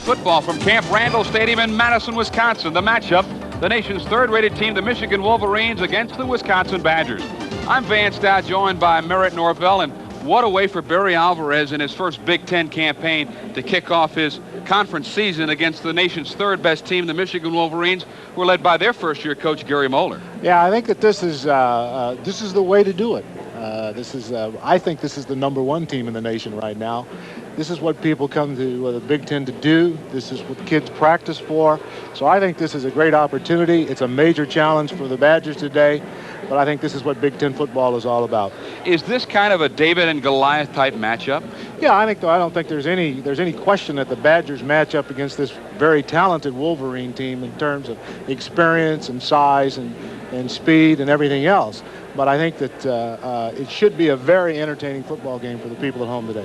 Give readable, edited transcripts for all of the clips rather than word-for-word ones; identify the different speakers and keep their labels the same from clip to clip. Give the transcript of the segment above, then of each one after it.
Speaker 1: Football from Camp Randall Stadium in Madison, Wisconsin. The matchup, the nation's third-rated team, the Michigan Wolverines, against the Wisconsin Badgers. I'm Van Stout, joined by Merritt Norvell, and what a way for Barry Alvarez in his first Big Ten campaign to kick off his conference season against the nation's third-best team, the Michigan Wolverines, who are led by their first-year coach, Gary Moeller.
Speaker 2: Yeah, I think that this is the way to do it. I think this is the #1 team in the nation right now. This is what people come to the Big Ten to do. This is what kids practice for. So I think this is a great opportunity. It's a major challenge for the Badgers today, but I think this is what Big Ten football is all about.
Speaker 1: Is this kind of a David and Goliath type matchup?
Speaker 2: Yeah, I don't think there's any question that the Badgers match up against this very talented Wolverine team in terms of experience and size and speed and everything else. But I think that it should be a very entertaining football game for the people at home today.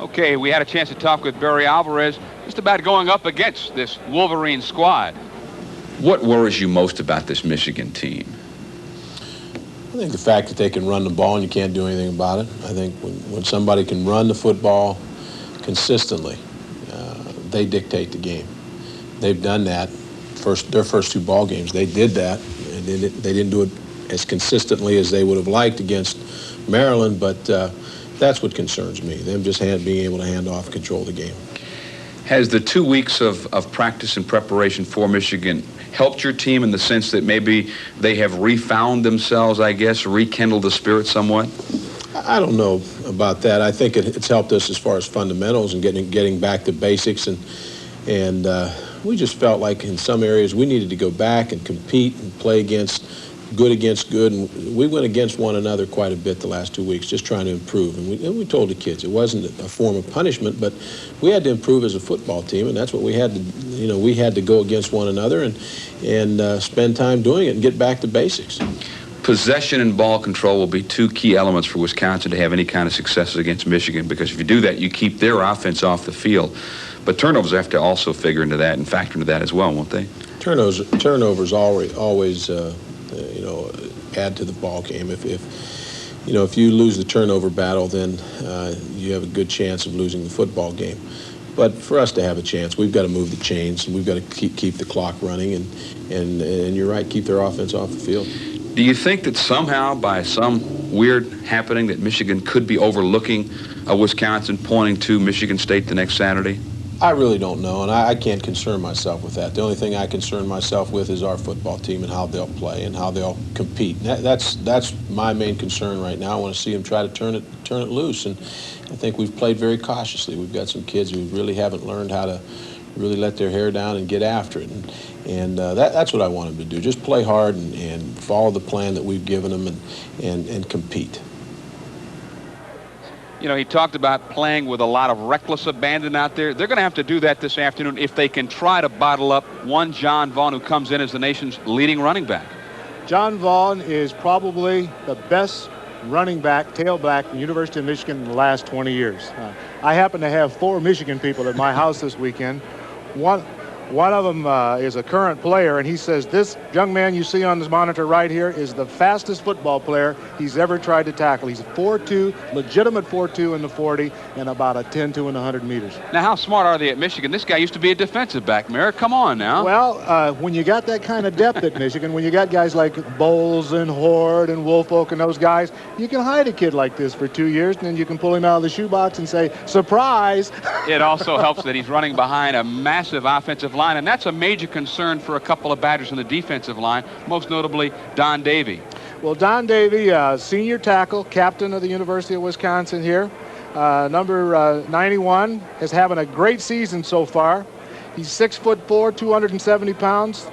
Speaker 1: Okay, we had a chance to talk with Barry Alvarez just about going up against this Wolverine squad. What worries you most about this Michigan team?
Speaker 3: I think the fact that they can run the ball and you can't do anything about it. I think when somebody can run the football consistently, they dictate the game. They've done that. Their first 2 ball games, they did that, and they didn't do it as consistently as they would have liked against Maryland, but that's what concerns me, them just being able to hand off control of the game.
Speaker 1: Has the 2 weeks of practice and preparation for Michigan helped your team in the sense that maybe they have refound themselves, I guess, rekindled the spirit somewhat?
Speaker 3: I don't know about that. I think it's helped us as far as fundamentals and getting back to basics, and we just felt like in some areas we needed to go back and compete and play against good, and we went against one another quite a bit the last 2 weeks, just trying to improve. And we told the kids it wasn't a form of punishment, but we had to improve as a football team, and that's what we had to. We had to go against one another and spend time doing it and get back to basics.
Speaker 1: Possession and ball control will be 2 key elements for Wisconsin to have any kind of success against Michigan, because if you do that, you keep their offense off the field. But turnovers have to also figure into that and factor into that as well, won't they?
Speaker 3: Turnovers always add to the ball game. If you lose the turnover battle, then you have a good chance of losing the football game. But for us to have a chance, we've got to move the chains, and we've got to keep the clock running, and you're right, keep their offense off the field.
Speaker 1: Do you think that somehow, by some weird happening, that Michigan could be overlooking Wisconsin, pointing to Michigan State the next Saturday?
Speaker 3: I really don't know, and I can't concern myself with that. The only thing I concern myself with is our football team and how they'll play and how they'll compete. That's my main concern right now. I want to see them try to turn it loose, and I think we've played very cautiously. We've got some kids who really haven't learned how to really let their hair down and get after it, and that's what I want them to do. Just play hard and follow the plan that we've given them and compete.
Speaker 1: He talked about playing with a lot of reckless abandon out there. They're going to have to do that this afternoon if they can try to bottle up one John Vaughn, who comes in as the nation's leading running back.
Speaker 2: John Vaughn is probably the best running back, tailback from the University of Michigan in the last 20 years. I happen to have 4 Michigan people at my house this weekend. One of them is a current player, and he says this young man you see on this monitor right here is the fastest football player he's ever tried to tackle. He's a 4.2, legitimate 4.2 in the 40, and about a 10.2 in the 100 meters.
Speaker 1: Now, how smart are they at Michigan? This guy used to be a defensive back, Merritt. Come on now.
Speaker 2: Well, when you got that kind of depth at Michigan, when you got guys like Bowles and Horde and Woolfolk and those guys, you can hide a kid like this for 2 years, and then you can pull him out of the shoebox and say, surprise!
Speaker 1: It also helps that he's running behind a massive offensive line, and that's a major concern for a couple of Badgers on the defensive line, most notably Don Davey.
Speaker 2: Well, Don Davey, senior tackle, captain of the University of Wisconsin here, number 91, is having a great season so far. He's 6'4", 270 pounds.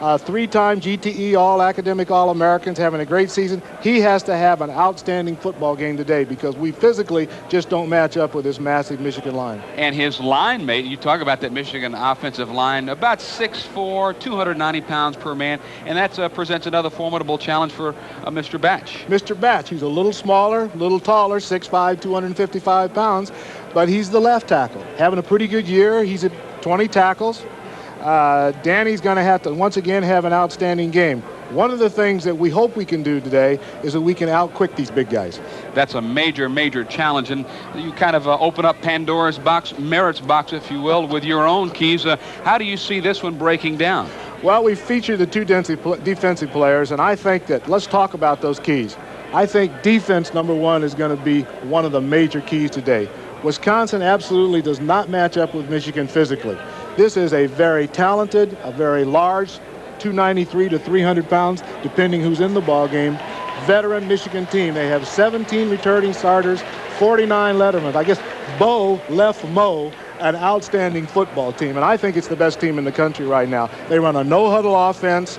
Speaker 2: 3-time GTE All-Academic All-Americans, having a great season. He has to have an outstanding football game today because we physically just don't match up with this massive Michigan line.
Speaker 1: And his line mate, you talk about that Michigan offensive line, about 6'4", 290 pounds per man, and that presents another formidable challenge for Mr. Batch.
Speaker 2: Mr. Batch, he's a little smaller, a little taller, 6'5", 255 pounds, but he's the left tackle. Having a pretty good year. He's at 20 tackles. Danny's going to have to once again have an outstanding game. One of the things that we hope we can do today is that we can out-quick these big guys.
Speaker 1: That's a major, major challenge, and you kind of open up Pandora's box, Merritt's box, if you will, with your own keys. How do you see this one breaking down?
Speaker 2: Well, we featured the two defensive players, and I think that, let's talk about those keys. I think defense, number one, is going to be one of the major keys today. Wisconsin absolutely does not match up with Michigan physically. This is a very talented, a very large, 293 to 300 pounds, depending who's in the ball game, veteran Michigan team. They have 17 returning starters, 49 lettermen. I guess Bo left Mo an outstanding football team, and I think it's the best team in the country right now. They run a no-huddle offense.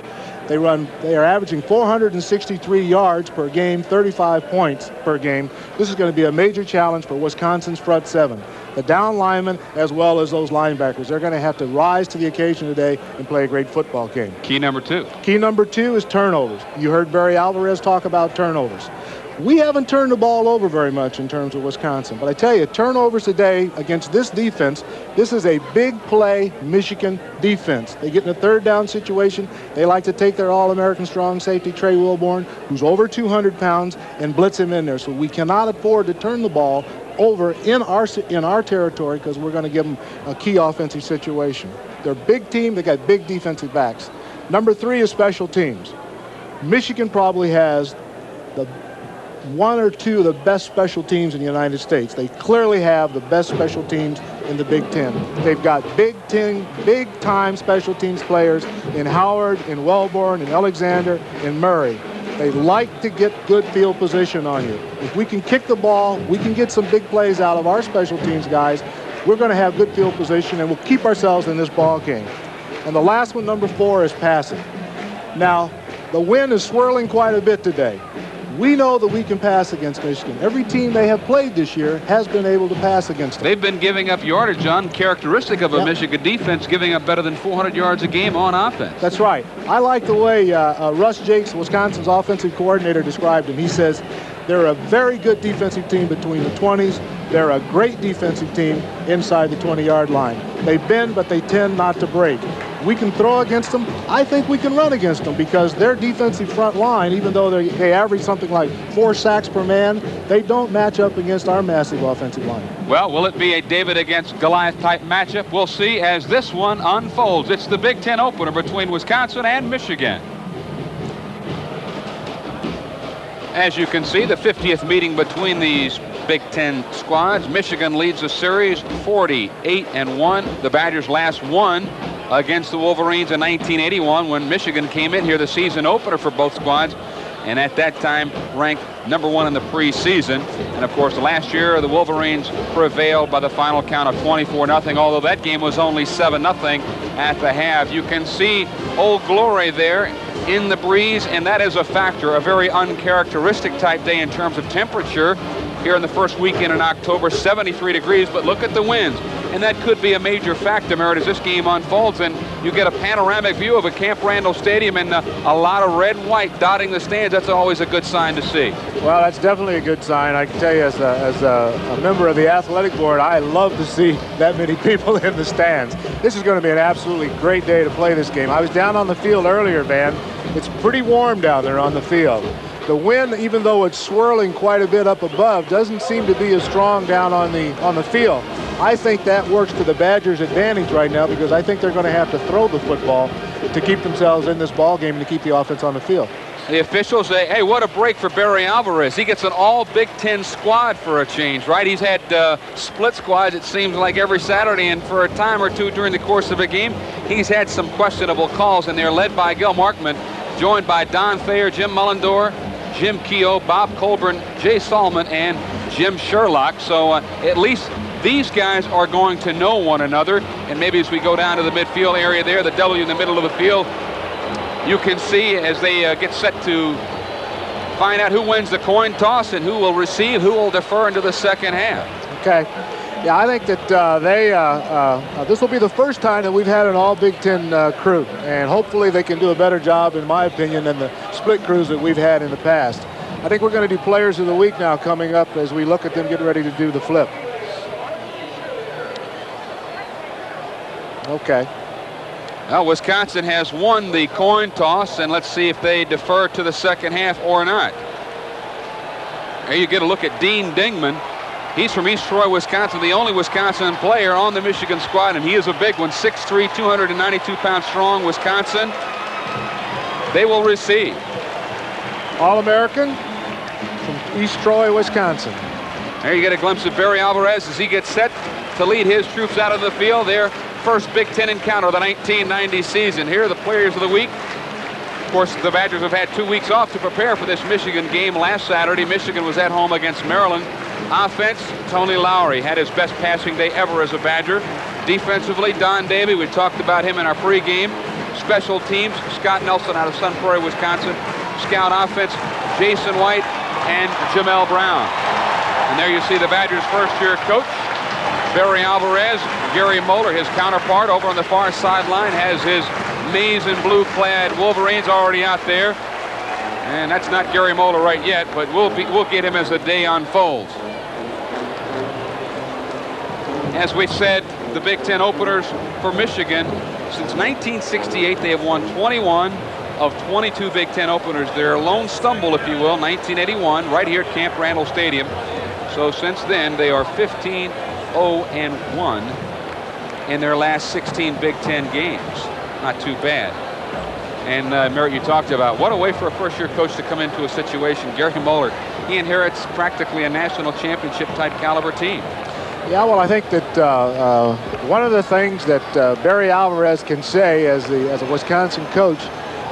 Speaker 2: They are averaging 463 yards per game, 35 points per game. This is going to be a major challenge for Wisconsin's front seven. The down linemen as well as those linebackers. They're going to have to rise to the occasion today and play a great football game.
Speaker 1: Key number two.
Speaker 2: Key number two is turnovers. You heard Barry Alvarez talk about turnovers. We haven't turned the ball over very much in terms of Wisconsin. But I tell you, turnovers today against this defense, this is a big play Michigan defense. They get in a third down situation. They like to take their All-American strong safety, Trey Wilborn, who's over 200 pounds, and blitz him in there. So we cannot afford to turn the ball over in our territory because we're going to give them a key offensive situation. They're a big team. They got big defensive backs. Number three is special teams. Michigan probably has the one or two of the best special teams in the United States. They clearly have the best special teams in the Big Ten. They've got big-time special teams players in Howard, in Welborn, in Alexander, in Murray. They like to get good field position on you. If we can kick the ball, we can get some big plays out of our special teams guys, we're going to have good field position, and we'll keep ourselves in this ball game. And the last one, number four, is passing. Now, the wind is swirling quite a bit today. We know that we can pass against Michigan. Every team they have played this year has been able to pass against them.
Speaker 1: They've been giving up yardage, uncharacteristic of a Michigan defense, giving up better than 400 yards a game on offense.
Speaker 2: That's right. I like the way Russ Jakes, Wisconsin's offensive coordinator, described him. He says they're a very good defensive team between the 20s. They're a great defensive team inside the 20-yard line. They bend, but they tend not to break. We can throw against them. I think we can run against them because their defensive front line, even though they average something like 4 sacks per man, they don't match up against our massive offensive line.
Speaker 1: Well, will it be a David against Goliath type matchup? We'll see as this one unfolds. It's the Big Ten opener between Wisconsin and Michigan. As you can see, the 50th meeting between these Big Ten squads. Michigan leads the series 48-1. The Badgers last won against the Wolverines in 1981 when Michigan came in here, the season opener for both squads, and at that time ranked number 1 in the preseason. And of course, last year the Wolverines prevailed by the final count of 24-0, although that game was only 7-0 at the half. You can see Old Glory there in the breeze, and that is a factor, a very uncharacteristic type day in terms of temperature. Here in the first weekend in October, 73 degrees, but look at the winds. And that could be a major factor, Merritt, as this game unfolds, and you get a panoramic view of a Camp Randall Stadium and a lot of red and white dotting the stands. That's always a good sign to see.
Speaker 2: Well, that's definitely a good sign. I can tell you, as a member of the athletic board, I love to see that many people in the stands. This is going to be an absolutely great day to play this game. I was down on the field earlier, Van. It's pretty warm down there on the field. The wind, even though it's swirling quite a bit up above, doesn't seem to be as strong down on the field. I think that works to the Badgers' advantage right now because I think they're going to have to throw the football to keep themselves in this ball game and to keep the offense on the field.
Speaker 1: The officials say, hey, what a break for Barry Alvarez. He gets an all Big Ten squad for a change, right? He's had split squads, it seems like, every Saturday, and for a time or two during the course of a game, he's had some questionable calls, and they're led by Gil Markman, joined by Don Thayer, Jim Mullendore, Jim Keogh, Bob Colburn, Jay Solomon, and Jim Sherlock. So at least these guys are going to know one another. And maybe as we go down to the midfield area there, the W in the middle of the field, you can see as they get set to find out who wins the coin toss and who will receive, who will defer into the second half.
Speaker 2: Okay. Yeah, I think that this will be the first time that we've had an all Big Ten crew, and hopefully they can do a better job, in my opinion, than the split crews that we've had in the past. I think we're going to do Players of the Week now coming up as we look at them get ready to do the flip. Okay.
Speaker 1: Well, Wisconsin has won the coin toss, and let's see if they defer to the second half or not. There you get a look at Dean Dingman. He's from East Troy, Wisconsin, the only Wisconsin player on the Michigan squad, and he is a big one, 6'3", 292 pounds strong. Wisconsin, they will receive.
Speaker 2: All-American from East Troy, Wisconsin.
Speaker 1: There you get a glimpse of Barry Alvarez as he gets set to lead his troops out of the field. Their first Big Ten encounter of the 1990 season. Here are the players of the week. Of course, the Badgers have had 2 weeks off to prepare for this Michigan game last Saturday. Michigan was at home against Maryland. Offense, Tony Lowry had his best passing day ever as a Badger. Defensively, Don Davey, we talked about him in our pregame. Special teams, Scott Nelson out of Sun Prairie, Wisconsin. Scout offense, Jason White and Jamel Brown. And there you see the Badgers' first-year coach, Barry Alvarez. Gary Moeller, his counterpart, over on the far sideline, has his maize and blue-clad Wolverines already out there. And that's not Gary Moeller right yet, but we'll get him as the day unfolds. As we said, the Big Ten openers for Michigan, since 1968, they have won 21 of 22 Big Ten openers. Their lone stumble, if you will, 1981, right here at Camp Randall Stadium. So since then, they are 15-0-1 in their last 16 Big Ten games. Not too bad. And Merritt, you talked about what a way for a first-year coach to come into a situation. Gary Moeller, he inherits practically a national championship type caliber team.
Speaker 2: Yeah, well, I think that one of the things that Barry Alvarez can say as a Wisconsin coach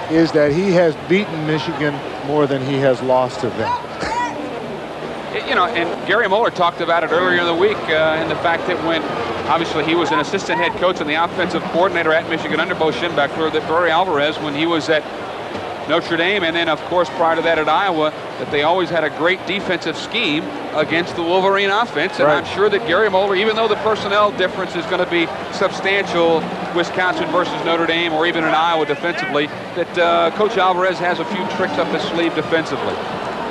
Speaker 2: is that he has beaten Michigan more than he has lost to them.
Speaker 1: You know, and Gary Moeller talked about it earlier in the week, in the fact that when, obviously, he was an assistant head coach and the offensive coordinator at Michigan under Bo Schembechler, that Barry Alvarez, when he was at Notre Dame, and then, of course, prior to that at Iowa, that they always had a great defensive scheme against the Wolverine offense. And
Speaker 2: right.
Speaker 1: I'm sure that Gary Moeller, even though the personnel difference is going to be substantial, Wisconsin versus Notre Dame, or even in Iowa defensively, that Coach Alvarez has a few tricks up his sleeve defensively.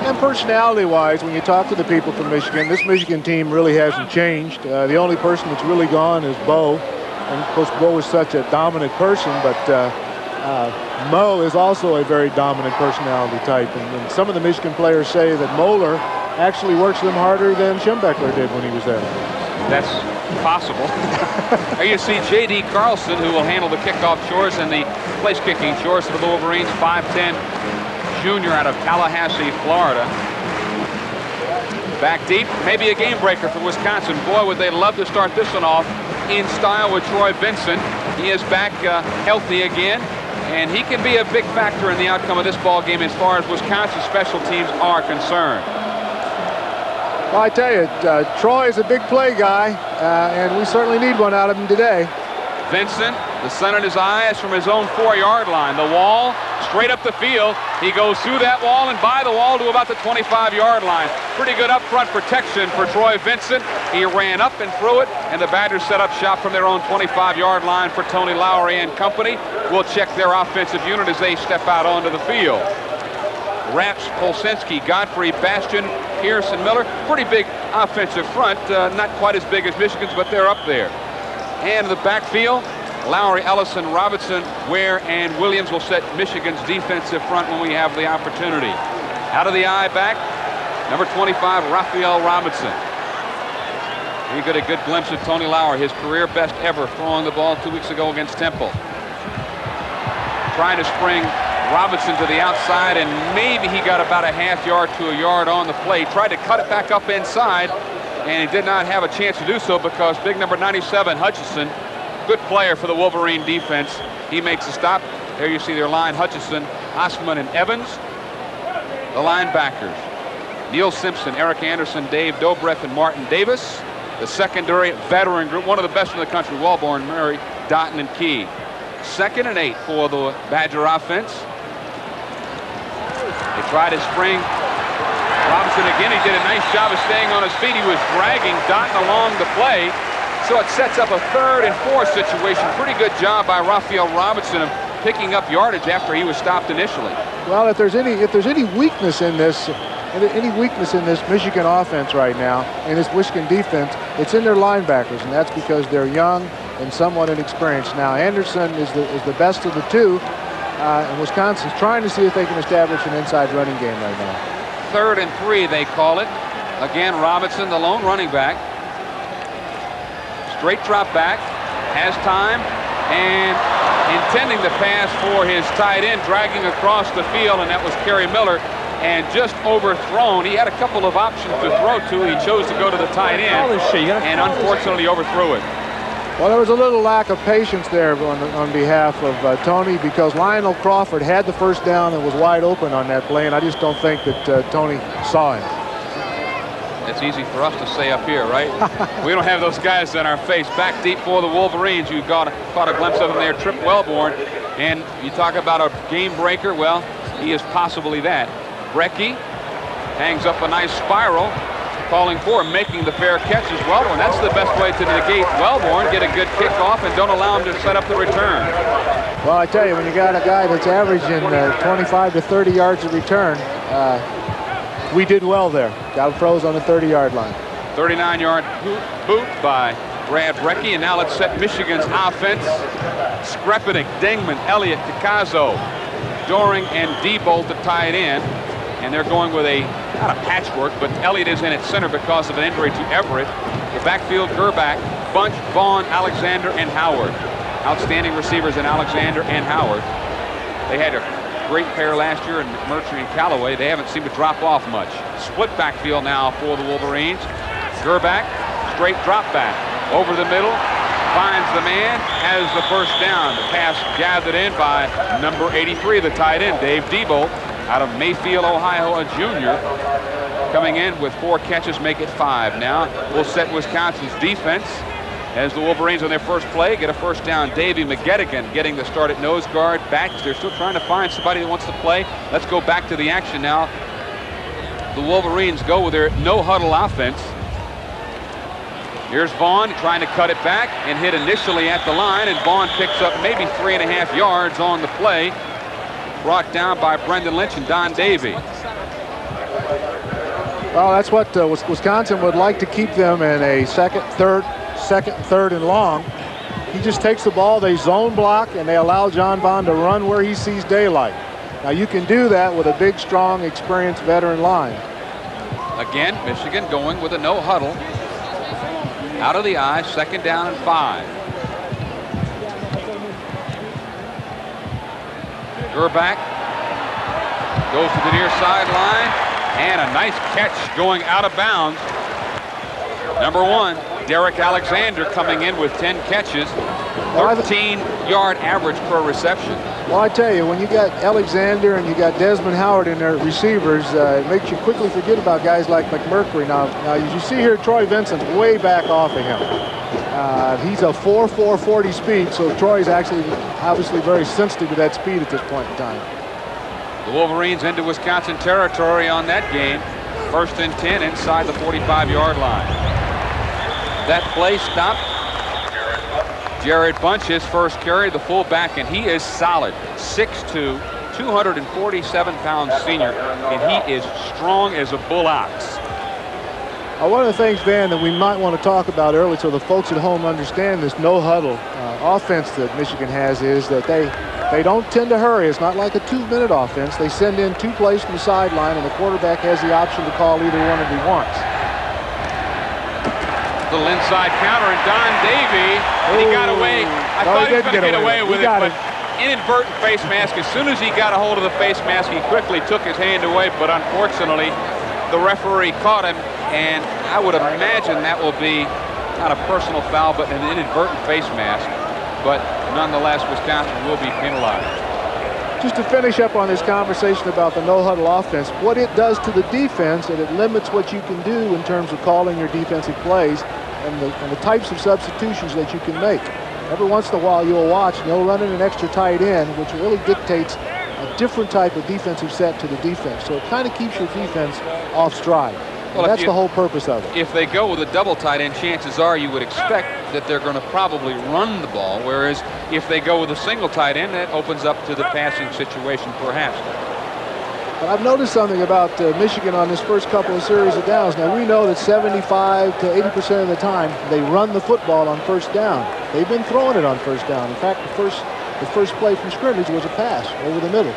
Speaker 2: And personality-wise, when you talk to the people from Michigan, this Michigan team really hasn't changed. The only person that's really gone is Bo. And, of course, Bo is such a dominant person, but Mo is also a very dominant personality type. And some of the Michigan players say that Moeller actually works them harder than Schembechler did when he was there.
Speaker 1: That's possible. There you see J.D. Carlson, who will handle the kickoff chores and the place-kicking chores for the Wolverines, 5'10", junior out of Tallahassee, Florida. Back deep, maybe a game breaker for Wisconsin. Boy, would they love to start this one off in style with Troy Vincent. He is back healthy again, and he can be a big factor in the outcome of this ball game as far as Wisconsin special teams are concerned.
Speaker 2: Well, I tell you, Troy is a big play guy, and we certainly need one out of him today.
Speaker 1: Vincent, the sun in his eyes from his own 4-yard line. The wall, straight up the field. He goes through that wall and by the wall to about the 25-yard line. Pretty good up front protection for Troy Vincent. He ran up and through it, and the Badgers set up shop from their own 25-yard line for Tony Lowry and company. We'll check their offensive unit as they step out onto the field. Raps, Polsinski, Godfrey, Bastion, Pierce, and Miller. Pretty big offensive front. Not quite as big as Michigan's, but they're up there. And the backfield, Lowry, Ellison, Robinson, Ware, and Williams will set Michigan's defensive front when we have the opportunity. Out of the eye back, number 25, Raphael Robinson. You get a good glimpse of Tony Lowry, his career best ever throwing the ball 2 weeks ago against Temple. Trying to spring Robinson to the outside, and maybe he got about a half yard to a yard on the play. Tried to cut it back up inside, and he did not have a chance to do so because big number 97, Hutchison, good player for the Wolverine defense. He makes a stop. There you see their line, Hutchison, Osman, and Evans. The linebackers, Neil Simpson, Eric Anderson, Dave Dobreff, and Martin Davis. The secondary veteran group, one of the best in the country, Walborn, Murray, Dotton, and Key. 2nd and 8 for the Badger offense. They try to spring Robinson again. He did a nice job of staying on his feet. He was dragging Dotton along the play. So it sets up a 3rd and 4 situation. Pretty good job by Raphael Robinson of picking up yardage after he was stopped initially.
Speaker 2: Well, if there's any weakness in this, Michigan offense right now, and this Michigan defense, it's in their linebackers, and that's because they're young and somewhat inexperienced. Now Anderson is the best of the two, and Wisconsin's trying to see if they can establish an inside running game right now.
Speaker 1: 3rd and 3, they call it. Again, Robinson, the lone running back. Straight drop back, has time, and intending to pass for his tight end, dragging across the field, and that was Kerry Miller, and just overthrown. He had a couple of options to throw to. He chose to go to the tight end, and unfortunately overthrew it.
Speaker 2: Well, there was a little lack of patience there on behalf of Tony, because Lionel Crawford had the first down and was wide open on that play, and I just don't think that Tony saw him.
Speaker 1: It's easy for us to say up here, right? We don't have those guys in our face. Back deep for the Wolverines. You caught a glimpse of him there, Trip Wellborn. And you talk about a game breaker. Well, he is possibly that. Brecky hangs up a nice spiral, calling for making the fair catch as Wellborn. That's the best way to negate Wellborn. Get a good kickoff and don't allow him to set up the return.
Speaker 2: Well, I tell you, when you got a guy that's averaging 25 to 30 yards of return, we did well there. Got pros on the 30-yard line.
Speaker 1: 39-yard boot by Brad Brecky. And now let's set Michigan's offense. Skrepenick, Dingman, Elliott, Picasso, Doring, and Diebold to tight end. And they're going with not a patchwork, but Elliott is in at center because of an injury to Everett. The backfield, Gerback, Bunch, Vaughn, Alexander, and Howard. Outstanding receivers in Alexander and Howard. They had a great pair last year in McMurtry and Callaway. They haven't seemed to drop off much. Split backfield now for the Wolverines. Gerback, straight drop back. Over the middle, finds the man, has the first down. The pass gathered in by number 83, the tight end, Dave Diebold, out of Mayfield, Ohio, a junior. Coming in with 4 catches, make it 5. Now we'll set Wisconsin's defense as the Wolverines on their first play get a first down. Davey McGettigan getting the start at nose guard. Back, they're still trying to find somebody that wants to play. Let's go back to the action now. The Wolverines go with their no-huddle offense. Here's Vaughn trying to cut it back and hit initially at the line, and Vaughn picks up maybe 3.5 yards on the play. Brought down by Brendan Lynch and Don Davey.
Speaker 2: Well, that's what Wisconsin would like to keep them in a second, third and long. He just takes the ball, they zone block, and they allow John Vaughn to run where he sees daylight. Now you can do that with a big, strong, experienced veteran line.
Speaker 1: Again, Michigan going with a no huddle. Out of the eye, 2nd down and 5. Gerback goes to the near sideline, and a nice catch going out of bounds. Number 1, Derek Alexander coming in with 10 catches, 13-yard average per reception.
Speaker 2: Well, I tell you, when you got Alexander and you got Desmond Howard in their receivers, it makes you quickly forget about guys like McMurtry. Now as you see here, Troy Vincent's way back off of him. He's a 4.4 40 speed, so Troy's actually obviously very sensitive to that speed at this point in time.
Speaker 1: The Wolverines into Wisconsin territory on that game. 1st and 10 inside the 45-yard line. That play stopped. Jared Bunch, his first carry, the fullback, and he is solid. 6'2", 247-pound senior, and he is strong as a bull ox.
Speaker 2: One of the things, Van, that we might want to talk about early so the folks at home understand this no-huddle offense that Michigan has is that they don't tend to hurry. It's not like a 2-minute offense. They send in 2 plays from the sideline, and the quarterback has the option to call either one if he wants.
Speaker 1: Little inside counter, and Don Davey, and he got away. I thought he was going to get away with it, but inadvertent face mask. As soon as he got a hold of the face mask, he quickly took his hand away, but unfortunately, the referee caught him, and I would imagine that will be not a personal foul, but an inadvertent face mask. But nonetheless, Wisconsin will be penalized.
Speaker 2: Just to finish up on this conversation about the no-huddle offense, what it does to the defense, and it limits what you can do in terms of calling your defensive plays and the types of substitutions that you can make. Every once in a while you'll watch and they'll run in an extra tight end, which really dictates a different type of defensive set to the defense. So it kind of keeps your defense off stride. Well, that's the whole purpose of it.
Speaker 1: If they go with a double tight end, chances are you would expect that they're going to probably run the ball, whereas if they go with a single tight end, that opens up to the passing situation perhaps.
Speaker 2: But I've noticed something about Michigan on this first couple of series of downs. Now, we know that 75 to 80% of the time they run the football on first down. They've been throwing it on first down. In fact, the first play from scrimmage was a pass over the middle.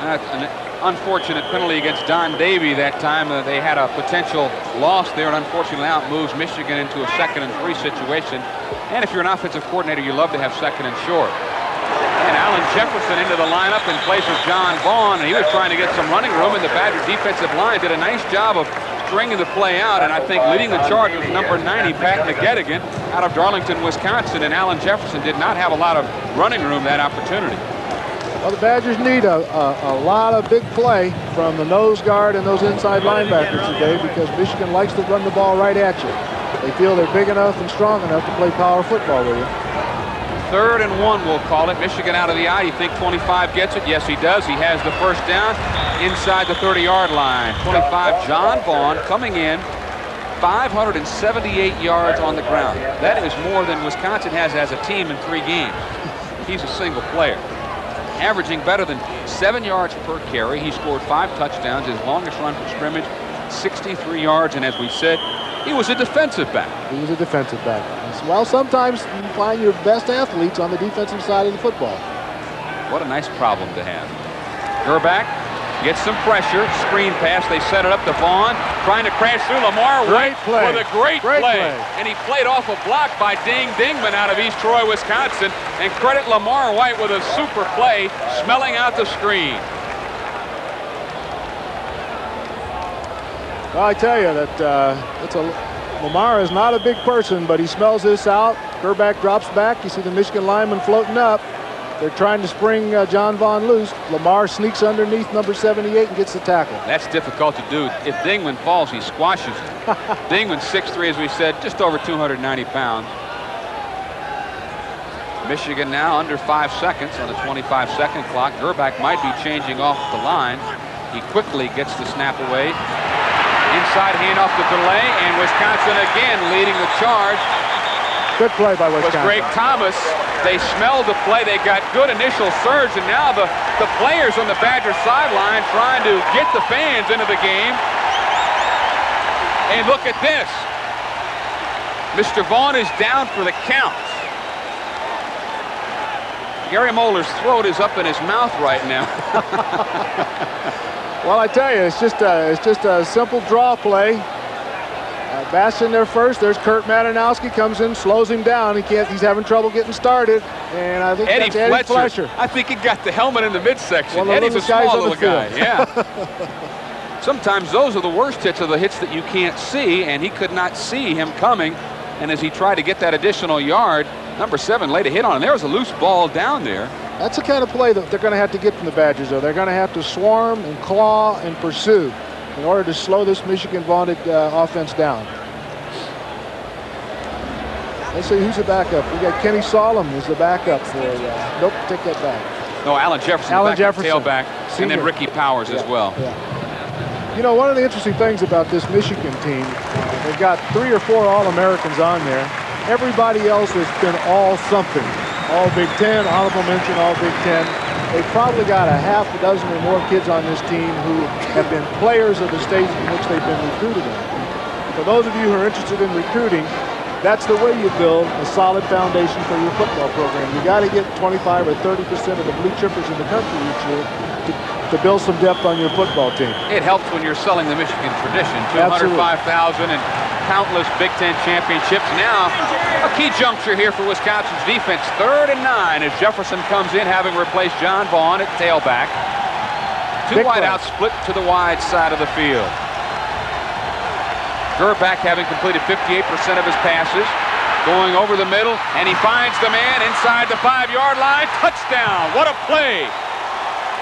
Speaker 1: That's an unfortunate penalty against Don Davey that time. They had a potential loss there, and unfortunately now it moves Michigan into a 2nd and 3 situation. And if you're an offensive coordinator, you love to have 2nd and short. And Alan Jefferson into the lineup in place of John Vaughn, and he was trying to get some running room, and the Badger defensive line did a nice job of stringing the play out, and I think leading the charge was number 90, Pat McGettigan, out of Darlington, Wisconsin, and Alan Jefferson did not have a lot of running room that opportunity.
Speaker 2: Well, the Badgers need a lot of big play from the nose guard and those inside linebackers today, because Michigan likes to run the ball right at you. They feel they're big enough and strong enough to play power football with you.
Speaker 1: 3rd and 1, we'll call it. Michigan out of the eye. You think 25 gets it? Yes, he does. He has the first down inside the 30-yard line. 25, John Vaughn coming in, 578 yards on the ground. That is more than Wisconsin has as a team in 3 games. He's a single player. Averaging better than 7 yards per carry. He scored 5 touchdowns. His longest run from scrimmage, 63 yards. And as we said, he was a defensive back.
Speaker 2: He was a defensive back. Well, sometimes you find your best athletes on the defensive side of the football.
Speaker 1: What a nice problem to have. Gerback gets some pressure. Screen pass. They set it up to Vaughn. Trying to crash through. Lamar White with a great play. And he played off a block by Ding Dingman out of East Troy, Wisconsin. And credit Lamar White with a super play, smelling out the screen.
Speaker 2: Well, I tell you that Lamar is not a big person, but he smells this out. Gerback drops back. You see the Michigan lineman floating up. They're trying to spring John Vaughn loose. Lamar sneaks underneath number 78 and gets the tackle.
Speaker 1: That's difficult to do. If Dingman falls, he squashes him. Dingman's 6'3", as we said, just over 290 pounds. Michigan now under 5 seconds on the 25-second clock. Gerback might be changing off the line. He quickly gets the snap away. Inside handoff to DeLay, and Wisconsin again leading the charge.
Speaker 2: Good play by Wisconsin.
Speaker 1: Was Greg Thomas. They smelled the play. They got good initial surge, and now the players on the Badger sideline trying to get the fans into the game. And look at this. Mr. Vaughn is down for the count. Gary Moeller's throat is up in his mouth right now.
Speaker 2: Well, I tell you, it's just a simple draw play. Bass in there first. There's Kurt Madanowski, comes in, slows him down. He's having trouble getting started. And I think that's Eddie Fletcher.
Speaker 1: I think he got the helmet in the midsection.
Speaker 2: Well,
Speaker 1: Eddie's a small little guy. Yeah.
Speaker 2: Yeah.
Speaker 1: Sometimes those are the worst hits, are the hits that you can't see, and he could not see him coming. And as he tried to get that additional yard, number 7 laid a hit on him. There was a loose ball down there.
Speaker 2: That's the kind of play that they're going to have to get from the Badgers, though. They're going to have to swarm and claw and pursue in order to slow this Michigan vaunted offense down. Let's see who's the backup. We got Kenny Solomon is the backup for. Nope, take that back.
Speaker 1: No, Alan Jefferson, tailback, and then Ricky Powers as well.
Speaker 2: Yeah. You know, one of the interesting things about this Michigan team, they've got 3 or 4 All-Americans on there. Everybody else has been all something. All Big Ten, honorable mention, all Big Ten. They've probably got a half a dozen or more kids on this team who have been players of the states in which they've been recruited in. For those of you who are interested in recruiting, that's the way you build a solid foundation for your football program. You got to get 25 or 30% of the blue chippers in the country each year to build some depth on your football team.
Speaker 1: It helps when you're selling the Michigan tradition. 205,000 and countless Big Ten championships. Now, a key juncture here for Wisconsin's defense. 3rd and 9 as Jefferson comes in, having replaced John Vaughn at tailback. 2 wideouts split to the wide side of the field. Gerback having completed 58% of his passes, going over the middle, and he finds the man inside the 5-yard line. Touchdown! What a play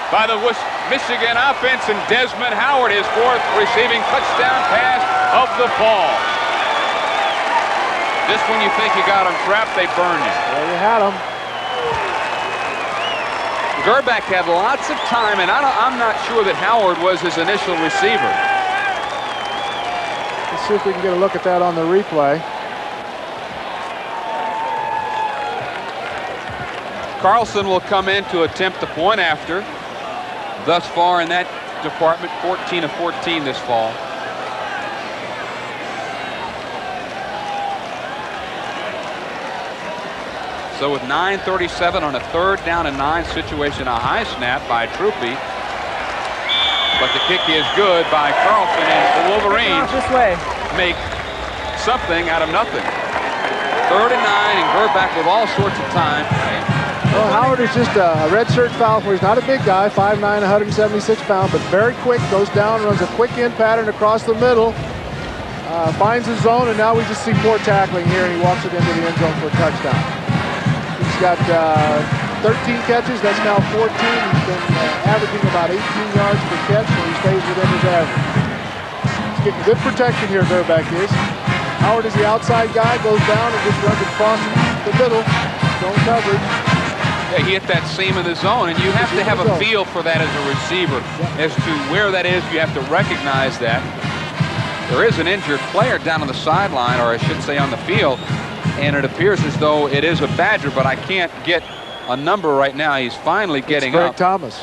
Speaker 1: by the Michigan offense, and Desmond Howard, his 4th receiving touchdown pass of the ball. Just when you think you got them trapped, they burn you.
Speaker 2: Well, you had them.
Speaker 1: Gerback had lots of time, and I'm not sure that Howard was his initial receiver.
Speaker 2: Let's see if we can get a look at that on the replay.
Speaker 1: Carlson will come in to attempt the point after. Thus far in that department, 14 of 14 this fall. So with 9:37 on a 3rd down and 9 situation, a high snap by Troopy. But the kick is good by Carlson, and the Wolverines
Speaker 4: This way.
Speaker 1: make something out of nothing. 3rd and 9, and Gerbach with all sorts of time.
Speaker 5: Well, Howard is just a redshirt sophomore. He's not a big guy, 5'9", 176 pounds, but very quick. Goes down, runs a quick in pattern across the middle. Finds his zone, and now we just see poor tackling here, and he walks it into the end zone for a touchdown. He's got 13 catches. That's now 14. He's been averaging about 18 yards per catch, so he stays within his average. He's getting good protection here, Gerbach is. Howard is the outside guy, goes down and just runs across the middle, zone coverage.
Speaker 1: Yeah, he hit that seam in the zone, and you have to have a feel for that as a receiver. As to where that is, you have to recognize that. There is an injured player down on the sideline, or I should say on the field, and it appears as though it is a Badger, but I can't get a number right now. He's finally getting
Speaker 5: Greg
Speaker 1: up.
Speaker 5: Thomas.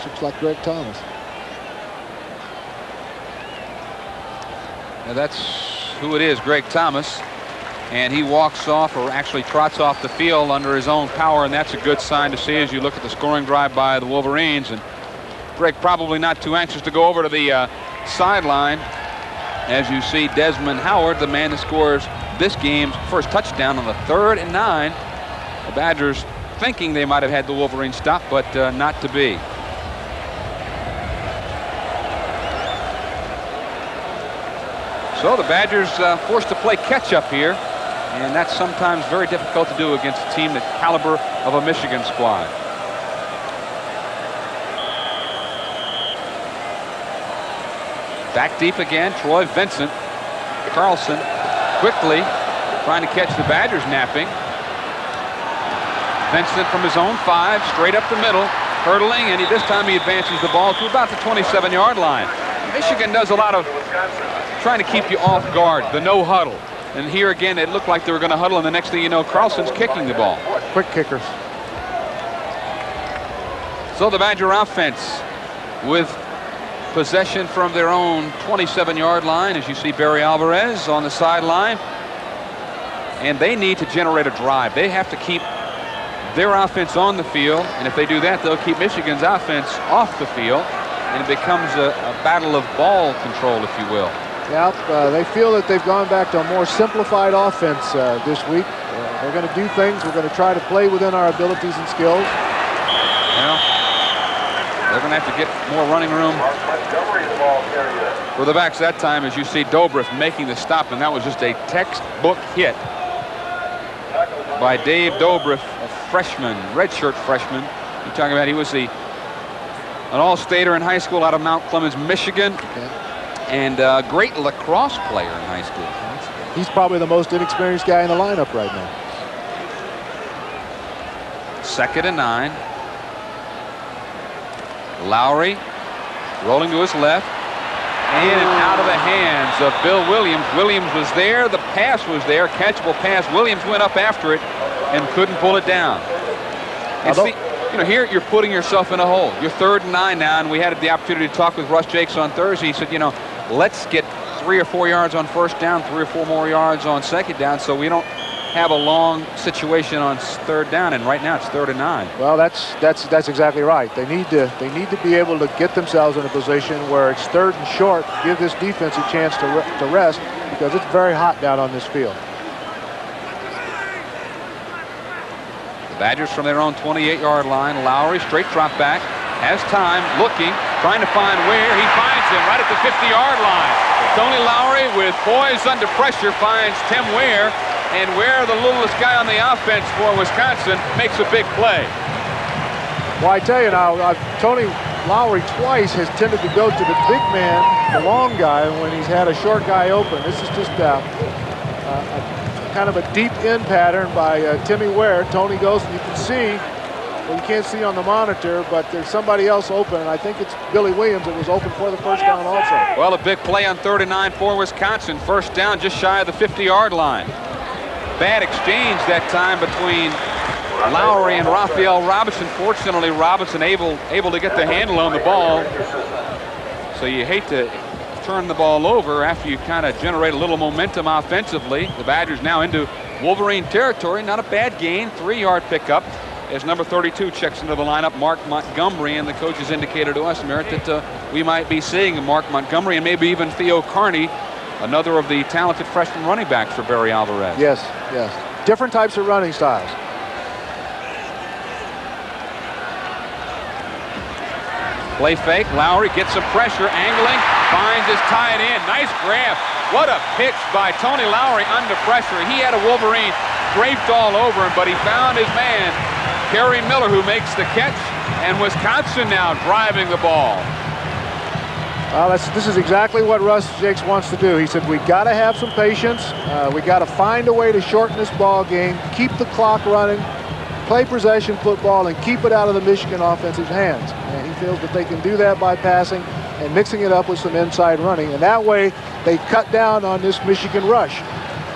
Speaker 5: Looks like Greg Thomas.
Speaker 1: Now that's who it is, Greg Thomas. And he walks off, or actually trots off the field under his own power, and that's a good sign to see as you look at the scoring drive by the Wolverines. And Greg probably not too anxious to go over to the sideline as you see Desmond Howard, the man that scores this game's first touchdown on the 3rd and 9. The Badgers thinking they might have had the Wolverines stop, but not to be. So the Badgers forced to play catch-up here, and that's sometimes very difficult to do against a team the caliber of a Michigan squad. Back deep again, Troy Vincent. Carlson quickly trying to catch the Badgers napping. Vincent from his own 5, straight up the middle, hurdling, and this time he advances the ball to about the 27-yard line. Michigan does a lot of trying to keep you off guard, the no huddle. And here again, it looked like they were going to huddle, and the next thing you know, Carlson's kicking the ball.
Speaker 5: Quick kickers.
Speaker 1: So the Badger offense with possession from their own 27-yard line, as you see Barry Alvarez on the sideline. And they need to generate a drive. They have to keep their offense on the field, and if they do that, they'll keep Michigan's offense off the field, and it becomes a battle of ball control, if you will.
Speaker 5: Yeah, they feel that they've gone back to a more simplified offense this week. We're going to do things. We're going to try to play within our abilities and skills.
Speaker 1: Well, they're going to have to get more running room for the backs that time, as you see Dobrev making the stop, and that was just a textbook hit by Dave Dobrev, a freshman, redshirt freshman. You're talking about he was an all-stater in high school out of Mount Clemens, Michigan.
Speaker 5: Okay.
Speaker 1: And a great lacrosse player in high school.
Speaker 5: He's probably the most inexperienced guy in the lineup right now.
Speaker 1: 2nd and 9. Lowry rolling to his left. In and out of the hands of Bill Williams. Williams was there. The pass was there. Catchable pass. Williams went up after it and couldn't pull it down. And see, you know, here you're putting yourself in a hole. You're 3rd and 9 now, and we had the opportunity to talk with Russ Jakes on Thursday. He said, you know, let's get 3 or 4 yards on 1st down, 3 or 4 more yards on 2nd down, so we don't have a long situation on 3rd down. And right now it's 3rd and 9.
Speaker 5: Well, that's exactly right. They need to be able to get themselves in a position where it's 3rd and short, give this defense a chance to rest, because it's very hot down on this field.
Speaker 1: The Badgers from their own 28-yard line. Lowry straight drop back, has time, looking, trying to find Ware. He finds him right at the 50-yard line. Tony Lowry, with poise under pressure, finds Tim Ware, and Ware, the littlest guy on the offense for Wisconsin, makes a big play.
Speaker 5: Well, I tell you now, Tony Lowry twice has tended to go to the big man, the long guy, when he's had a short guy open. This is just kind of a deep in pattern by Timmy Ware. Tony goes, and you can see, well, you can't see on the monitor, but there's somebody else open, and I think it's Billy Williams that was open for the 1st down also.
Speaker 1: Well, a big play on 3rd and 9 for Wisconsin. 1st down just shy of the 50-yard line. Bad exchange that time between Lowry and Raphael Robinson. Fortunately, Robinson able to get the handle on the ball. So you hate to turn the ball over after you kind of generate a little momentum offensively. The Badgers now into Wolverine territory. Not a bad gain. 3-yard pickup as number 32 checks into the lineup, Mark Montgomery. And the coaches indicated to us, Merritt, that we might be seeing Mark Montgomery and maybe even Theo Carney, another of the talented freshman running backs for Barry Alvarez.
Speaker 5: Yes, yes. Different types of running styles.
Speaker 1: Play fake. Lowry gets some pressure, angling, finds his tight end. Nice grab. What a pitch by Tony Lowry under pressure. He had a Wolverine draped all over him, but he found his man, Kerry Miller, who makes the catch, and Wisconsin now driving the ball.
Speaker 5: Well, this is exactly what Russ Jakes wants to do. He said, we got to have some patience. We got to find a way to shorten this ball game, keep the clock running, play possession football, and keep it out of the Michigan offensive's hands. And he feels that they can do that by passing and mixing it up with some inside running. And that way, they cut down on this Michigan rush.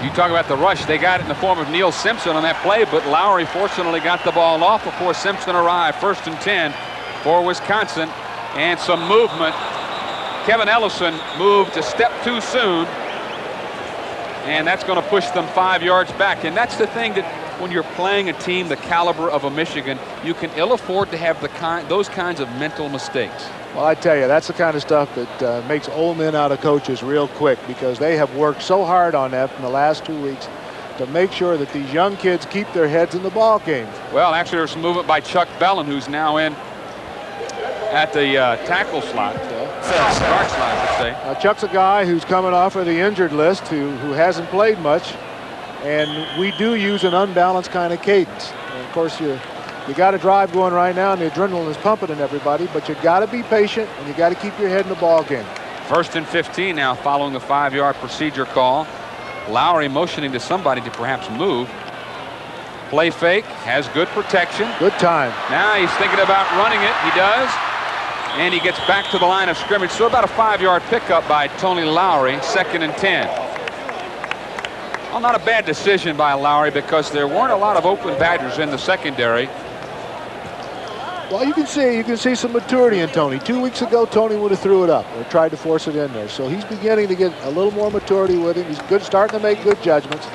Speaker 1: You talk about the rush. They got it in the form of Neil Simpson on that play, but Lowry fortunately got the ball off before Simpson arrived. 1st and 10 for Wisconsin, and some movement. Kevin Ellison moved a step too soon, and that's going to push them 5 yards back. And that's the thing, that when you're playing a team the caliber of a Michigan, you can ill afford to have those kinds of mental mistakes.
Speaker 5: Well, I tell you, that's the kind of stuff that makes old men out of coaches real quick, because they have worked so hard on that in the last 2 weeks to make sure that these young kids keep their heads in the ball game.
Speaker 1: Well, actually, there's some movement by Chuck Bellin, who's now in at the tackle slot. Guard slot, I should say.
Speaker 5: Chuck's a guy who's coming off of the injured list, who hasn't played much, and we do use an unbalanced kind of cadence. And of course, you got a drive going right now, and the adrenaline is pumping in everybody, but you got to be patient, and you got to keep your head in the ball game.
Speaker 1: 1st and 15 now, following the 5-yard procedure call. Lowry motioning to somebody to perhaps move. Play fake, has good protection.
Speaker 5: Good time.
Speaker 1: Now he's thinking about running it. He does. And he gets back to the line of scrimmage. So about a 5-yard pickup by Tony Lowry. 2nd and 10. Well, not a bad decision by Lowry, because there weren't a lot of Oakland Badgers in the secondary.
Speaker 5: Well, you can see some maturity in Tony. 2 weeks ago, Tony would have threw it up or tried to force it in there. So he's beginning to get a little more maturity with him. He's starting to make good judgments.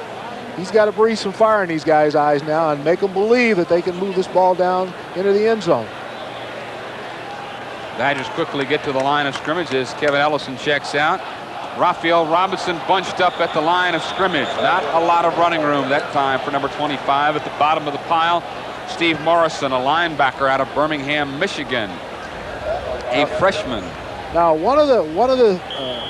Speaker 5: He's got to breathe some fire in these guys' eyes now and make them believe that they can move this ball down into the end zone.
Speaker 1: Badgers quickly get to the line of scrimmage as Kevin Ellison checks out. Raphael Robinson bunched up at the line of scrimmage. Not a lot of running room that time for number 25. At the bottom of the pile, Steve Morrison, a linebacker out of Birmingham, Michigan, a freshman.
Speaker 5: Now, one of the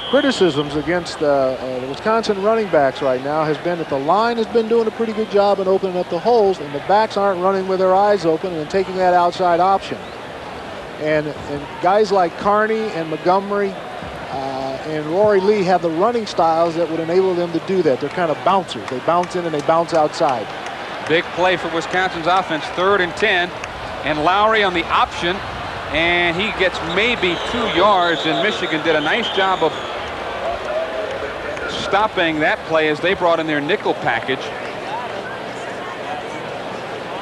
Speaker 5: criticisms against the Wisconsin running backs right now has been that the line has been doing a pretty good job in opening up the holes, and the backs aren't running with their eyes open and taking that outside option. And guys like Carney and Montgomery and Rory Lee have the running styles that would enable them to do that. They're kind of bouncers. They bounce in and they bounce outside.
Speaker 1: Big play for Wisconsin's offense, 3rd and 10. And Lowry on the option, and he gets maybe 2 yards, and Michigan did a nice job of stopping that play as they brought in their nickel package.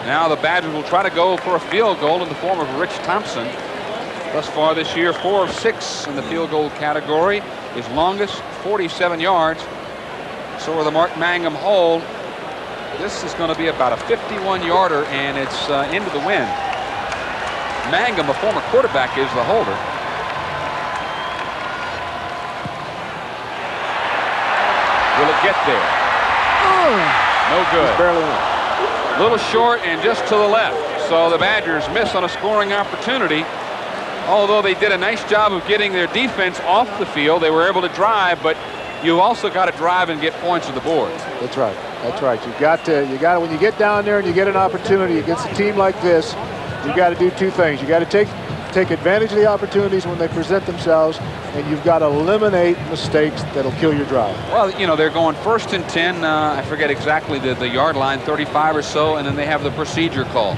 Speaker 1: Now the Badgers will try to go for a field goal in the form of Rich Thompson. Thus far this year, 4 of 6 in the field goal category. His longest, 47 yards. So with the Mark Mangum hold, this is going to be about a 51-yarder, and it's into the wind. Mangum, a former quarterback, is the holder. Will it get there? No good.
Speaker 5: Barely in.
Speaker 1: A little short and just to the left. So the Badgers miss on a scoring opportunity. Although they did a nice job of getting their defense off the field, they were able to drive, but you also got to drive and get points on the board.
Speaker 5: That's right. That's right. You got to when you get down there and you get an opportunity against a team like this, you got to do 2 things. You got to take advantage of the opportunities when they present themselves, and you've got to eliminate mistakes that'll kill your drive.
Speaker 1: Well, you know, they're going 1st and 10. I forget exactly the yard line, 35 or so, and then they have the procedure call,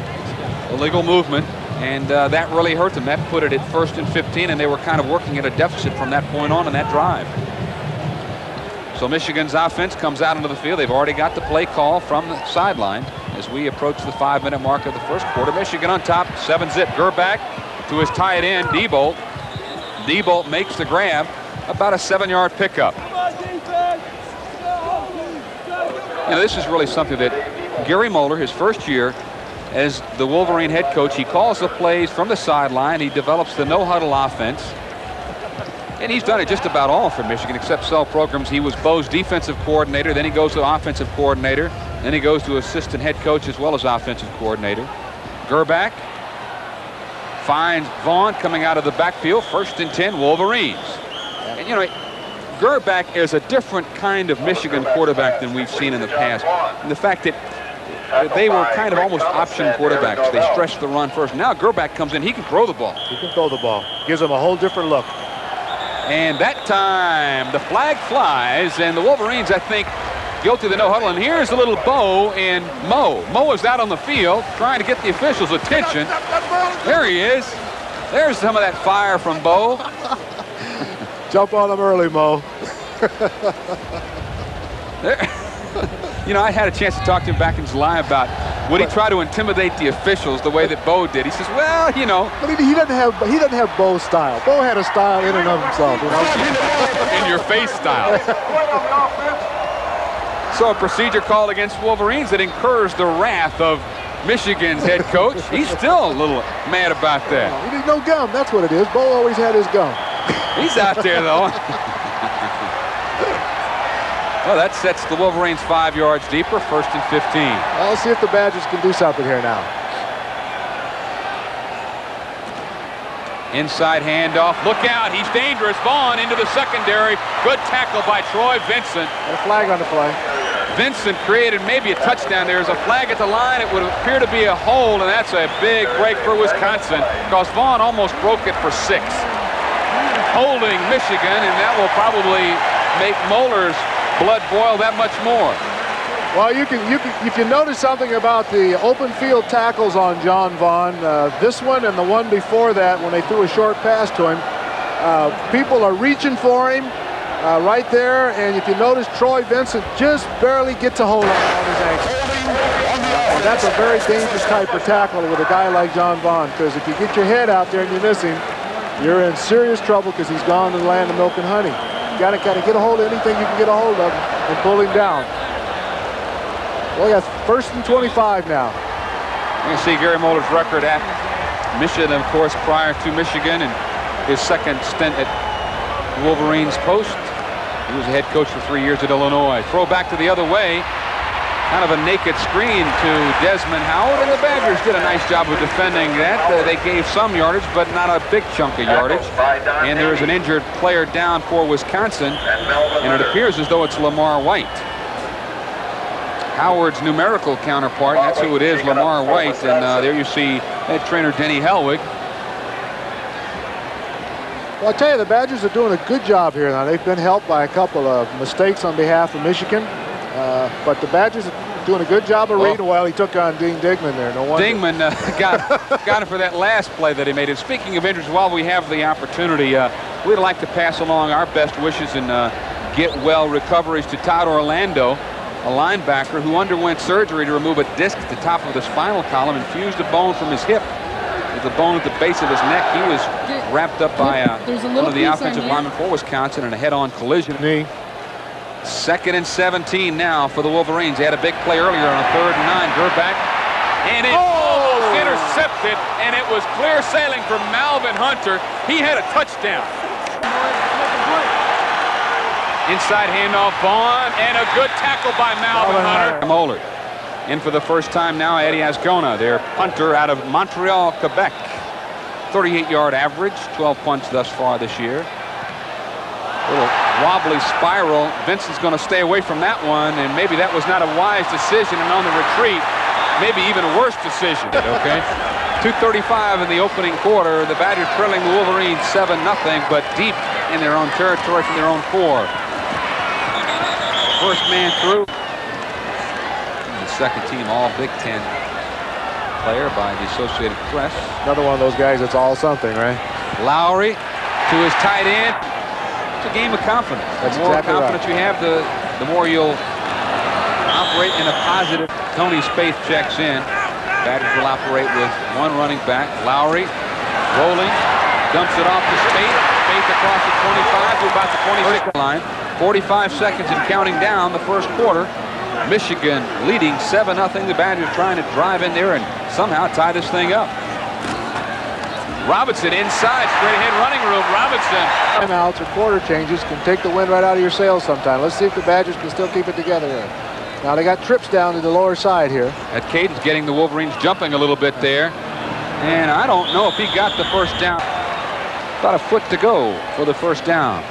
Speaker 1: illegal movement, and that really hurt them. That put it at 1st and 15, and they were kind of working at a deficit from that point on in that drive. So Michigan's offense comes out into the field. They've already got the play call from the sideline as as we approach the 5-minute mark of the first quarter. Michigan on top, 7-zip. Gerback to his tight end, Diebold. Diebold makes the grab, about a 7-yard pickup. You know, this is really something that Gary Moeller, his first year as the Wolverine head coach, he calls the plays from the sideline. He develops the no-huddle offense. And he's done it just about all for Michigan except cell programs. He was Bo's defensive coordinator. Then he goes to offensive coordinator. Then he goes to assistant head coach as well as offensive coordinator. Gerback finds Vaughn coming out of the backfield. 1st and 10, Wolverines. And, you know, Gerback is a different kind of Michigan quarterback than we've seen in the past. And the fact that they were kind of almost option quarterbacks. They stretched the run first. Now Gerback comes in. He can throw the ball.
Speaker 5: He can throw the ball. Gives him a whole different look.
Speaker 1: And that time, the flag flies, and the Wolverines, I think, go to the no-huddle. And here's a little Bo and Mo. Mo is out on the field trying to get the officials' attention. There he is. There's some of that fire from Bo.
Speaker 5: Jump on him early, Mo.
Speaker 1: There. You know, I had a chance to talk to him back in July about would he try to intimidate the officials the way that Bo did. He says, well, you know.
Speaker 5: But he doesn't have Bo's style. Bo had a style in and of himself. You know?
Speaker 1: In your face style. So a procedure called against Wolverines that incurs the wrath of Michigan's head coach. He's still a little mad about that.
Speaker 5: He didn't know gum. That's what it is. Bo always had his gum.
Speaker 1: He's out there, though. Well, that sets the Wolverines 5 yards deeper, 1st and 15.
Speaker 5: Well, let's see if the Badgers can do something here now.
Speaker 1: Inside handoff. Look out. He's dangerous. Vaughn into the secondary. Good tackle by Troy Vincent.
Speaker 5: And a flag on the play.
Speaker 1: Vincent created maybe a touchdown. There's a flag at the line. It would appear to be a hold, and that's a big break for Wisconsin because Vaughn almost broke it for 6. Holding Michigan, and that will probably make Moeller's blood boil that much more.
Speaker 5: Well, you can notice something about the open field tackles on John Vaughn. This one and the one before that, when they threw a short pass to him, people are reaching for him right there. And if you notice, Troy Vincent just barely gets a hold on his ankle. And that's a very dangerous type of tackle with a guy like John Vaughn, because if you get your head out there and you miss him, you're in serious trouble because he's gone to the land of milk and honey. You gotta get a hold of anything you can get a hold of and pull him down. Well, we got 1st and 25 now.
Speaker 1: You can see Gary Moeller's record at Michigan, of course, prior to Michigan and his second stint at Wolverines post. He was a head coach for 3 years at Illinois. Throw back to the other way. Kind of a naked screen to Desmond Howard, and the Badgers did a nice job of defending that. They gave some yardage, but not a big chunk of yardage. And there is an injured player down for Wisconsin, and it appears as though it's Lamar White. Howard's numerical counterpart, and that's who it is, Lamar White. And there you see head trainer Denny Helwig.
Speaker 5: Well, I tell you, the Badgers are doing a good job here now. They've been helped by a couple of mistakes on behalf of Michigan. But the Badgers are doing a good job of reading while he took on Dean Dingman there. No wonder.
Speaker 1: Dingman got him for that last play that he made. And speaking of injuries, while we have the opportunity, we'd like to pass along our best wishes and get well recoveries to Todd Orlando, a linebacker who underwent surgery to remove a disc at the top of the spinal column and fused a bone from his hip with the bone at the base of his neck. He was wrapped up by one of the offensive linemen for Wisconsin in a head-on collision.
Speaker 5: Knee.
Speaker 1: 2nd and 17 now for the Wolverines. They had a big play earlier on a 3rd and 9. Gerback. And it almost intercepted, and it was clear sailing for Malvin Hunter. He had a touchdown. Inside handoff, Vaughn, and a good tackle by Malvin Hunter. Moeller. In for the first time now, Eddie Ascona, their punter out of Montreal, Quebec. 38-yard average, 12 punts thus far this year. Little wobbly spiral. Vincent's going to stay away from that one, and maybe that was not a wise decision, and on the retreat, maybe even a worse decision. Okay. 2:35 in the opening quarter. The Badgers trailing the Wolverines 7-0, but deep in their own territory from their own 4. First man through. The second team All Big Ten player by the Associated Press.
Speaker 5: Another one of those guys that's all something, right?
Speaker 1: Lowry to his tight end. It's a game of confidence.
Speaker 5: That's
Speaker 1: The more
Speaker 5: exactly
Speaker 1: confidence you have, the more you'll operate in a positive. Tony Spaeth checks in. Badgers will operate with one running back. Lowry rolling, dumps it off to Spaeth. Spaeth across the 25 to about the 26 line. 45 seconds and counting down the first quarter. Michigan leading 7-0. The Badgers trying to drive in there and somehow tie this thing up. Robinson inside, straight ahead running room. Robinson.
Speaker 5: Timeouts or quarter changes can take the wind right out of your sails sometime. Let's see if the Badgers can still keep it together here. Now they got trips down to the lower side here.
Speaker 1: At Caden's getting the Wolverines jumping a little bit there. And I don't know if he got the first down. About a foot to go for the first down.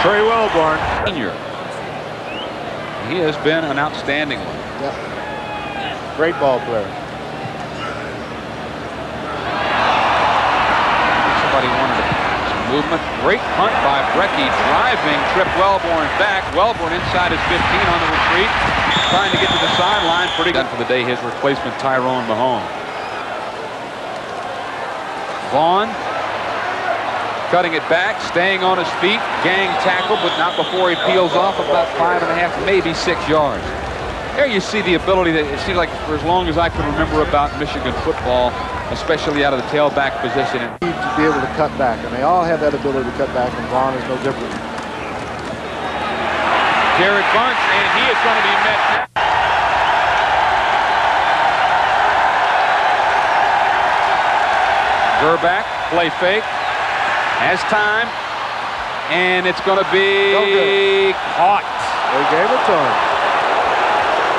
Speaker 5: Trey Wellborn.
Speaker 1: Senior. He has been an outstanding one.
Speaker 5: Yep. Great ball player.
Speaker 1: Somebody wanted some movement. Great punt by Brecky, driving, tripped Wellborn back. Wellborn inside his 15 on the retreat, trying to get to the sideline. Pretty good for the day. His replacement, Tyrone Mahone. Vaughn cutting it back, staying on his feet, gang tackle, but not before he peels off about 5.5, maybe 6 yards. There you see the ability that it seems like for as long as I can remember about Michigan football, especially out of the tailback position.
Speaker 5: Need to be able to cut back, and they all have that ability to cut back, and Vaughn is no different.
Speaker 1: Garrett Bunch, and he is going to be met now. Gerback, play fake. Has time, and it's going to be caught.
Speaker 5: They gave it to him.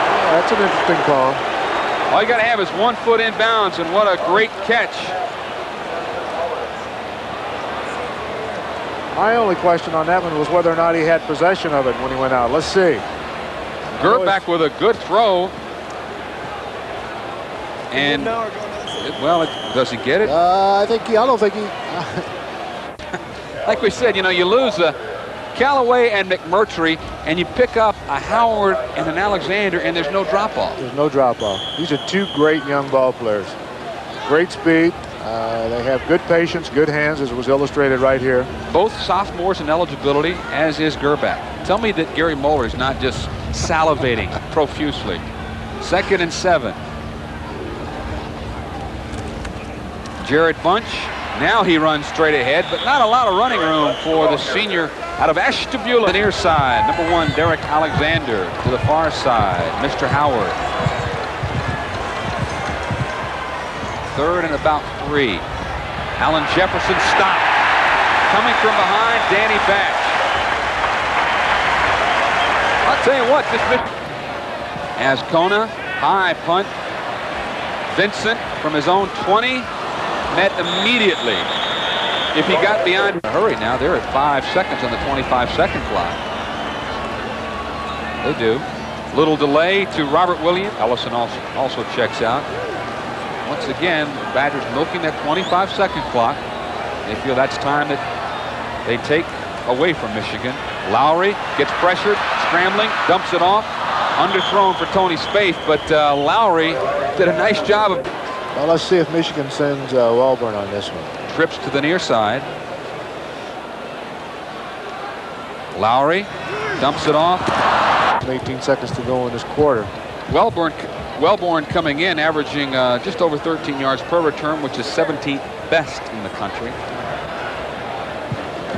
Speaker 5: Yeah, that's an interesting call.
Speaker 1: All you got to have is 1 foot in bounds, and what a great catch.
Speaker 5: My only question on that one was whether or not he had possession of it when he went out. Let's see.
Speaker 1: Gerback with a good throw. And, well, does he get it?
Speaker 5: I don't think he...
Speaker 1: Like we said, you know, you lose Callaway and McMurtry, and you pick up a Howard and an Alexander, and there's no drop-off.
Speaker 5: There's no drop-off. These are two great young ball players. Great speed. They have good patience, good hands, as was illustrated right here.
Speaker 1: Both sophomores in eligibility, as is Gerback. Tell me that Gary Moeller is not just salivating profusely. 2nd and 7. Jared Bunch. Now he runs straight ahead, but not a lot of running room for the senior out of Ashtabula. Near side, number 1, Derek Alexander. To the far side, Mr. Howard. 3rd and about 3. Allen Jefferson stopped. Coming from behind, Danny Batch. I'll tell you what, as Kona, high punt. Vincent from his own 20. Met immediately. If he got beyond hurry now, they're at 5 seconds on the 25-second clock. They do. Little delay to Robert Williams. Ellison also checks out. Once again, the Badgers milking that 25-second clock. They feel that's time that they take away from Michigan. Lowry gets pressured, scrambling, dumps it off. Underthrown for Tony Spaeth, but Lowry did a nice job of...
Speaker 5: Well, let's see if Michigan sends Wellborn on this one.
Speaker 1: Trips to the near side. Lowry dumps it off.
Speaker 5: 18 seconds to go in this quarter.
Speaker 1: Wellborn coming in, averaging just over 13 yards per return, which is 17th best in the country.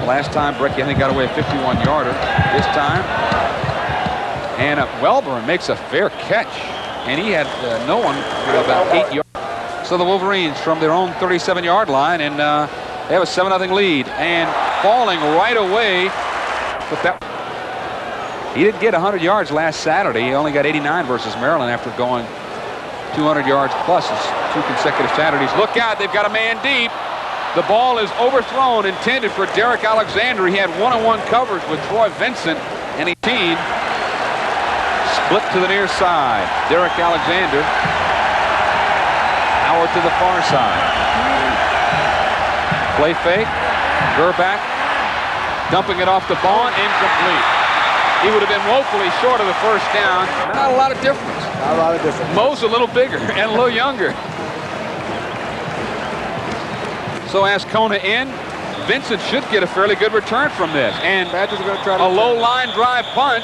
Speaker 1: Last time, Brecky, I think, got away a 51-yarder. This time. And Wellborn makes a fair catch. And he had no one for about 8 yards. So the Wolverines from their own 37-yard line, and they have a 7-0 lead. And falling right away. But that, he didn't get 100 yards last Saturday. He only got 89 versus Maryland after going 200 yards plus 2 consecutive Saturdays. Look out, they've got a man deep. The ball is overthrown, intended for Derek Alexander. He had one-on-one coverage with Troy Vincent, and he split to the near side. Derek Alexander. Howard to the far side. Play fake. Gerback dumping it off to Vaughn. Incomplete. He would have been woefully short of the first down. Not a lot of difference.
Speaker 5: Not a lot of difference.
Speaker 1: Mo's a little bigger and a little younger. So Ascona in. Vincent should get a fairly good return from this. And
Speaker 5: Badgers are going to try to
Speaker 1: a low line drive punt.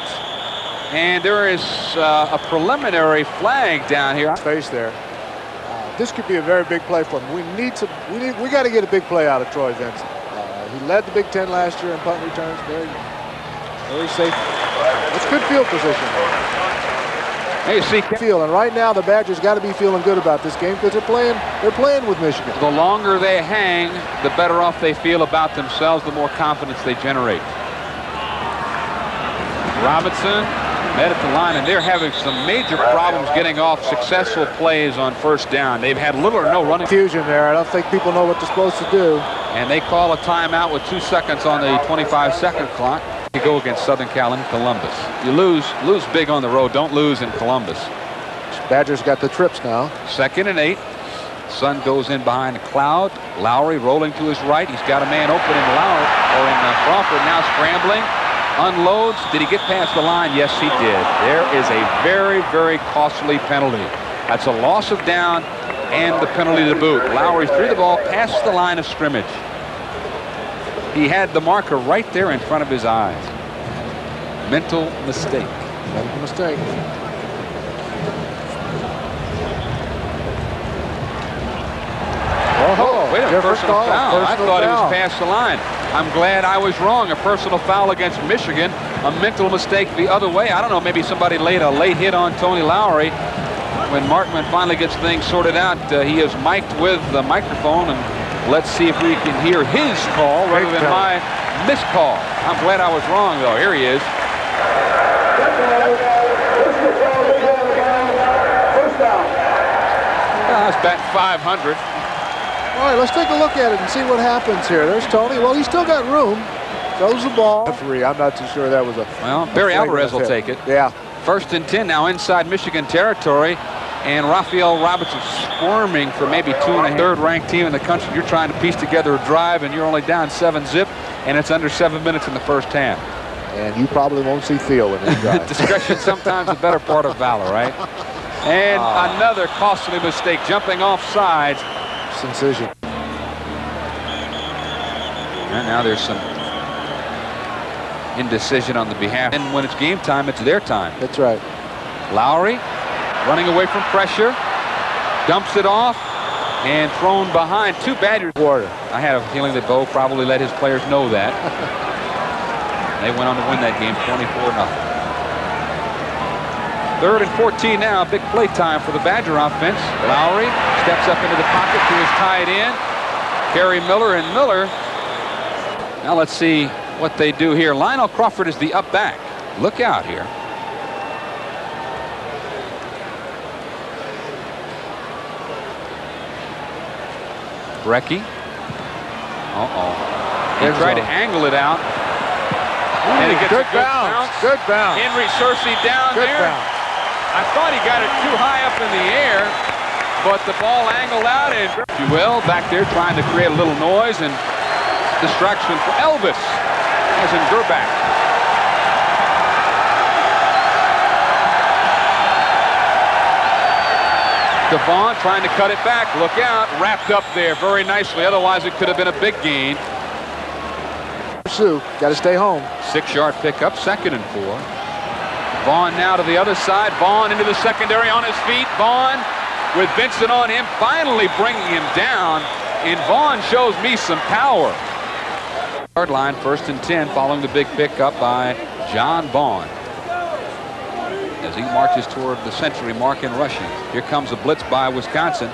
Speaker 1: And there is a preliminary flag down here.
Speaker 5: face there. This could be a very big play for him. We got to get a big play out of Troy Vincent. He led the Big Ten last year in punt returns. Very safe. It's good field position.
Speaker 1: Hey, you see,
Speaker 5: Field, and right now the Badgers got to be feeling good about this game because they're playing with Michigan.
Speaker 1: the longer they hang, the better off they feel about themselves, the more confidence they generate. Robinson met at the line, and they're having some major problems getting off successful plays on first down. They've had little or no running.
Speaker 5: Confusion there. I don't think people know what they're supposed to do.
Speaker 1: And they call a timeout with 2 seconds on the 25-second clock. You go against Southern Cal in Columbus. You lose big on the road. Don't lose in Columbus.
Speaker 5: Badgers got the trips now. 2nd
Speaker 1: and 8. Sun goes in behind a cloud. Lowry rolling to his right. He's got a man open in Crawford now scrambling. Unloads. Did he get past the line? Yes, he did. There is a very, very costly penalty. That's a loss of down and the penalty to boot. Lowry threw the ball past the line of scrimmage. He had the marker right there in front of his eyes. Mental mistake.
Speaker 5: Mental mistake.
Speaker 1: Oh, wait a minute, personal foul. I thought
Speaker 5: foul.
Speaker 1: it was past the line. I'm glad I was wrong. A personal foul against Michigan. A mental mistake the other way. I don't know, maybe somebody laid a late hit on Tony Lowry. When Markman finally gets things sorted out, he is mic'd with the microphone, and let's see if we can hear his call rather than my missed call. I'm glad I was wrong, though. Here he is. That's batting 500.
Speaker 5: All right, let's take a look at it and see what happens here. There's Tony. Well, he's still got room. Throws the ball. Referee, I'm not too sure that was a.
Speaker 1: Well, Barry Alvarez will take it.
Speaker 5: Yeah.
Speaker 1: 1st and 10 now inside Michigan territory. And Raphael Robertson squirming for maybe 2.5. Third-ranked team in the country. You're trying to piece together a drive, and you're only down 7-zip, and it's under 7 minutes in the first half.
Speaker 5: And you probably won't see Theo in this drive.
Speaker 1: Discretion sometimes a better part of valor, right? And another costly mistake, jumping off sides.
Speaker 5: Incision.
Speaker 1: And now there's some indecision on the behalf. And when it's game time, it's their time.
Speaker 5: That's right.
Speaker 1: Lowry running away from pressure, dumps it off, and thrown behind 2 Badgers. I had a feeling that Bo probably let his players know that. They went on to win that game 24-0. 3rd and 14 now, big play time for the Badger offense. Lowry steps up into the pocket to his tight end. Kerry Miller and Miller. Now let's see what they do here. Lionel Crawford is the up back. Look out here. Brecky. He tried to angle it out. And it gets
Speaker 5: good
Speaker 1: a good bounce.
Speaker 5: Good bounce.
Speaker 1: Henry Searcy down
Speaker 5: Good
Speaker 1: there.
Speaker 5: bounce.
Speaker 1: I thought he got it too high up in the air, but the ball angled out, and Well back there trying to create a little noise and distraction for Elvis, as in Gerback. Devon trying to cut it back. Look out. Wrapped up there very nicely. Otherwise, it could have been a big gain.
Speaker 5: Pursue. Got to stay home.
Speaker 1: 6-yard pickup. 2nd and 4. Vaughn now to the other side. Vaughn into the secondary on his feet. Vaughn with Vincent on him, finally bringing him down. And Vaughn shows me some power. Yard line, 1st and 10, following the big pickup by John Vaughn. As he marches toward the century mark in rushing. Here comes a blitz by Wisconsin.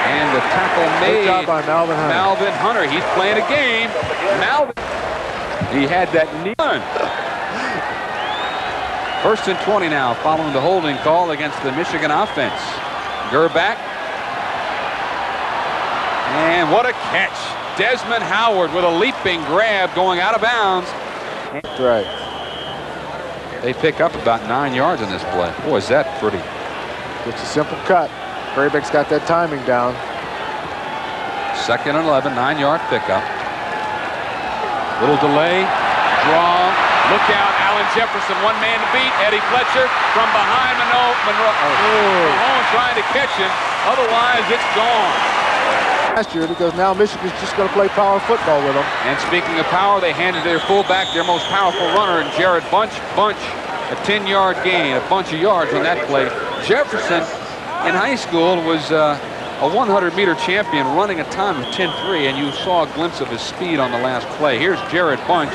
Speaker 1: And the tackle made.
Speaker 5: Good job by Malvin Hunter.
Speaker 1: Malvin Hunter. He's playing a game. Malvin. He had that knee. 1st and 20 now, following the holding call against the Michigan offense. Gerback. And what a catch. Desmond Howard with a leaping grab going out of bounds.
Speaker 5: That's right.
Speaker 1: They pick up about 9 yards in this play. Boy, is that pretty.
Speaker 5: It's a simple cut. Gerback's got that timing down.
Speaker 1: 2nd and 11, 9-yard pickup. Little delay. Draw. Look out. Allen Jefferson, one man to beat. Eddie Fletcher from behind Monroe. Mahone trying to catch him. Otherwise, it's gone.
Speaker 5: last year because now Michigan's just going to play power football with them.
Speaker 1: And speaking of power, they handed their fullback their most powerful runner, and Jared Bunch, a 10-yard gain, a bunch of yards on that play. Jefferson in high school was a 100-meter champion, running a time of 10.3, and you saw a glimpse of his speed on the last play. Here's Jared Bunch.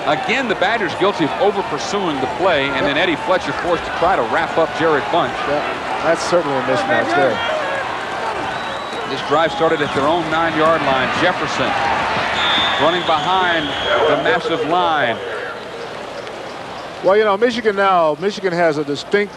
Speaker 1: Again, the Badgers guilty of over-pursuing the play, and then Eddie Fletcher forced to try to wrap up Jared Bunch.
Speaker 5: Yeah, that's certainly a mismatch there.
Speaker 1: This drive started at their own 9-yard line. Jefferson running behind the massive line.
Speaker 5: Well, you know, Michigan has a distinct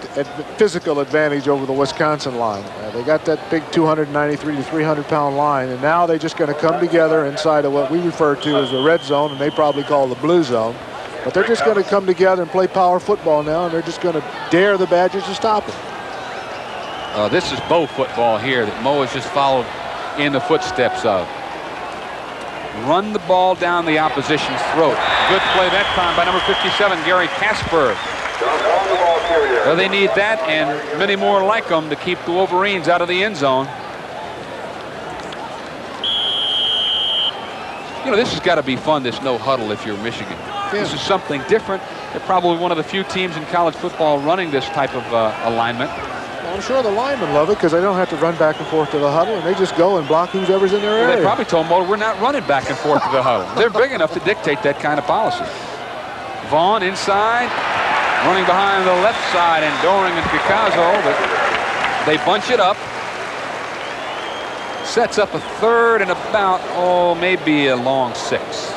Speaker 5: physical advantage over the Wisconsin line. They got that big 293 to 300-pound line, and now they're just going to come together inside of what we refer to as the red zone, and they probably call the blue zone. But they're just going to come together and play power football now, and they're just going to dare the Badgers to stop them.
Speaker 1: This is Bo football here that Mo has just followed in the footsteps of. Run the ball down the opposition's throat. Good play that time by number 57, Gary Casper. Well, they need that and many more like them to keep the Wolverines out of the end zone. You know, this has got to be fun, this no huddle, if you're Michigan. Yeah. This is something different. They're probably one of the few teams in college football running this type of alignment.
Speaker 5: Well, I'm sure the linemen love it because they don't have to run back and forth to the huddle, and they just go and block whoever's in their area.
Speaker 1: They probably told Mo, we're not running back and forth to the huddle. They're big enough to dictate that kind of policy. Vaughn inside, running behind the left side, and Doring and Picasso, but they bunch it up. Sets up a third and about, maybe a long 6.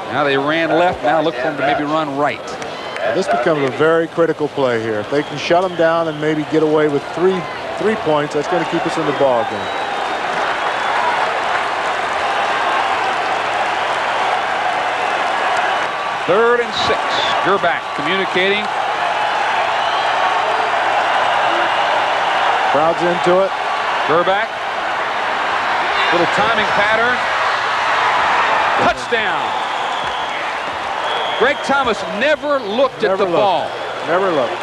Speaker 1: Now they ran left, now look for them to maybe run right.
Speaker 5: This becomes a very critical play here. If they can shut them down and maybe get away with three points, that's going to keep us in the ball game.
Speaker 1: Third and 6. Gerback communicating.
Speaker 5: Crowd's into it.
Speaker 1: Gerback. Little timing pattern. Touchdown. Greg Thomas never looked at the ball.
Speaker 5: Never looked.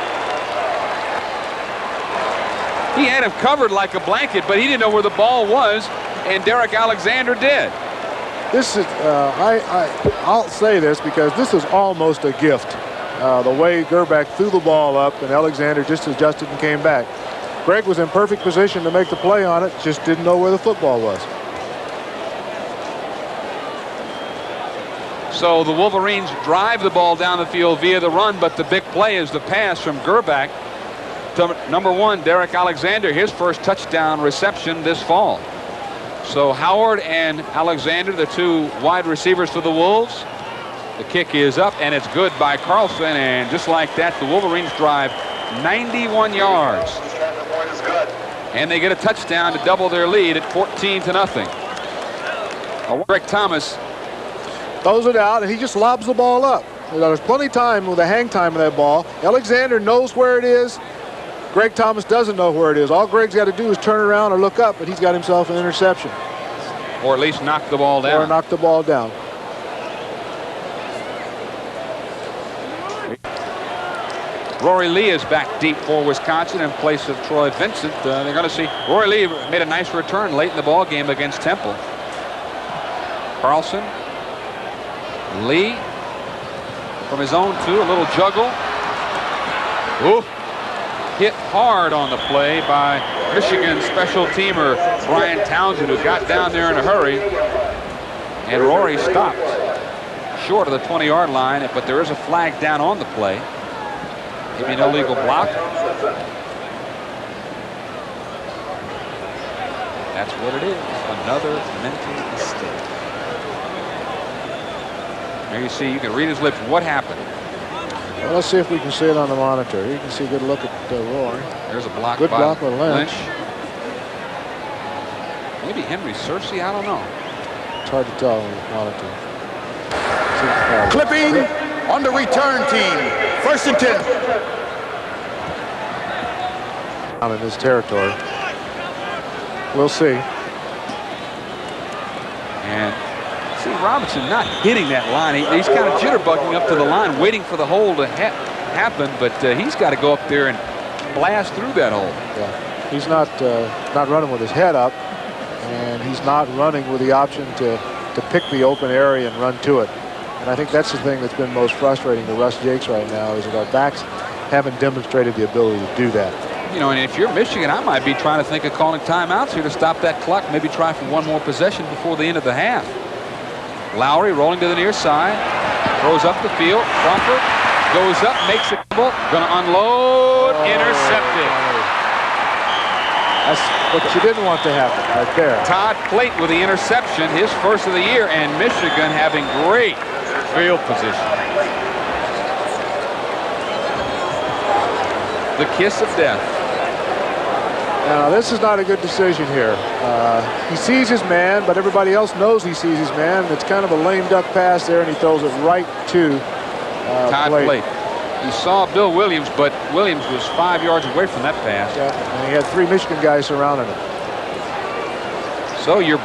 Speaker 1: He had him covered like a blanket, but he didn't know where the ball was, and Derek Alexander did.
Speaker 5: This is, I'll say this because this is almost a gift. The way Gerback threw the ball up and Alexander just adjusted and came back. Greg was in perfect position to make the play on it, just didn't know where the football was.
Speaker 1: So the Wolverines drive the ball down the field via the run, but the big play is the pass from Gerback to number 1, Derek Alexander, his first touchdown reception this fall. So Howard and Alexander, the 2 wide receivers for the Wolves. The kick is up, and it's good by Carlson, and just like that, the Wolverines drive 91 yards. And they get a touchdown to double their lead at 14-0. Greg Thomas
Speaker 5: throws it out, and he just lobs the ball up. There's plenty of time with the hang time of that ball. Alexander knows where it is. Greg Thomas doesn't know where it is. All Greg's got to do is turn around or look up, and he's got himself an interception.
Speaker 1: Or at least knock the ball down.
Speaker 5: Or knock the ball down.
Speaker 1: Rory Lee is back deep for Wisconsin in place of Troy Vincent. They're going to see Rory Lee made a nice return late in the ball game against Temple. Carlson. Lee from his own 2, a little juggle. Ooh. Hit hard on the play by Michigan special teamer Brian Townsend, who got down there in a hurry. And Rory stopped short of the 20-yard line, but there is a flag down on the play. Maybe an illegal block. That's what it is. Another mental mistake. There you see, you can read his lips. What happened?
Speaker 5: Well, let's see if we can see it on the monitor. You can see a good look at Rory.
Speaker 1: There's a block
Speaker 5: good
Speaker 1: by
Speaker 5: block by Lynch.
Speaker 1: Maybe Henry Searcy, I don't know.
Speaker 5: It's hard to tell on the monitor.
Speaker 4: Clipping on the return team. 1st and 10.
Speaker 5: Down in his territory. We'll see.
Speaker 1: And see Robinson not hitting that line. He's kind of jitterbugging up to the line, waiting for the hole to happen, but he's got to go up there and blast through that hole.
Speaker 5: Yeah. He's not running with his head up, and he's not running with the option to pick the open area and run to it. And I think that's the thing that's been most frustrating to Russ Jakes right now, is that our backs haven't demonstrated the ability to do that.
Speaker 1: You know, and if you're Michigan, I might be trying to think of calling timeouts here to stop that clock. Maybe try for one more possession before the end of the half. Lowry rolling to the near side, throws up the field. Crawford goes up, makes it. Going to unload, intercepted.
Speaker 5: That's what you didn't want to happen right there.
Speaker 1: Todd Plate with the interception, his first of the year, and Michigan having great field position. The kiss of death.
Speaker 5: Now, this is not a good decision here. He sees his man, but everybody else knows he sees his man. It's kind of a lame duck pass there, and he throws it right to
Speaker 1: Todd Plate. He saw Bill Williams, but Williams was 5 yards away from that pass.
Speaker 5: Yeah, and he had 3 Michigan guys surrounding him.
Speaker 1: So you've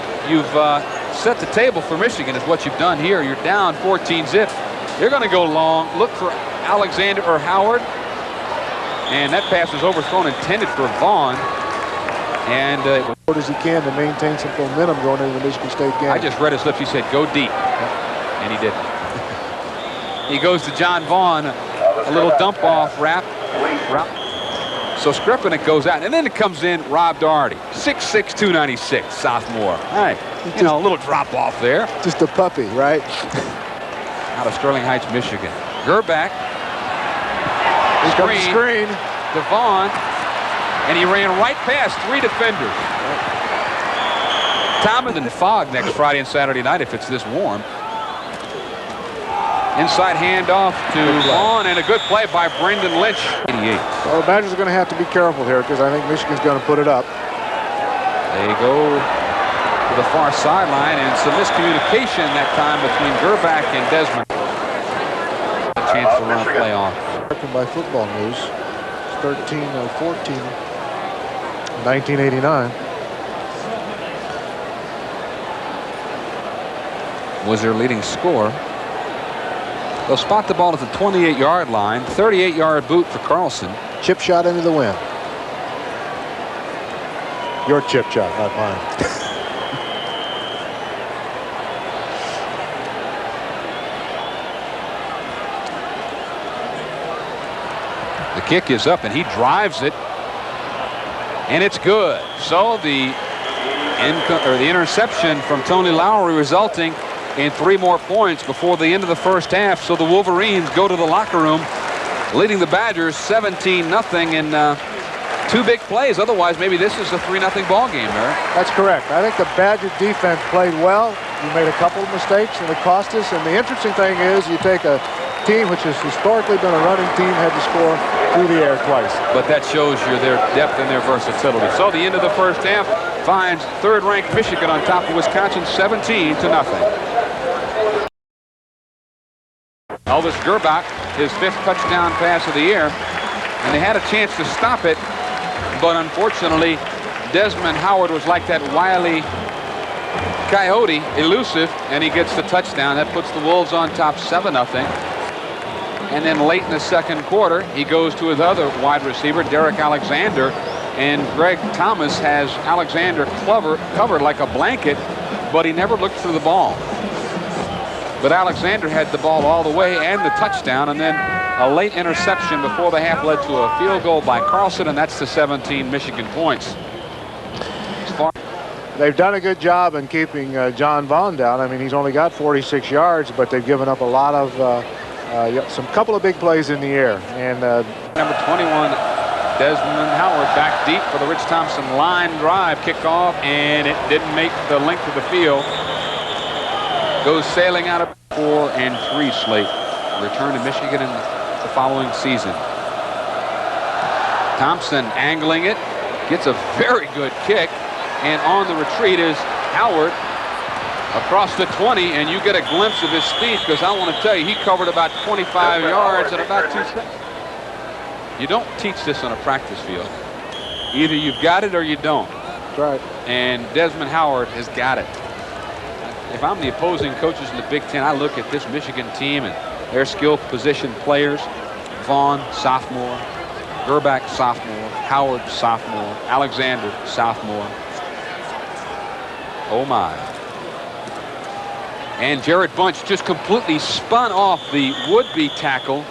Speaker 1: set the table for Michigan is what you've done here. You're down 14-zip. They're going to go long, look for Alexander or Howard. And that pass was overthrown, intended for Vaughn. And as
Speaker 5: short as he can to maintain some momentum going into the Michigan State game.
Speaker 1: I just read his lips. He said, "Go deep," and he didn't. He goes to John Vaughn, a little dump off route. So Skripnik goes out, and then it comes in Rob Doherty, 6'6", 296, sophomore. Hey, you know, a little drop off there.
Speaker 5: Just a puppy, right?
Speaker 1: Out of Sterling Heights, Michigan. Gerback.
Speaker 5: Screen
Speaker 1: to Vaughn, and he ran right past 3 defenders. Thomas in the fog next Friday and Saturday night if it's this warm. Inside handoff to Vaughn, and a good play by Brendan Lynch. 88.
Speaker 5: Well, the Badgers are going to have to be careful here because I think Michigan's going to put it up.
Speaker 1: They go to the far sideline, and some miscommunication that time between Gerback and Desmond. A chance to run a play off.
Speaker 5: By Football News, 13-14, 1989.
Speaker 1: Was their leading scorer. They'll spot the ball at the 28-yard line. 38-yard boot for Carlson.
Speaker 5: Chip shot into the wind. Your chip shot, not mine.
Speaker 1: The kick is up, and he drives it, and it's good. So the interception from Tony Lowry resulting in 3 more points before the end of the first half. So the Wolverines go to the locker room, leading the Badgers 17-0 in 2 big plays. Otherwise, maybe this is a 3-0 ball game, Eric.
Speaker 5: That's correct. I think the Badger defense played well. We made a couple of mistakes, and it cost us. And the interesting thing is, you take a team which has historically been a running team, had to score through the air twice.
Speaker 1: But that shows you their depth and their versatility. So the end of the first half finds 3rd-ranked Michigan on top of Wisconsin 17-0. Elvis Gerback, his 5th touchdown pass of the year, and they had a chance to stop it, but unfortunately Desmond Howard was like that wily coyote, elusive, and he gets the touchdown. That puts the Wolves on top 7-0. And then late in the second quarter, he goes to his other wide receiver, Derek Alexander, and Greg Thomas has Alexander covered like a blanket, but he never looked for the ball. But Alexander had the ball all the way and the touchdown, and then a late interception before the half led to a field goal by Carlson, and that's the 17 Michigan points.
Speaker 5: They've done a good job in keeping John Vaughn down. I mean, he's only got 46 yards, but they've given up a lot of some couple of big plays in the air. And
Speaker 1: number 21, Desmond Howard, back deep for the Rich Thompson line drive kickoff, and it didn't make the length of the field. Goes sailing out of 4-3 slate. Return to Michigan in the following season. Thompson angling it, gets a very good kick, and on the retreat is Howard across the 20, and you get a glimpse of his speed, because I want to tell you, he covered about 25 yards in about 2 seconds. You don't teach this on a practice field. Either you've got it or you don't.
Speaker 5: That's right.
Speaker 1: And Desmond Howard has got it. If I'm the opposing coaches in the Big Ten, I look at this Michigan team and their skill position players. Vaughn, sophomore. Gerback, sophomore. Howard, sophomore. Alexander, sophomore. Oh, my. And Jared Bunch just completely spun off the would-be tackle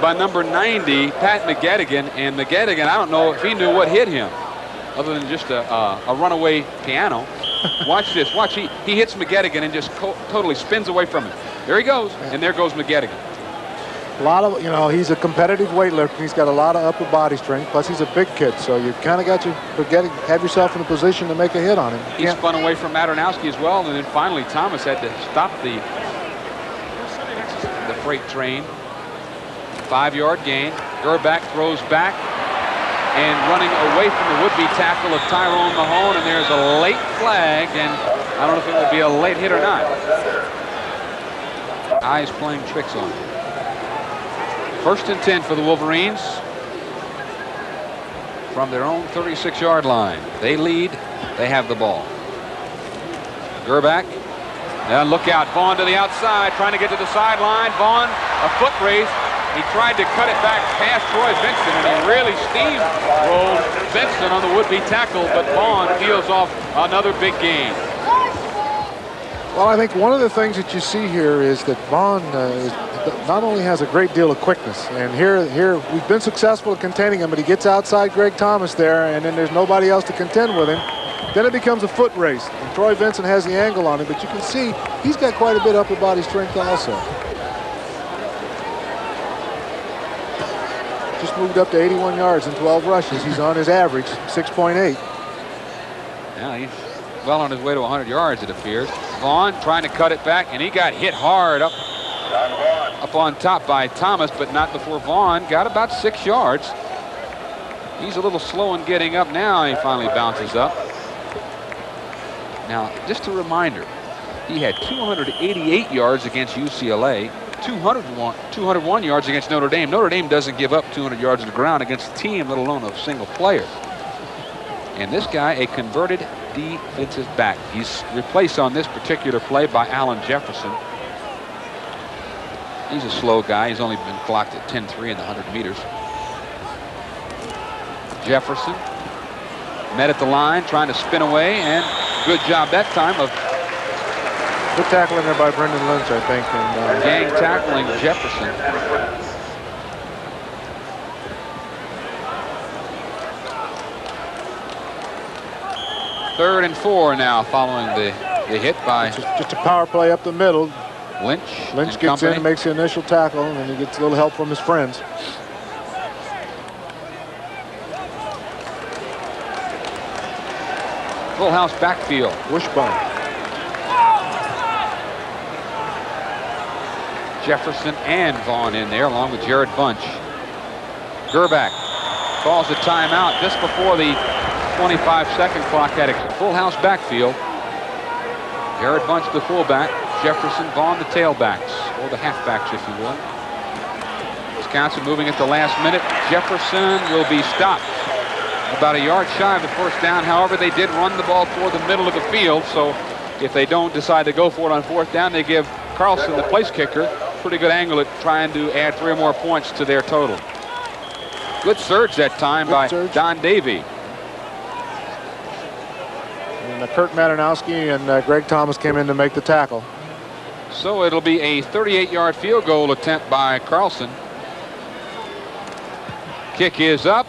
Speaker 1: by number 90, Pat McGettigan. And McGettigan, I don't know if he knew what hit him, other than just a runaway piano. Watch this. Watch. He hits McGettigan and just totally spins away from him. There he goes, and there goes McGettigan.
Speaker 5: A lot of, he's a competitive weightlifter. He's got a lot of upper body strength. Plus, he's a big kid, so you kind of got to have yourself in a position to make a hit on him.
Speaker 1: He spun away from Maternowski as well, and then finally Thomas had to stop the freight train. 5-yard gain. Gerback throws back, and running away from the would-be tackle of Tyrone Mahone, and there's a late flag, and I don't know if it will be a late hit or not. Eyes playing tricks on him. 1st and 10 for the Wolverines from their own 36-yard line. They lead. They have the ball. Gerback. Now look out. Vaughn to the outside, trying to get to the sideline. Vaughn, a foot race. He tried to cut it back past Troy Vincent, and he really steamrolled Vincent on the would-be tackle, but Vaughn peels off another big gain.
Speaker 5: Well, I think one of the things that you see here is that Vaughn not only has a great deal of quickness, and here we've been successful at containing him, but he gets outside Greg Thomas there, and then there's nobody else to contend with him. Then it becomes a foot race, and Troy Vincent has the angle on him, but you can see he's got quite a bit of upper body strength also. Just moved up to 81 yards in 12 rushes. He's on his average, 6.8.
Speaker 1: Yeah, he's well on his way to 100 yards, it appears. Vaughn trying to cut it back, and he got hit hard up on top by Thomas, but not before Vaughn got about 6 yards. He's a little slow in getting up now, and he finally bounces up. Now, just a reminder, he had 288 yards against UCLA, 201 yards against Notre Dame. Notre Dame doesn't give up 200 yards on the ground against a team, let alone a single player. And this guy, a converted defensive back. He's replaced on this particular play by Allen Jefferson. He's a slow guy. He's only been clocked at 10-3 in the 100 meters. Jefferson met at the line, trying to spin away, and good job that time of
Speaker 5: good tackling there by Brendan Lynch, I think. And
Speaker 1: gang tackling Jefferson. Third and 4 now following the hit by
Speaker 5: just a power play up the middle.
Speaker 1: Lynch
Speaker 5: gets
Speaker 1: company.
Speaker 5: in and makes the initial tackle, and then he gets a little help from his friends.
Speaker 1: Full house backfield.
Speaker 5: Wishbone.
Speaker 1: Jefferson and Vaughn in there, along with Jared Bunch. Gerback calls a timeout just before the 25-second clock had a full house backfield. Jared Bunch the fullback, Jefferson, Vaughn the tailbacks, or the halfbacks, if you will. Wisconsin moving at the last minute. Jefferson will be stopped about a yard shy of the first down. However, they did run the ball toward the middle of the field, so if they don't decide to go for it on 4th down, they give Carlson, the place kicker, pretty good angle at trying to add 3 or more points to their total. Good surge that time by Don Davey.
Speaker 5: And Kurt Maternowski and Greg Thomas came in to make the tackle.
Speaker 1: So it'll be a 38-yard field goal attempt by Carlson. Kick is up.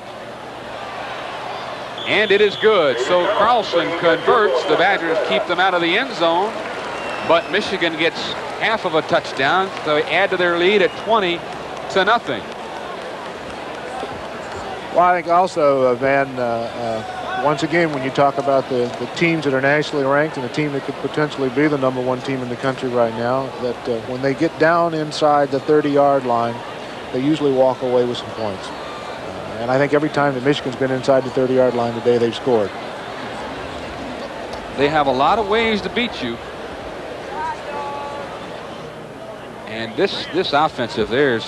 Speaker 1: And it is good. So Carlson converts. The Badgers keep them out of the end zone. But Michigan gets half of a touchdown. So they add to their lead at 20-0.
Speaker 5: Well, I think also, once again, when you talk about the teams that are nationally ranked and a team that could potentially be the #1 team in the country right now, that when they get down inside the 30-yard line, they usually walk away with some points. And I think every time that Michigan's been inside the 30-yard line today, they've scored.
Speaker 1: They have a lot of ways to beat you. And this offense of theirs,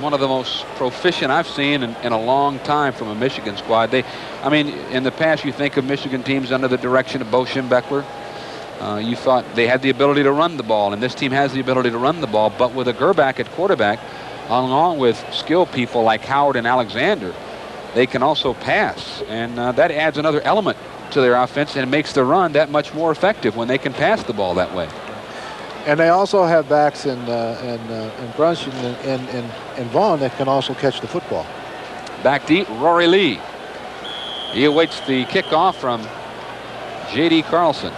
Speaker 1: one of the most proficient I've seen in a long time from a Michigan squad. I mean, in the past, you think of Michigan teams under the direction of Bo Schembechler. You thought they had the ability to run the ball, and this team has the ability to run the ball, but with a Gerback at quarterback, along with skilled people like Howard and Alexander, they can also pass, and that adds another element to their offense and makes the run that much more effective when they can pass the ball that way.
Speaker 5: And they also have backs in Brunson and Vaughn that can also catch the football.
Speaker 1: Back deep, Rory Lee. He awaits the kickoff from J.D. Carlson.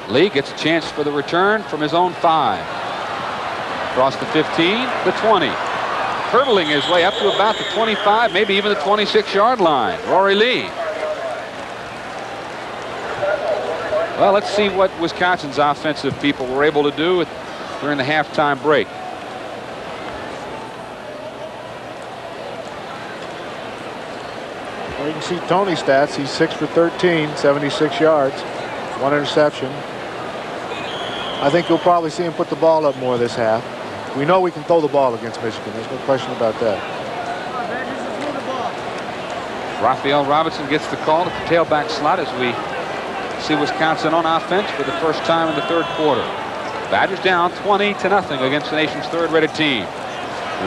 Speaker 1: Lee gets a chance for the return from his own 5. Across the 15, the 20. Hurdling his way up to about the 25, maybe even the 26-yard line. Rory Lee. Well, let's see what Wisconsin's offensive people were able to do during the halftime break.
Speaker 5: Well, you can see Tony's stats. He's 6 for 13, 76 yards, 1 interception. I think you'll probably see him put the ball up more this half. We know we can throw the ball against Michigan. There's no question about that.
Speaker 1: Raphael Robinson gets the call at the tailback slot as we see Wisconsin on offense for the first time in the third quarter. Badgers down 20-0 against the nation's third-rated team.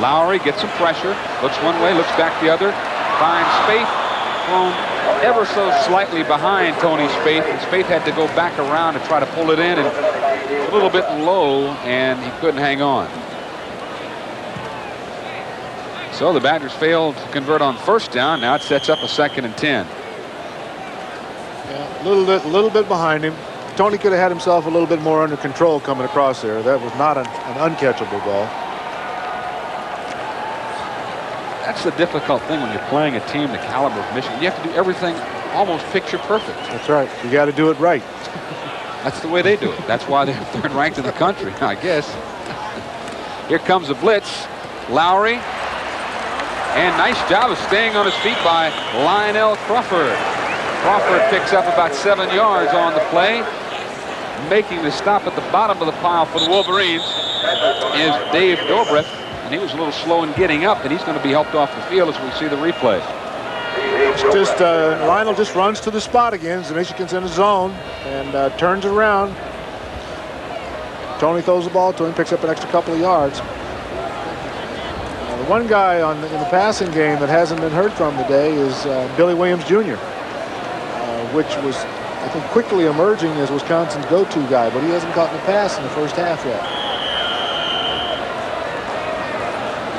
Speaker 1: Lowry gets some pressure, looks one way, looks back the other, finds Spaeth, thrown ever so slightly behind Tony Spaeth, and Spaeth had to go back around to try to pull it in, and a little bit low, and he couldn't hang on. So the Badgers failed to convert on first down. Now it sets up a 2nd and 10.
Speaker 5: Yeah, a little bit behind him. Tony could have had himself a little bit more under control coming across there. That was not an uncatchable ball.
Speaker 1: That's the difficult thing when you're playing a team the caliber of Michigan. You have to do everything almost picture perfect.
Speaker 5: That's right. You got to do it right.
Speaker 1: That's the way they do it. That's why they're third ranked in the country, I guess. Here comes a blitz. Lowry. And nice job of staying on his feet by Lionel Crawford. Crawford picks up about 7 yards on the play. Making the stop at the bottom of the pile for the Wolverines is Dave Dobrev. And he was a little slow in getting up, and he's going to be helped off the field as we see the replay.
Speaker 5: It's Lionel just runs to the spot again as Michigan's in the zone and turns around. Tony throws the ball to him, picks up an extra couple of yards. The one guy in the passing game that hasn't been heard from today is Billy Williams Jr., which was, I think, quickly emerging as Wisconsin's go-to guy, but he hasn't caught in the pass in the first half yet.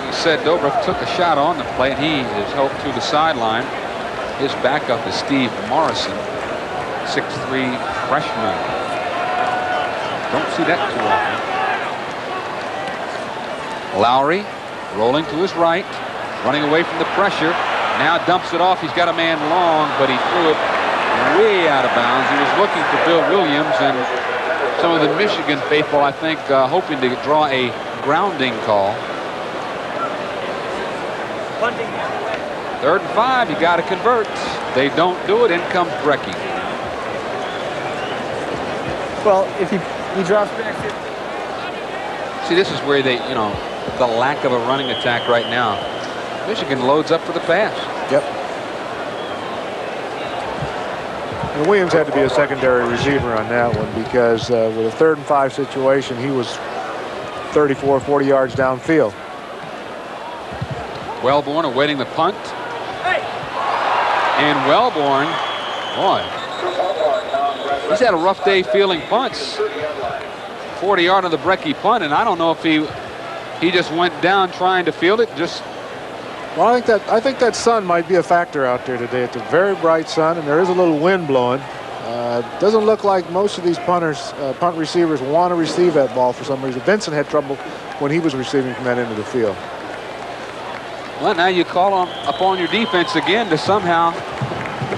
Speaker 1: He said Dobrev took a shot on the play, and he is helped to the sideline. His backup is Steve Morrison, 6'3" freshman. Don't see that too often. Lowry rolling to his right, running away from the pressure. Now dumps it off. He's got a man long, but he threw it way out of bounds. He was looking for Bill Williams, and some of the Michigan faithful, I think, hoping to draw a grounding call. 3rd and 5, you got to convert. They don't do it. In comes Brecky.
Speaker 6: Well, if he drops back.
Speaker 1: See, this is where they, the lack of a running attack right now. Michigan loads up for the pass.
Speaker 5: Yep. And Williams had to be a secondary receiver on that one because with a 3rd and 5 situation, he was 34, 40 yards downfield.
Speaker 1: Wellborn awaiting the punt. And Wellborn, boy, he's had a rough day fielding punts. 40-yard on the Brecky punt, and I don't know if he just went down trying to field it.
Speaker 5: Well, I think that sun might be a factor out there today. It's a very bright sun, and there is a little wind blowing. Doesn't look like most of these punt receivers want to receive that ball for some reason. Benson had trouble when he was receiving from that end of the field.
Speaker 1: Well, now you call upon your defense again to somehow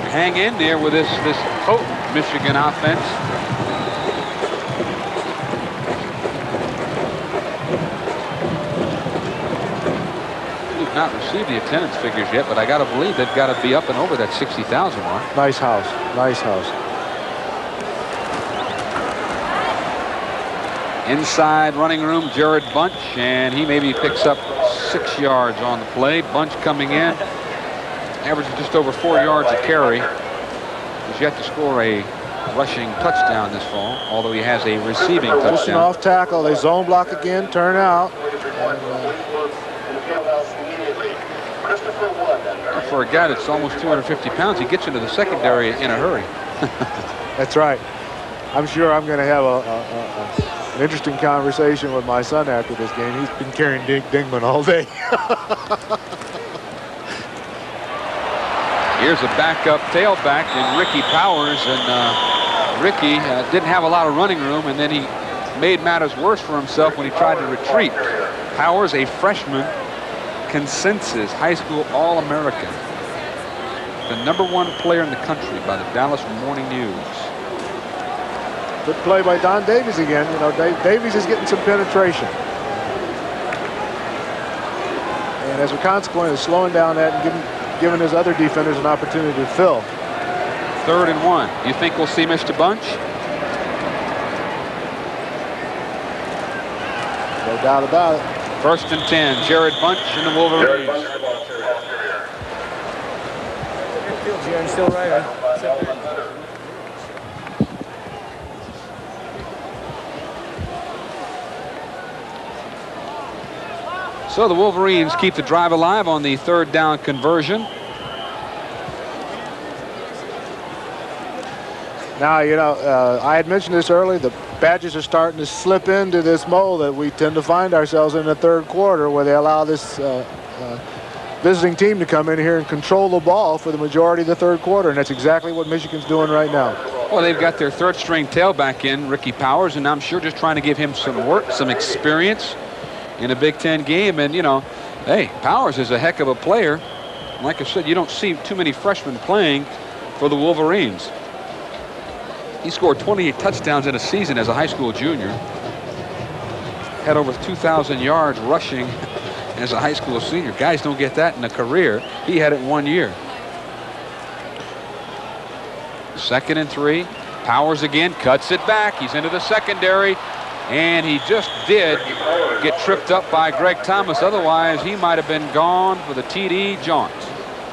Speaker 1: hang in there with this potent Michigan offense. We've not received the attendance figures yet, but I got to believe they've got to be up and over that 60,000 mark.
Speaker 5: Nice house. Nice house.
Speaker 1: Inside running room, Jared Bunch, and he maybe picks up 6 yards on the play. Bunch coming in, averages just over 4 yards a carry. He's yet to score a rushing touchdown this fall, although he has a receiving touchdown.
Speaker 5: Just an off tackle. They zone block again, turn out. And,
Speaker 1: for a guy that's almost 250 pounds, he gets into the secondary in a hurry.
Speaker 5: That's right. I'm sure I'm going to have an interesting conversation with my son after this game. He's been carrying Dingman all day.
Speaker 1: Here's a backup tailback in Ricky Powers, and Ricky didn't have a lot of running room, and then he made matters worse for himself when he tried to retreat. Powers, a freshman, consensus high school All-American, the #1 player in the country by the Dallas Morning News.
Speaker 5: Good play by Don Davies again. You know, Davies is getting some penetration. And as a consequence of slowing down that and giving his other defenders an opportunity to fill.
Speaker 1: 3rd and 1. You think we'll see Mr. Bunch?
Speaker 5: No doubt about it.
Speaker 1: 1st and 10. Jared Bunch and the Wolverines.
Speaker 6: Jared still right.
Speaker 1: So the Wolverines keep the drive alive on the 3rd down conversion.
Speaker 5: Now, you know, I had mentioned this earlier. The Badgers are starting to slip into this mold that we tend to find ourselves in the 3rd quarter, where they allow this visiting team to come in here and control the ball for the majority of the 3rd quarter, and that's exactly what Michigan's doing right now.
Speaker 1: Well, they've got their 3rd-string tailback in, Ricky Powers, and I'm sure just trying to give him some work, some experience in a Big Ten game. And, you know, hey, Powers is a heck of a player. Like I said, you don't see too many freshmen playing for the Wolverines. He scored 28 touchdowns in a season as a high school junior. Had over 2,000 yards rushing as a high school senior. Guys don't get that in a career. He had it in 1 year. 2nd and 3. Powers again cuts it back. He's into the secondary. And he just did get tripped up by Greg Thomas. Otherwise, he might have been gone for the TD jaunt.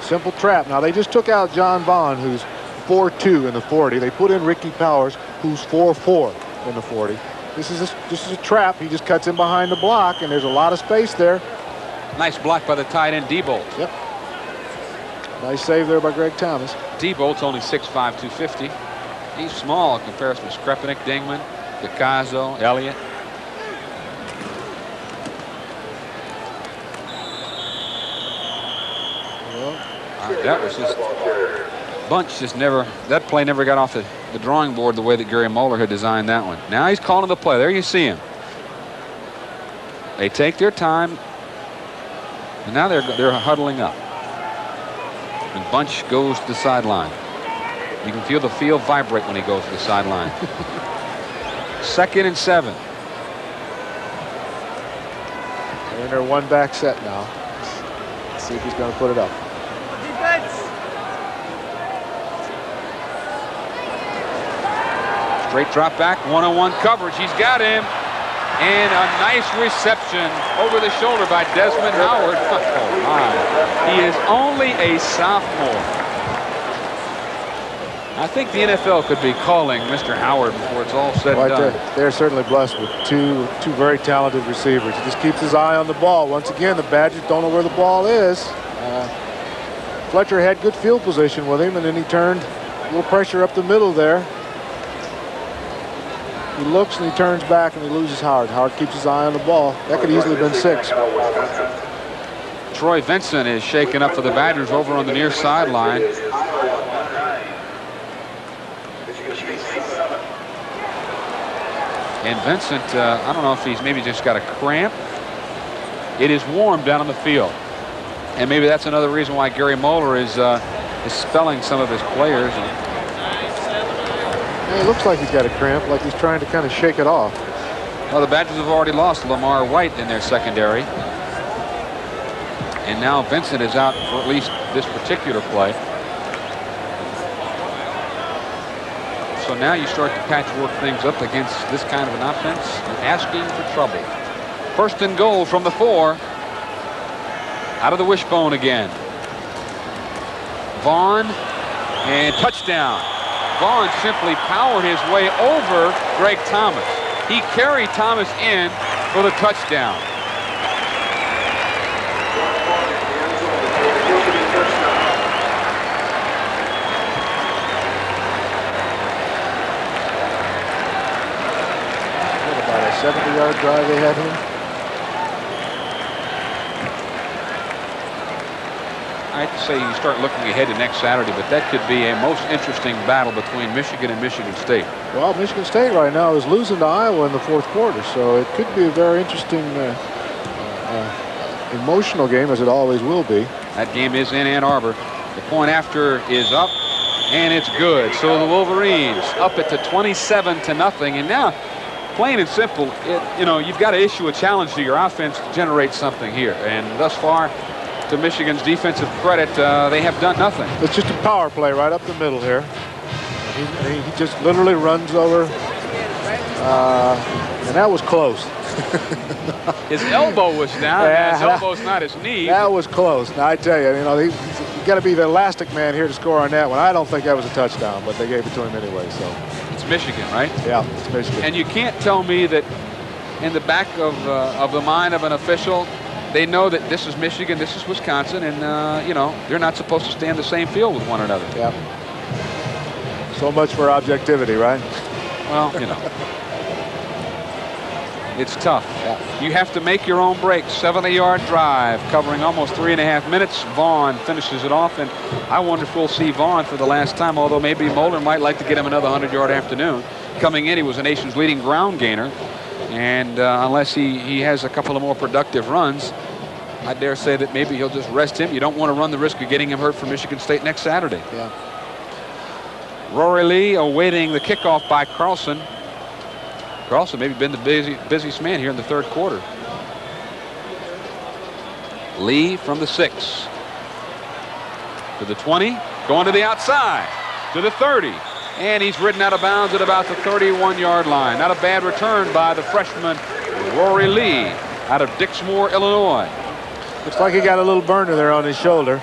Speaker 5: Simple trap. Now, they just took out John Vaughn, who's 4'2" in the 40. They put in Ricky Powers, who's 4'4" in the 40. This is a trap. He just cuts in behind the block, and there's a lot of space there.
Speaker 1: Nice block by the tight end, Diebold.
Speaker 5: Yep. Nice save there by Greg Thomas.
Speaker 1: Diebold's only 6'5", 250. He's small in comparison to Skrepenik, Dingman, Picasso, Elliott. That was just Bunch just never, that play never got off the drawing board the way that Gary Moeller had designed that one. Now he's calling the play. There you see him. They take their time, and now they're huddling up. And Bunch goes to the sideline. You can feel the field vibrate when he goes to the sideline. 2nd and 7.
Speaker 5: They're in their one-back set now. Let's see if he's going to put it up.
Speaker 1: Straight drop back, one-on-one coverage. He's got him. And a nice reception over the shoulder by Desmond Howard. Oh, my. He is only a sophomore. I think the NFL could be calling Mr. Howard before it's all said and done.
Speaker 5: They're certainly blessed with two very talented receivers. He just keeps his eye on the ball. Once again, the Badgers don't know where the ball is. Fletcher had good field position with him, and then he turned a little pressure up the middle there. He looks and he turns back and he loses Howard. Howard keeps his eye on the ball. That could easily have been 6.
Speaker 1: Troy Vincent is shaken up for the Badgers over on the near sideline. And Vincent, I don't know if he's maybe just got a cramp. It is warm down on the field. And maybe that's another reason why Gary Moeller is spelling some of his players.
Speaker 5: It looks like he's got a cramp, like he's trying to kind of shake it off.
Speaker 1: Well, the Badgers have already lost Lamar White in their secondary. And now Vincent is out for at least this particular play. So now you start to patchwork things up against this kind of an offense. You're asking for trouble. 1st and goal from the 4. Out of the wishbone again. Vaughn and touchdown. Vaughn simply powered his way over Greg Thomas. He carried Thomas in for the touchdown.
Speaker 5: 70-yard drive they had here.
Speaker 1: I'd say you start looking ahead to next Saturday, but that could be a most interesting battle between Michigan and Michigan State.
Speaker 5: Well, Michigan State right now is losing to Iowa in the fourth quarter, so it could be a very interesting, emotional game, as it always will be.
Speaker 1: That game is in Ann Arbor. The point after is up, and it's good. So the Wolverines up it to 27-0, and now, plain and simple, you've got to issue a challenge to your offense to generate something here. And thus far, to Michigan's defensive credit, they have done nothing.
Speaker 5: It's just a power play right up the middle here. He just literally runs over, and that was close.
Speaker 1: His elbow was down.
Speaker 5: Yeah.
Speaker 1: His elbow's not his knee.
Speaker 5: That was close. Now, I tell you, you got to be the elastic man here to score on that one. I don't think that was a touchdown, but they gave it to him anyway. So
Speaker 1: it's Michigan, right?
Speaker 5: Yeah, it's Michigan.
Speaker 1: And you can't tell me that in the back of the mind of an official, they know that this is Michigan, this is Wisconsin, and they're not supposed to stay in the same field with one another.
Speaker 5: Yeah. So much for objectivity, right?
Speaker 1: Well, it's tough.
Speaker 5: Yeah.
Speaker 1: You have to make your own breaks. 70-yard drive covering almost 3.5 minutes. Vaughn finishes it off, and I wonder if we'll see Vaughn for the last time, although maybe Moeller might like to get him another 100-yard afternoon. Coming in, he was the nation's leading ground gainer, and unless he has a couple of more productive runs, I dare say that maybe he'll just rest him. You don't want to run the risk of getting him hurt for Michigan State next Saturday.
Speaker 5: Yeah.
Speaker 1: Rory Lee awaiting the kickoff by Carlson. Carlson maybe been the busiest man here in the third quarter. Lee from the 6 to the 20, going to the outside to the 30, and he's ridden out of bounds at about the 31-yard line. Not a bad return by the freshman Rory Lee out of Dixmoor, Illinois.
Speaker 5: Looks like he got a little burner there on his shoulder.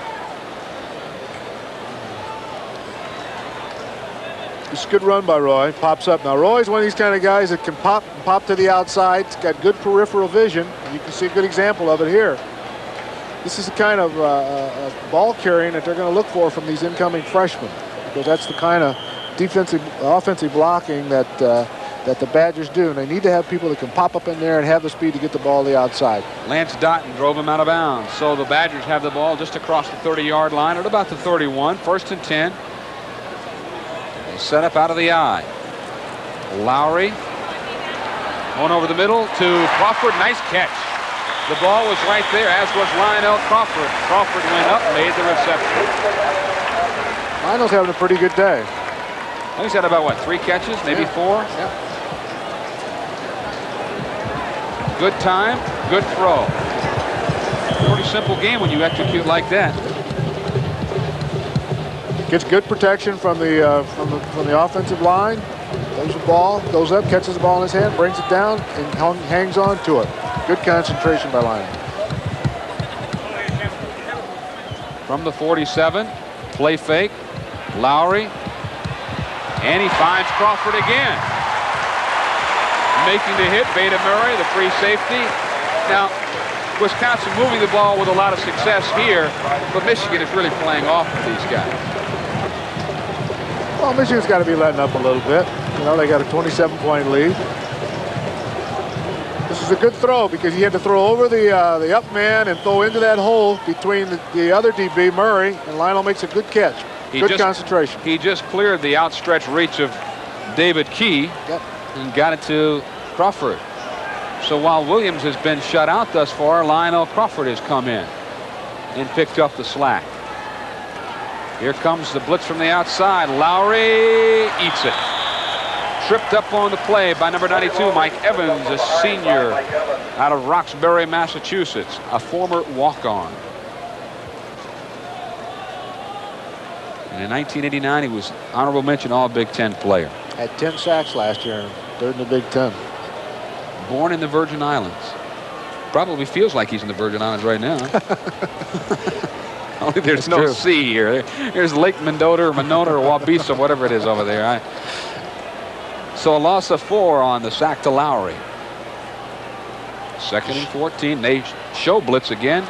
Speaker 5: It's a good run by Roy. Pops up. Now, Roy's one of these kind of guys that can pop to the outside. He's got good peripheral vision. You can see a good example of it here. This is the kind of ball carrying that they're going to look for from these incoming freshmen, because that's the kind of offensive blocking that the Badgers do. And they need to have people that can pop up in there and have the speed to get the ball to the outside.
Speaker 1: Lance Dotton drove him out of bounds. So the Badgers have the ball just across the 30-yard line at about the 31. 1st and 10. Set up out of the eye. Lowry going over the middle to Crawford. Nice catch. The ball was right there, as was Lionel Crawford. Crawford went up, made the reception.
Speaker 5: Lionel's having a pretty good day.
Speaker 1: He's had about, 3 catches, maybe 4?
Speaker 5: Yeah.
Speaker 1: Good time, good throw. Pretty simple game when you execute like that.
Speaker 5: Gets good protection from the offensive line. Throws the ball, goes up, catches the ball in his hand, brings it down, and hangs on to it. Good concentration by Lionel.
Speaker 1: From the 47, play fake, Lowry, and he finds Crawford again. Making the hit, Beta Murray, the free safety. Now, Wisconsin moving the ball with a lot of success here, but Michigan is really playing off of these guys.
Speaker 5: Well, Michigan's got to be letting up a little bit. They got a 27-point lead. This is a good throw because he had to throw over the up man and throw into that hole between the other DB, Murray, and Lionel makes a good catch. Good concentration.
Speaker 1: He just cleared the outstretched reach of David Key.
Speaker 5: Yep.
Speaker 1: And got it to Crawford. So while Williams has been shut out thus far, Lionel Crawford has come in and picked up the slack. Here comes the blitz from the outside. Lowry eats it. Tripped up on the play by number 92, Mike Evans, a senior out of Roxbury, Massachusetts, a former walk-on. And in 1989, he was honorable mention All Big Ten player.
Speaker 5: Had 10 sacks last year, third in the Big Ten.
Speaker 1: Born in the Virgin Islands. Probably feels like he's in the Virgin Islands right now. Only there's no sea here. There's Lake Mendota or Monona or Wabeesa, whatever it is over there. So a loss of 4 on the sack to Lowry. 2nd and 14. They show blitz again.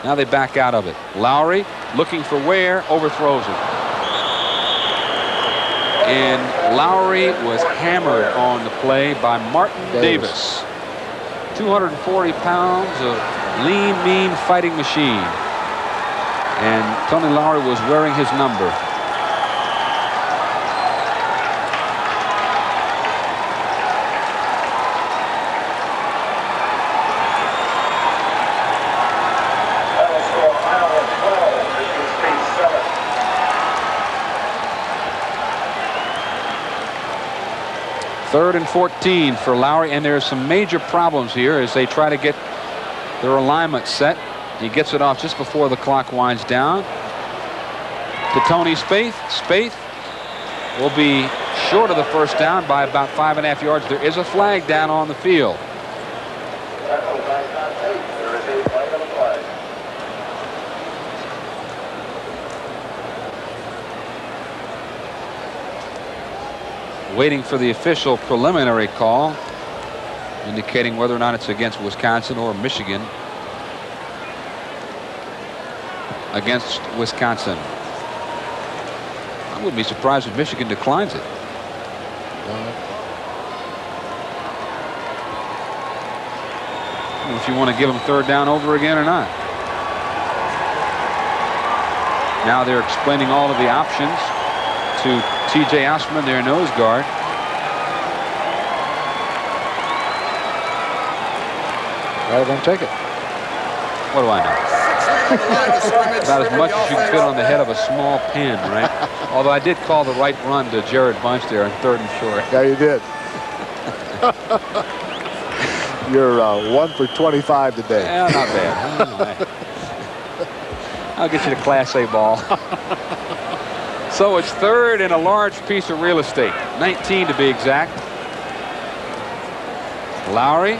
Speaker 1: Now they back out of it. Lowry looking for Ware, overthrows it. And Lowry was hammered on the play by Martin Davis. 240 pounds of lean, mean fighting machine. And Tony Lowry was wearing his number. Third and 14 for Lowry, and there's some major problems here as they try to get their alignment set. He gets it off just before the clock winds down to Tony Spaeth. Spaeth will be short of the first down by about 5.5 yards. There is a flag down on the field. Waiting for the official preliminary call indicating whether or not it's against Wisconsin or Michigan. Against Wisconsin. I wouldn't be surprised if Michigan declines it. If you want to give them third down over again or not. Now they're explaining all of the options to T.J. Osman, their nose guard.
Speaker 5: Rather than take it.
Speaker 1: What do I know? About as much as you can fit on the head of a small pin, right? Although I did call the right run to Jared Bunch there on 3rd and short.
Speaker 5: Yeah, you did. You're 1 for 25 today.
Speaker 1: Yeah, not bad. I'll get you the Class A ball. So it's 3rd and a large piece of real estate. 19 to be exact. Lowry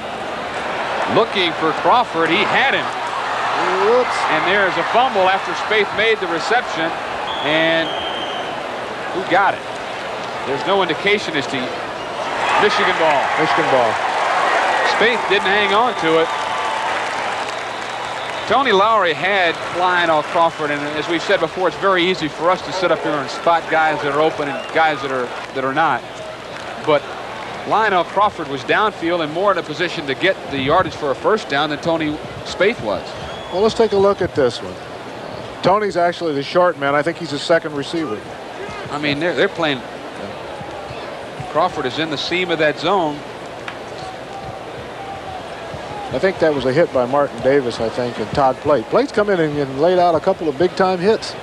Speaker 1: looking for Crawford. He had him.
Speaker 5: Whoops.
Speaker 1: And there's a fumble after Spaeth made the reception. And who got it? There's no indication as to Michigan ball.
Speaker 5: Michigan ball.
Speaker 1: Spaeth didn't hang on to it. Tony Lowry had Lionel Crawford, and as we've said before, it's very easy for us to sit up here and spot guys that are open and guys that are not. But Lionel Crawford was downfield and more in a position to get the yardage for a first down than Tony Spaeth was.
Speaker 5: Well, let's take a look at this one. Tony's actually the short man. I think he's a second receiver.
Speaker 1: I mean, they're playing. Crawford is in the seam of that zone.
Speaker 5: I think that was a hit by Martin Davis, I think, and Todd Plate. Plate's come in and laid out a couple of big-time hits.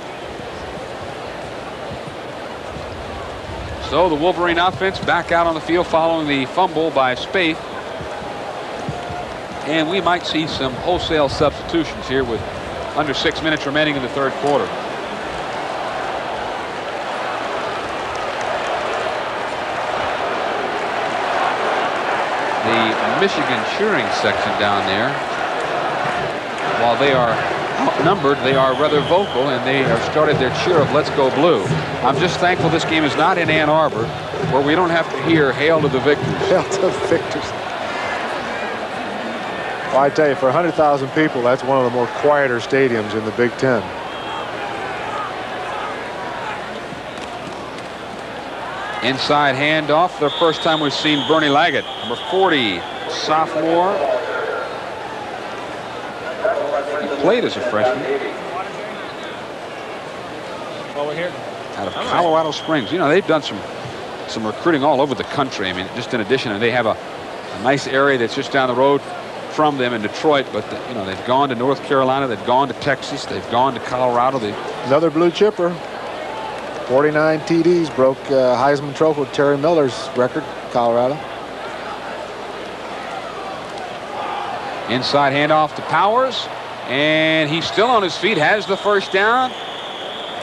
Speaker 1: So the Wolverine offense back out on the field following the fumble by Spaeth. And we might see some wholesale substitutions here with under 6 minutes remaining in the 3rd quarter. The Michigan cheering section down there, while they are outnumbered, they are rather vocal, and they have started their cheer of "Let's Go Blue." I'm just thankful this game is not in Ann Arbor, where we don't have to hear "Hail to the Victors."
Speaker 5: Hail to the Victors. Well, I tell you, for 100,000 people, that's one of the more quieter stadiums in the Big Ten.
Speaker 1: Inside handoff, the first time we've seen Bernie Laggett, number 40, sophomore. He played as a freshman.
Speaker 6: Over here.
Speaker 1: Out of Colorado Springs. You know, they've done some recruiting all over the country. I mean, just in addition, and they have a nice area that's just down the road from them in Detroit. But you know, they've gone to North Carolina, they've gone to Texas, they've gone to Colorado.
Speaker 5: Another blue chipper. 49 TDs broke Heisman Trophy Terry Miller's record, Colorado.
Speaker 1: Inside handoff to Powers, and he's still on his feet, has the first down,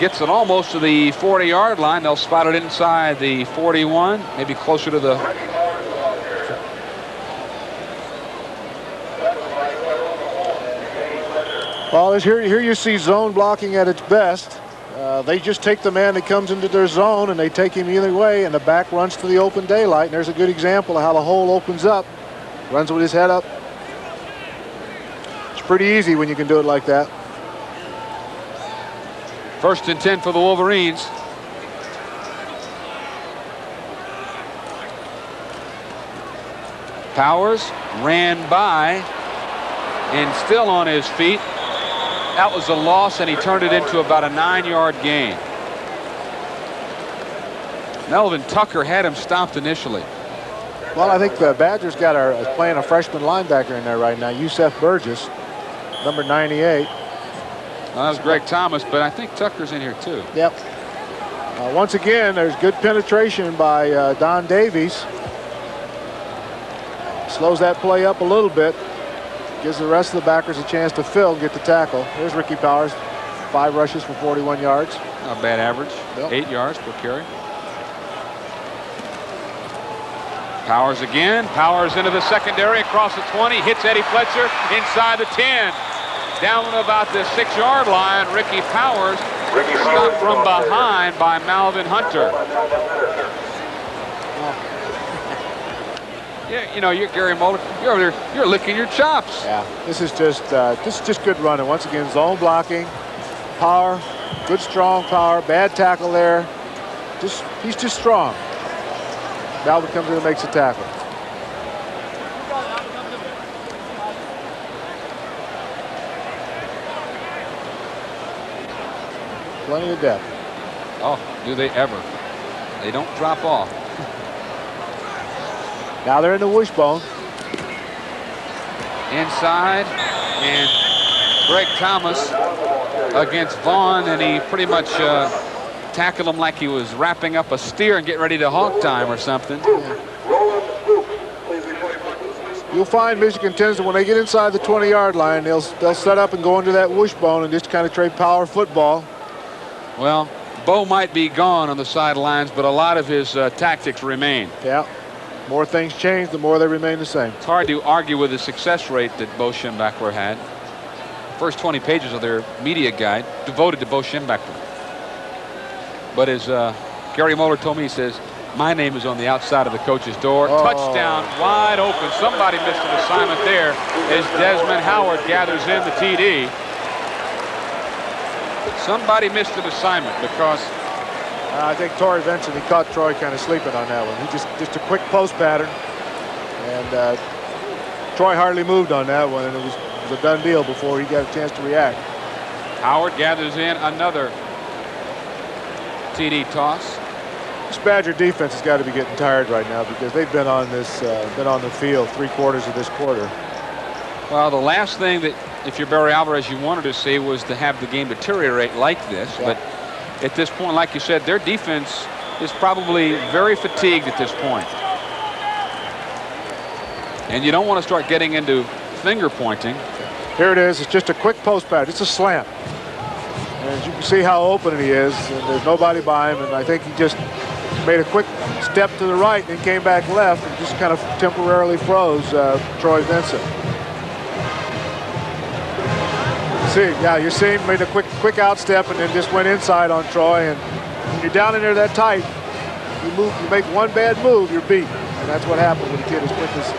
Speaker 1: gets it almost to the 40-yard line. They'll spot it inside the 41, maybe closer to the.
Speaker 5: Well, here you see zone blocking at its best. They just take the man that comes into their zone and they take him either way, and the back runs to the open daylight. And there's a good example of how the hole opens up. Runs with his head up. It's pretty easy when you can do it like that.
Speaker 1: 1st and 10 for the Wolverines. Powers ran by and still on his feet. That was a loss, and he turned it into about a 9-yard gain. Melvin Tucker had him stopped initially.
Speaker 5: Well, I think the Badgers got playing a freshman linebacker in there right now, Yusef Burgess, number 98.
Speaker 1: Well, that was Greg Thomas, but I think Tucker's in here too.
Speaker 5: Yep. Once again, there's good penetration by Don Davies. Slows that play up a little bit. Gives the rest of the backers a chance to fill, get the tackle. There's Ricky Powers, 5 rushes for 41 yards.
Speaker 1: Not a bad average.
Speaker 5: Yep.
Speaker 1: 8 yards per carry. Powers again. Powers into the secondary across the 20. Hits Eddie Fletcher inside the 10. Down about the 6-yard line. Ricky Powers stopped from behind by Malvin Hunter. Yeah, you know, you're Gary Moeller. You're over there. You're licking your chops.
Speaker 5: Yeah, this is just good running. Once again, zone blocking, power, good strong power, bad tackle there. He's just strong. Malvin comes in and makes a tackle. Plenty of depth.
Speaker 1: Oh, do they ever? They don't drop off.
Speaker 5: Now they're in the wishbone.
Speaker 1: Inside, and Greg Thomas against Vaughn, and he pretty much tackled him like he was wrapping up a steer and getting ready to hog time or something.
Speaker 5: You'll find Michigan tends to, when they get inside the 20-yard line, they'll set up and go into that wishbone and just kind of trade power football.
Speaker 1: Well, Bo might be gone on the sidelines, but a lot of his tactics remain.
Speaker 5: Yeah. More things change, the more they remain the same.
Speaker 1: It's hard to argue with the success rate that Bo Schembechler had. First 20 pages of their media guide devoted to Bo Schembechler. But as Gary Moeller told me, he says, my name is on the outside of the coach's door.
Speaker 5: Oh.
Speaker 1: Touchdown, wide open. Somebody missed an assignment there as Desmond Howard gathers in the TD. Somebody missed an assignment because
Speaker 5: I think Torrey Vincent, he caught Troy kind of sleeping on that one. He just a quick post pattern, and Troy hardly moved on that one, and it was a done deal before he got a chance to react.
Speaker 1: Howard gathers in another TD toss.
Speaker 5: This Badger defense has got to be getting tired right now because they've been on this, been on the field 3/4 of this quarter.
Speaker 1: Well, the last thing that, if you're Barry Alvarez, you wanted to see was to have the game deteriorate like this,
Speaker 5: Yeah.
Speaker 1: but at this point, like you said, their defense is probably very fatigued at this point. And you don't want to start getting into finger pointing.
Speaker 5: Here it is. It's just a quick post pattern. It's a slant. And as you can see how open he is, and there's nobody by him, and I think he just made a quick step to the right and came back left and just kind of temporarily froze Troy Vincent. See, yeah, you're seeing made a quick out step and then just went inside on Troy, and when you're down in there that tight, you make one bad move, you're beat. And that's what happened with a kid as quick as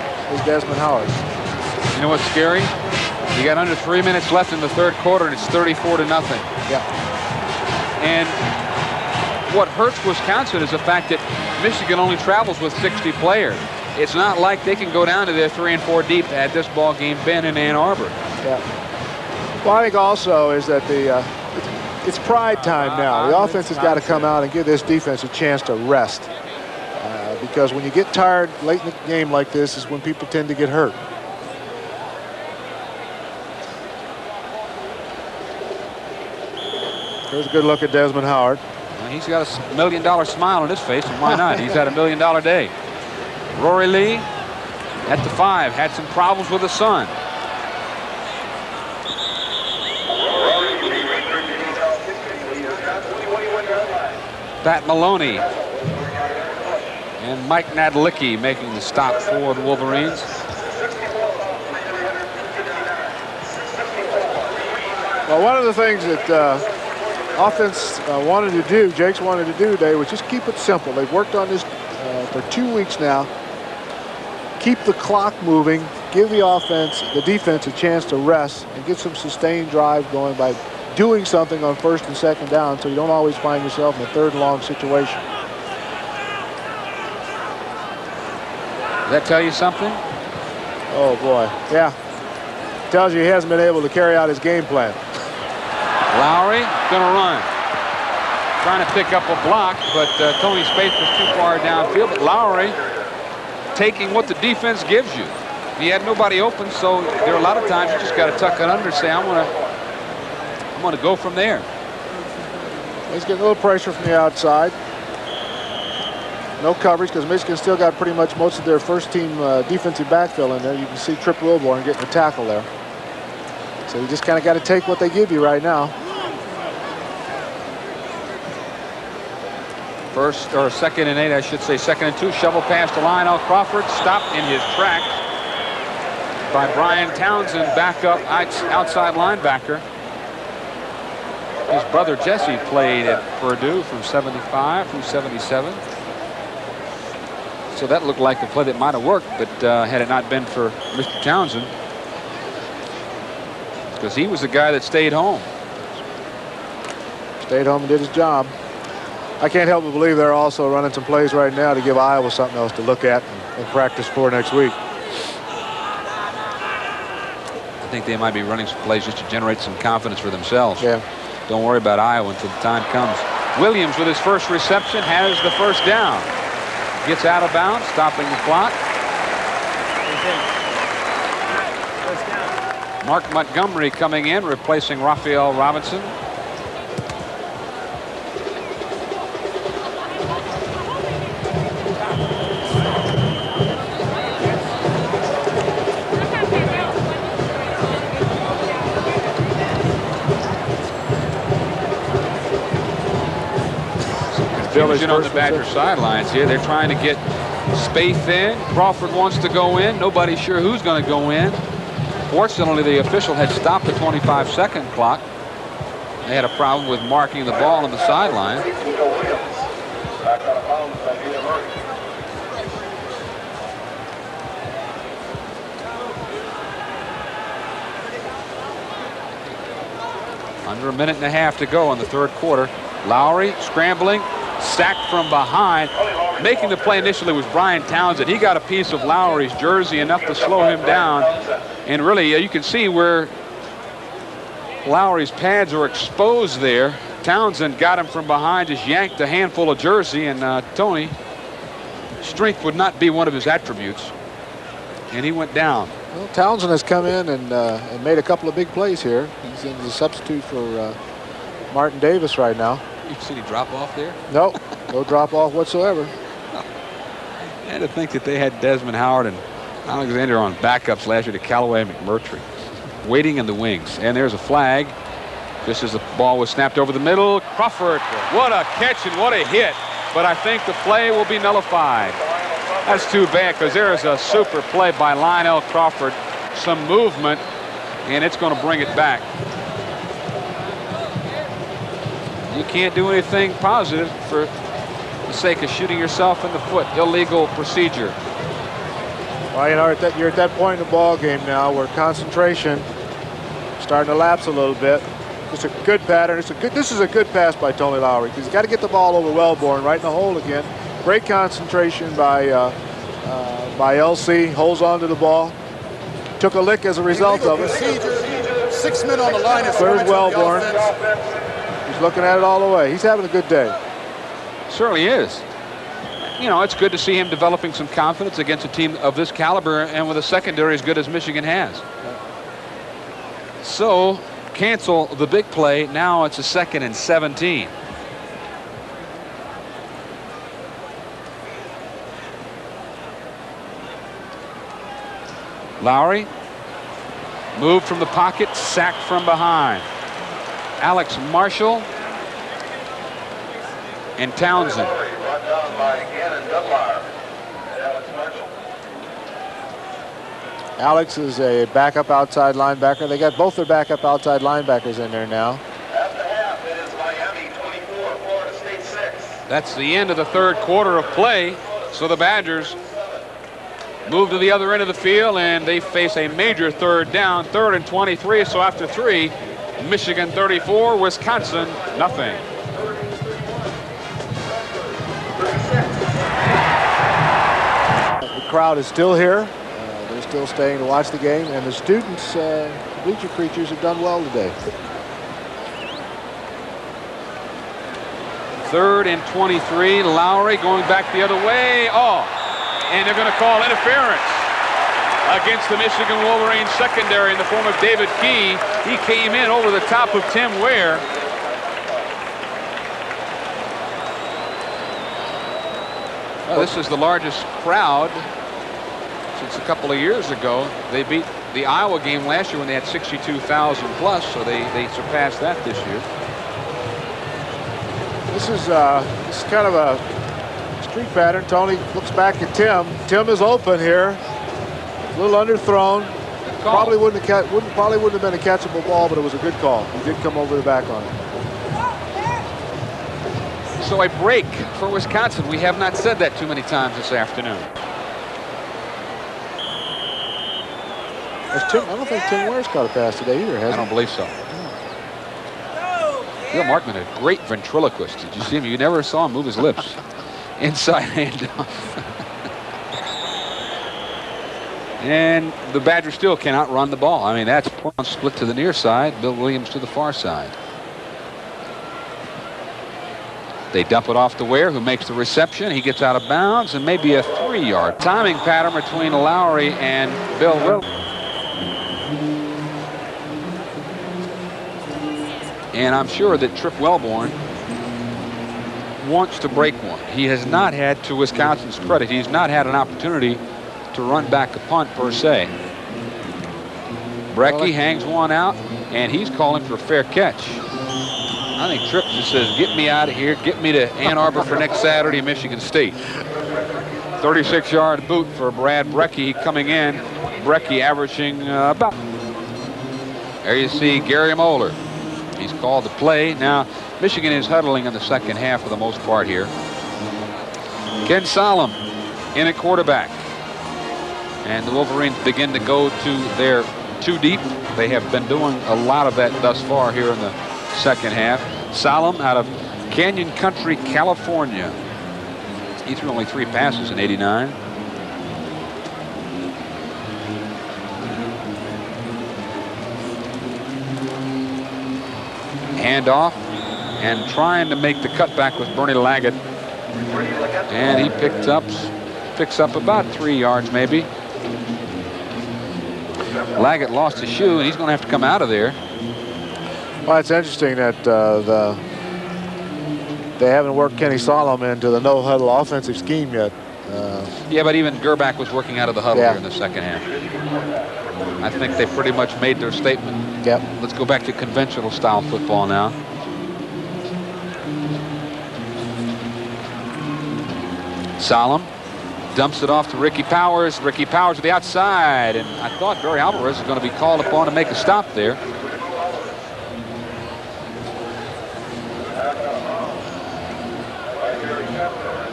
Speaker 5: Desmond Howard.
Speaker 1: You know what's scary? You got under 3 minutes left in the third quarter, and it's 34-0.
Speaker 5: Yeah.
Speaker 1: And what hurts Wisconsin is the fact that Michigan only travels with 60 players. It's not like they can go down to their 3 and 4 deep had this ball game been in Ann Arbor.
Speaker 5: Yeah. Well, I think also is that it's pride time now. The offense has got to come out and give this defense a chance to rest. Because when you get tired late in the game like this is when people tend to get hurt. Here's a good look at Desmond Howard.
Speaker 1: Well, he's got a $1 million smile on his face, and why not? He's had $1 million day. Rory Lee at the 5 had some problems with the son. Pat Maloney and Mike Nadlicki making the stop for the Wolverines.
Speaker 5: Well, one of the things that offense wanted to do, Jake's wanted to do today, was just keep it simple. They've worked on this for 2 weeks now. Keep the clock moving, give the offense, the defense a chance to rest and get some sustained drive going by doing something on first and second down so you don't always find yourself in a third and long situation.
Speaker 1: Does that tell you something?
Speaker 5: Oh, boy. Yeah. Tells you he hasn't been able to carry out his game plan.
Speaker 1: Lowry going to run. Trying to pick up a block, but Tony Spaeth was too far downfield. But Lowry taking what the defense gives you. He had nobody open, so there are a lot of times you just got to tuck it under and say, I'm gonna go from there.
Speaker 5: He's getting a little pressure from the outside. No coverage because Michigan still got pretty much most of their first team defensive backfill in there. You can see Trip Wilborn getting a tackle there. So you just kind of got to take what they give you right now.
Speaker 1: First or second and 8, I should say. Second and 2. Shovel pass to Lionel Crawford. Stopped in his tracks by Brian Townsend, backup outside linebacker. His brother Jesse played at Purdue from 75 through 77. So that looked like a play that might have worked, but had it not been for Mr. Townsend, because he was the guy that stayed home.
Speaker 5: Stayed home and did his job. I can't help but believe they're also running some plays right now to give Iowa something else to look at and practice for next week.
Speaker 1: I think they might be running some plays just to generate some confidence for themselves.
Speaker 5: Yeah.
Speaker 1: Don't worry about Iowa until the time comes. Williams with his first reception has the first down. Gets out of bounds, stopping the clock. Mark Montgomery coming in, replacing Raphael Robinson. Confusion on the Badger sidelines here. They're trying to get Spaeth in. Crawford wants to go in. Nobody's sure who's going to go in. Fortunately, the official had stopped the 25-second clock. They had a problem with marking the ball on the sideline. Under a minute and a half to go in the third quarter. Lowry scrambling, sacked from behind. Making the play initially was Brian Townsend. He got a piece of Lowry's jersey, enough to slow him down. And really, you can see where Lowry's pads are exposed there. Townsend got him from behind, just yanked a handful of jersey, and Tony, strength would not be one of his attributes. And he went down.
Speaker 5: Well, Townsend has come in and made a couple of big plays here. He's in the substitute for Martin Davis right now.
Speaker 1: You see any drop off there?
Speaker 5: Nope, no drop off whatsoever.
Speaker 1: I had to think that they had Desmond Howard and Alexander on backups last year to Callaway and McMurtry, waiting in the wings. And there's a flag just as the ball was snapped over the middle. Crawford, what a catch and what a hit. But I think the play will be nullified. That's too bad, because there is a super play by Lionel Crawford. Some movement, and it's going to bring it back. You can't do anything positive for the sake of shooting yourself in the foot. Illegal procedure.
Speaker 5: Well, you know, you're at that point in the ball game now where concentration starting to lapse a little bit. It's a good pattern. This is a good pass by Tony Lowry, because he's got to get the ball over Welborn right in the hole again. Great concentration by LC. Holds on to the ball. Took a lick as a result of it.
Speaker 4: 6 men on the line.
Speaker 5: There's Welborn. He's looking at it all the way. He's having a good day.
Speaker 1: Certainly is. You know, it's good to see him developing some confidence against a team of this caliber and with a secondary as good as Michigan has. So, cancel the big play. Now it's a 2nd and 17. Lowry moved from the pocket, sacked from behind. Alex Marshall and Townsend.
Speaker 5: Alex is a backup outside linebacker. They got both their backup outside linebackers in there now.
Speaker 4: At the half, it is Miami 24, Florida State 6.
Speaker 1: That's the end of the third quarter of play. So the Badgers move to the other end of the field, and they face a major third down, 3rd and 23. So after 3, Michigan 34, Wisconsin nothing. The
Speaker 5: crowd is still here. still staying to watch the game, and the students, bleacher creatures, have done well today.
Speaker 1: 3rd and 23. Lowry going back the other way. Oh, and they're going to call interference against the Michigan Wolverines secondary in the form of David Key. He came in over the top of Tim Ware. Well, this is the largest crowd since a couple of years ago. They beat the Iowa game last year when they had 62,000 plus, so they surpassed that this year.
Speaker 5: This is kind of a streak pattern. Tony looks back at Tim. Tim is open here. A little underthrown. Probably wouldn't have been a catchable ball, but it was a good call. He did come over the back on it.
Speaker 1: So a break for Wisconsin. We have not said that too many times this afternoon.
Speaker 5: I don't think Tim Ware's caught a pass today either, has he?
Speaker 1: I don't believe so. Bill Markman, a great ventriloquist. Did you see him? You never saw him move his lips. Inside handoff. And the Badgers still cannot run the ball. I mean, that's split to the near side. Bill Williams to the far side. They dump it off to Ware, who makes the reception. He gets out of bounds, and maybe a 3-yard timing pattern between Lowry and Bill Williams. And I'm sure that Trip Wellborn wants to break one. He has not had, to Wisconsin's credit, he's not had an opportunity to run back a punt per se. Brecky hangs one out, and he's calling for a fair catch. I think Tripp just says, get me out of here, get me to Ann Arbor for next Saturday, Michigan State. 36-yard boot for Brad Brecky coming in. Brecky averaging about. There you see Gary Moeller. He's called the play. Now, Michigan is huddling in the second half for the most part here. Ken Solom in at quarterback. And the Wolverines begin to go to their 2 deep. They have been doing a lot of that thus far here in the second half. Solom out of Canyon Country, California. He threw only 3 passes in '89. Handoff and trying to make the cutback with Bernie Laggett. And he picks up about 3 yards maybe. Laggett lost his shoe, and he's going to have to come out of there.
Speaker 5: Well, it's interesting that they haven't worked Kenny Solom into the no-huddle offensive scheme yet.
Speaker 1: Yeah, but even Gerback was working out of the huddle here in the second half. I think they pretty much made their statement.
Speaker 5: Yep.
Speaker 1: Let's go back to conventional style football now. Solom dumps it off to Ricky Powers. Ricky Powers to the outside, and I thought Barry Alvarez was going to be called upon to make a stop there.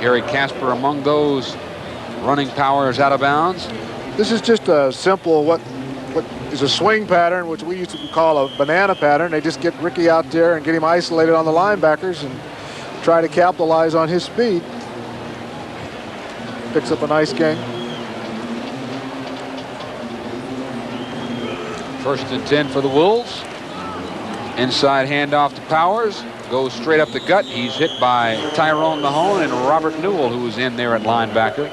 Speaker 1: Gary Casper among those running Powers out of bounds.
Speaker 5: This is just a simple what is a swing pattern, which we used to call a banana pattern. They just get Ricky out there and get him isolated on the linebackers and try to capitalize on his speed. Picks up a nice gain.
Speaker 1: 1st and 10 for the Wolves. Inside handoff to Powers. Goes straight up the gut. He's hit by Tyrone Mahone and Robert Newell, who was in there at linebacker.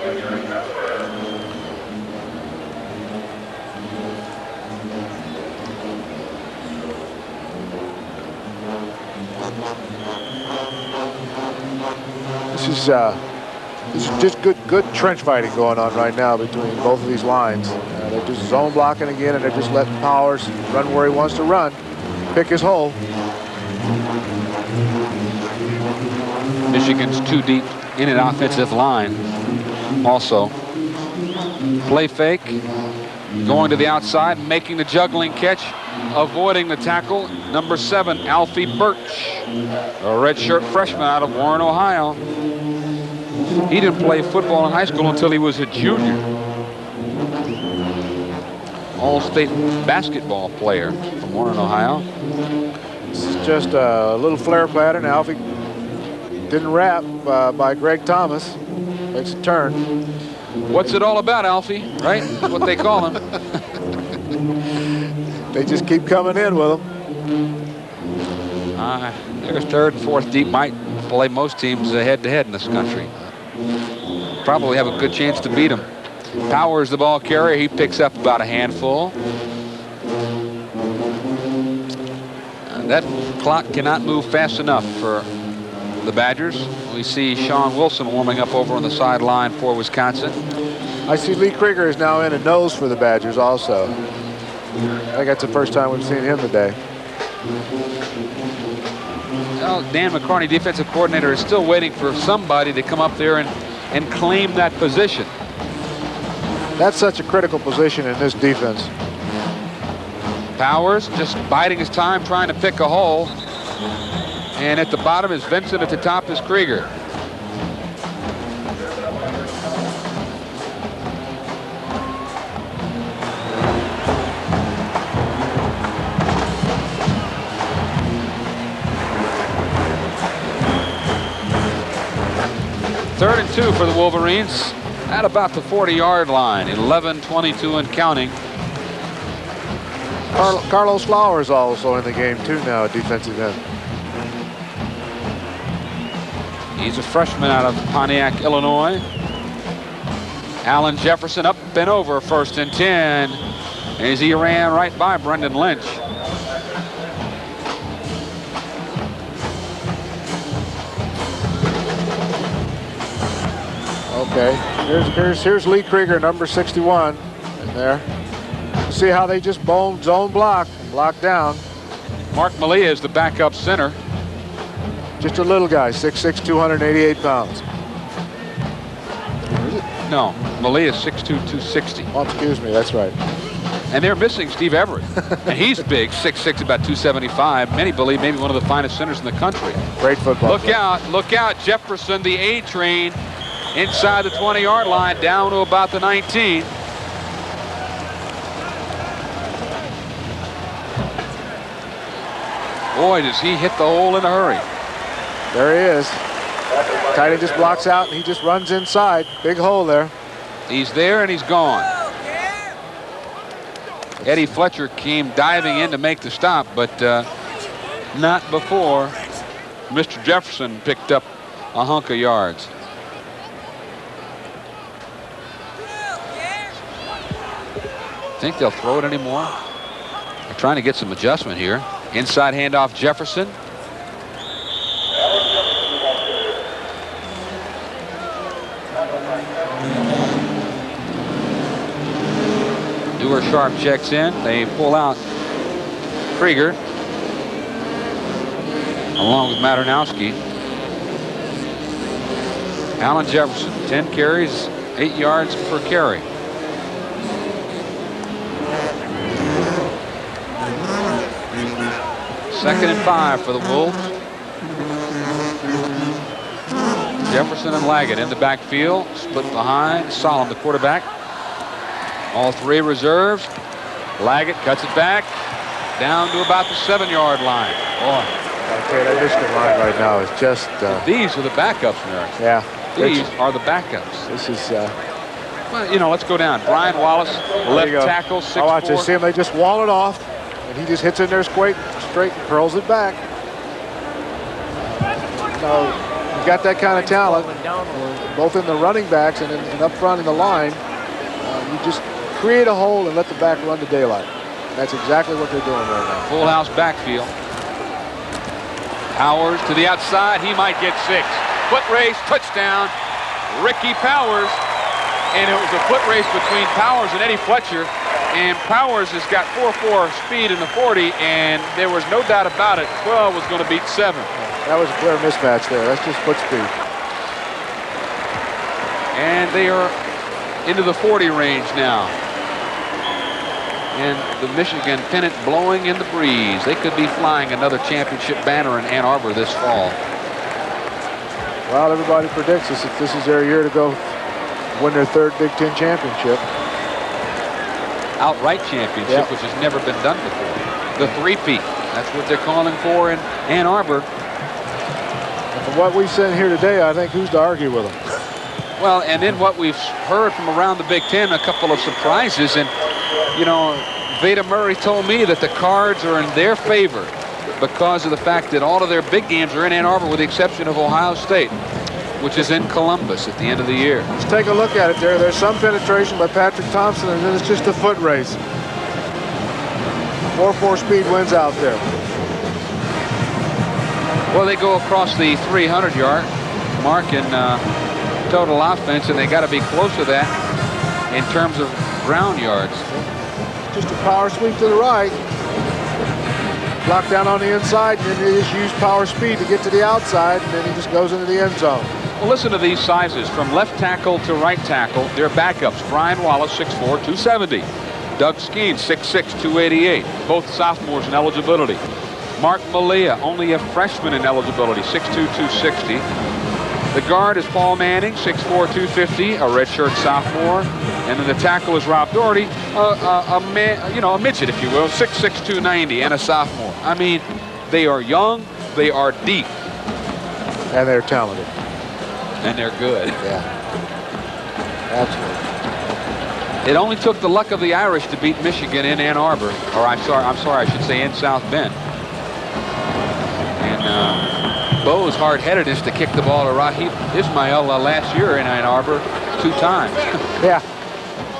Speaker 5: This is just good trench fighting going on right now between both of these lines. They're just zone blocking again, and they're just letting Powers run where he wants to run, pick his hole.
Speaker 1: Michigan's 2 deep in an offensive line. Also, play fake, going to the outside, making the juggling catch, avoiding the tackle. Number 7, Alfie Birch, a redshirt freshman out of Warren, Ohio. He didn't play football in high school until he was a junior. All-state basketball player from Warren, Ohio.
Speaker 5: This is just a little flare pattern. Alfie didn't wrap by Greg Thomas. Makes a turn.
Speaker 1: What's it all about, Alfie? Right? That's what they call him.
Speaker 5: They just keep coming in with them.
Speaker 1: There's third and fourth deep. Might play most teams head-to-head in this country. Probably have a good chance to beat them. Powers, the ball carrier. He picks up about a handful. That clock cannot move fast enough for the Badgers. We see Sean Wilson warming up over on the sideline for Wisconsin.
Speaker 5: I see Lee Krieger is now in a nose for the Badgers also. I think that's the first time we've seen him today.
Speaker 1: Well, Dan McCarney, defensive coordinator, is still waiting for somebody to come up there and claim that position.
Speaker 5: That's such a critical position in this defense.
Speaker 1: Powers just biding his time, trying to pick a hole. And at the bottom is Vincent. At the top is Krieger. Third and 2 for the Wolverines at about the 40-yard line. 11:22 and counting.
Speaker 5: Carlos Flowers also in the game too now, at defensive end.
Speaker 1: He's a freshman out of Pontiac, Illinois. Allen Jefferson up and over, 1st and 10, as he ran right by Brendan Lynch.
Speaker 5: Okay, here's Lee Krieger, number 61, in there. See how they just zone block down.
Speaker 1: Mark Malia is the backup center.
Speaker 5: Just a little guy, 6'6", 288 pounds.
Speaker 1: No, Malia is 6'2", 260.
Speaker 5: Oh, excuse me, that's right.
Speaker 1: And they're missing Steve Everett. And he's big, 6'6", about 275. Many believe maybe one of the finest centers in the country.
Speaker 5: Great football.
Speaker 1: Look out, Jefferson, the A train, inside the 20-yard line, down to about the 19. Boy, does he hit the hole in a hurry.
Speaker 5: There he is. Tight end just blocks out, and he just runs inside. Big hole there.
Speaker 1: He's there, and he's gone. Eddie Fletcher came diving in to make the stop, but not before Mr. Jefferson picked up a hunk of yards. Think they'll throw it anymore? They're trying to get some adjustment here. Inside handoff, Jefferson. Dewar Sharp checks in. They pull out Krieger along with Maternowski. Allen Jefferson, 10 carries, 8 yards per carry. Second and 5 for the Wolves. Jefferson and Laggett in the backfield, split behind. Solomon, the quarterback. All three reserves. Laggett cuts it back down to about the 7-yard line. Boy,
Speaker 5: Okay, that Michigan line right now is just...
Speaker 1: these are the backups, Merrick.
Speaker 5: Yeah.
Speaker 1: These are the backups.
Speaker 5: This is...
Speaker 1: Well, you know, let's go down. Brian Wallace, left tackle, 6'4".
Speaker 5: I watch it. See him, they just wall it off, and he just hits in there straight and curls it back. So, you got that kind of talent, both in the running backs and up front in the line. You just create a hole and let the back run to daylight. That's exactly what they're doing right now.
Speaker 1: Full house backfield. Powers to the outside. He might get 6. Foot race, touchdown. Ricky Powers. And it was a foot race between Powers and Eddie Fletcher. And Powers has got 4.4 speed in the 40, and there was no doubt about it. 12 was going to beat 7.
Speaker 5: That was a clear mismatch there. That's just foot speed.
Speaker 1: And they are into the 40 range now. And the Michigan pennant blowing in the breeze. They could be flying another championship banner in Ann Arbor this fall.
Speaker 5: Well, everybody predicts this. If this is their year to go win their 3rd Big Ten championship.
Speaker 1: Outright championship,
Speaker 5: Yep.
Speaker 1: which has never been done before. The three-peat. That's what they're calling for in Ann Arbor.
Speaker 5: And from what we've seen here today, I think who's to argue with them?
Speaker 1: Well, and then what we've heard from around the Big Ten, a couple of surprises. And, you know, Veda Murray told me that the Cards are in their favor because of the fact that all of their big games are in Ann Arbor with the exception of Ohio State, which is in Columbus at the end of the year.
Speaker 5: Let's take a look at it there. There's some penetration by Patrick Thompson, and then it's just a foot race. 4.4 speed wins out there.
Speaker 1: Well, they go across the 300-yard mark in total offense, and they got to be close to that in terms of ground yards.
Speaker 5: Just a power sweep to the right. Block down on the inside, and then they just use power speed to get to the outside, and then he just goes into the end zone.
Speaker 1: Well, listen to these sizes. From left tackle to right tackle, they're backups. Brian Wallace, 6'4", 270. Doug Skeen, 6'6", 288. Both sophomores in eligibility. Mark Malia, only a freshman in eligibility, 6'2", 260. The guard is Paul Manning, 6'4", 250, a redshirt sophomore. And then the tackle is Rob Doherty, a midget, if you will, 6'6", 290, and a sophomore. I mean, they are young, they are deep.
Speaker 5: And they're talented.
Speaker 1: And they're good.
Speaker 5: Yeah. Absolutely.
Speaker 1: It only took the luck of the Irish to beat Michigan in Ann Arbor, or I'm sorry, I should say in South Bend. And Bo's hard-headedness to kick the ball to Rahim Ismail last year in Ann Arbor 2 times.
Speaker 5: Yeah.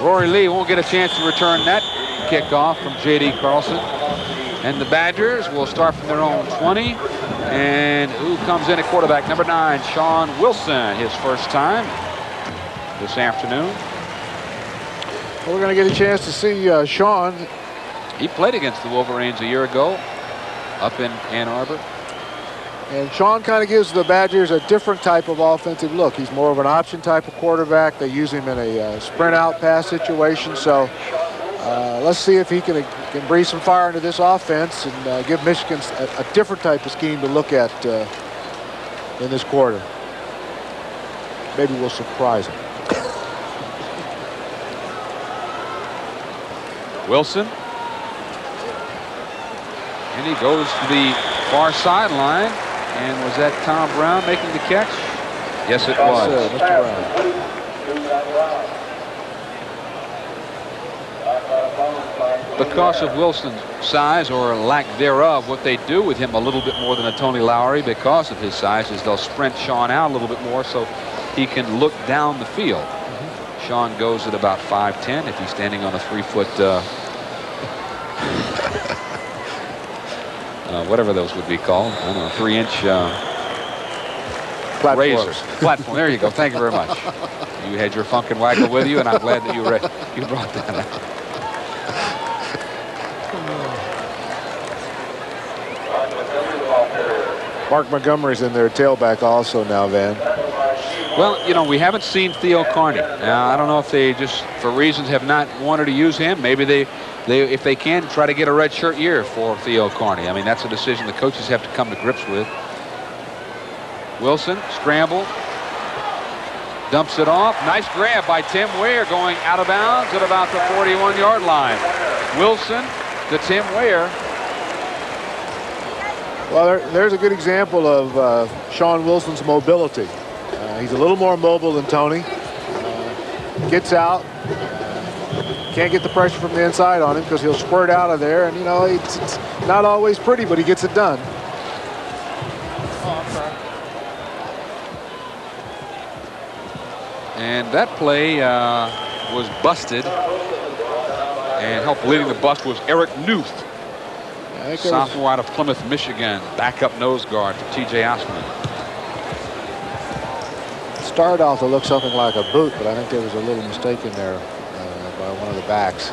Speaker 1: Rory Lee won't get a chance to return that kickoff from J.D. Carlson. And the Badgers will start from their own 20. And who comes in at quarterback? Number 9, Sean Wilson, his first time this afternoon.
Speaker 5: Well, we're going to get a chance to see Sean.
Speaker 1: He played against the Wolverines a year ago up in Ann Arbor.
Speaker 5: And Sean kind of gives the Badgers a different type of offensive look. He's more of an option type of quarterback. They use him in a sprint out pass situation. So let's see if he can breathe some fire into this offense and give Michigan a different type of scheme to look at in this quarter. Maybe we'll surprise him.
Speaker 1: Wilson. And he goes to the far sideline. And was that Tom Brown making the catch? Yes, it was.
Speaker 5: Mr. Brown.
Speaker 1: Because of Wilson's size or lack thereof, what they do with him a little bit more than a Tony Lowry because of his size is they'll sprint Sean out a little bit more so he can look down the field. Sean goes at about 5'10" if he's standing on a 3-foot whatever those would be called. I don't know, 3-inch razor. Platform. There you go. Thank you very much. You had your Funk and Waggle with you, and I'm glad that you brought that up.
Speaker 5: Mark Montgomery's in their tailback also now, Van.
Speaker 1: Well, you know, we haven't seen Theo Carney. Now, I don't know if they just, for reasons, have not wanted to use him. Maybe they if they can, try to get a redshirt year for Theo Carney. I mean, that's a decision the coaches have to come to grips with. Wilson, scramble. Dumps it off. Nice grab by Tim Ware going out of bounds at about the 41-yard line. Wilson to Tim Ware.
Speaker 5: Well, there's a good example of Sean Wilson's mobility. He's a little more mobile than Tony. Gets out. Can't get the pressure from the inside on him because he'll squirt out of there. And, you know, it's not always pretty, but he gets it done.
Speaker 1: And that play was busted. And help leading the bust was Eric Newth. Sophomore out of Plymouth, Michigan. Backup nose guard for T.J. Osman.
Speaker 5: Started off to look something like a boot, but I think there was a little mistake in there by one of the backs.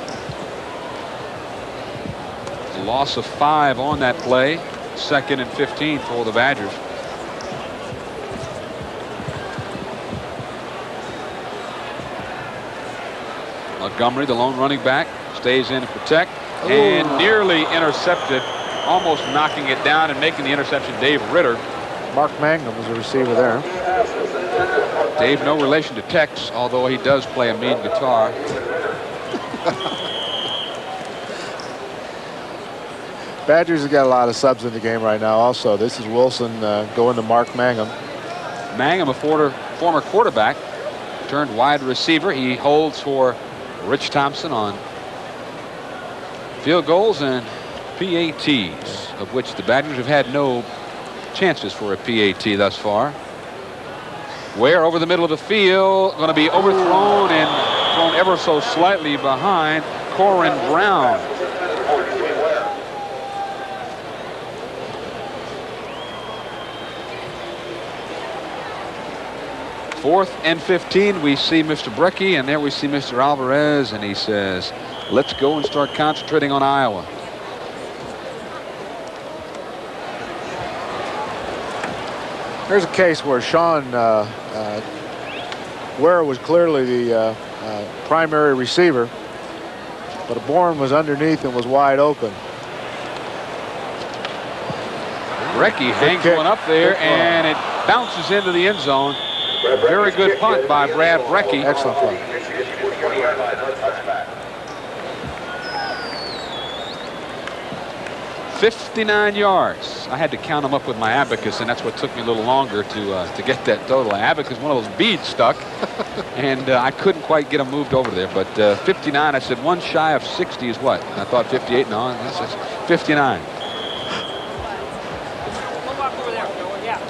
Speaker 1: Loss of 5 on that play. 2nd and 15 for the Badgers. Montgomery, the lone running back, stays in to protect. Ooh. And nearly intercepted, almost knocking it down and making the interception, Dave Ritter.
Speaker 5: Mark Mangum was a receiver there.
Speaker 1: Dave, no relation to Tex, although he does play a mean guitar.
Speaker 5: Badgers have got a lot of subs in the game right now also. This is Wilson going to Mark Mangum.
Speaker 1: Mangum, a former quarterback turned wide receiver. He holds for Rich Thompson on field goals and PATs, of which the Badgers have had no chances for a PAT thus far. Ware over the middle of the field, going to be overthrown and thrown ever so slightly behind Corin Brown. Fourth and 15, we see Mr. Brecky, and there we see Mr. Alvarez, and he says, let's go and start concentrating on Iowa.
Speaker 5: There's a case where Sean Ware was clearly the primary receiver, but Bourne was underneath and was wide open.
Speaker 1: Brecky hangs one up there, and it bounces into the end zone. Very good punt by Brad Brecky.
Speaker 5: Excellent punt.
Speaker 1: 59 yards. I had to count them up with my abacus, and that's what took me a little longer to get that total. Abacus, one of those beads stuck, and I couldn't quite get them moved over there. But 59, I said one shy of 60 is what? And I thought 58. No, that's 59.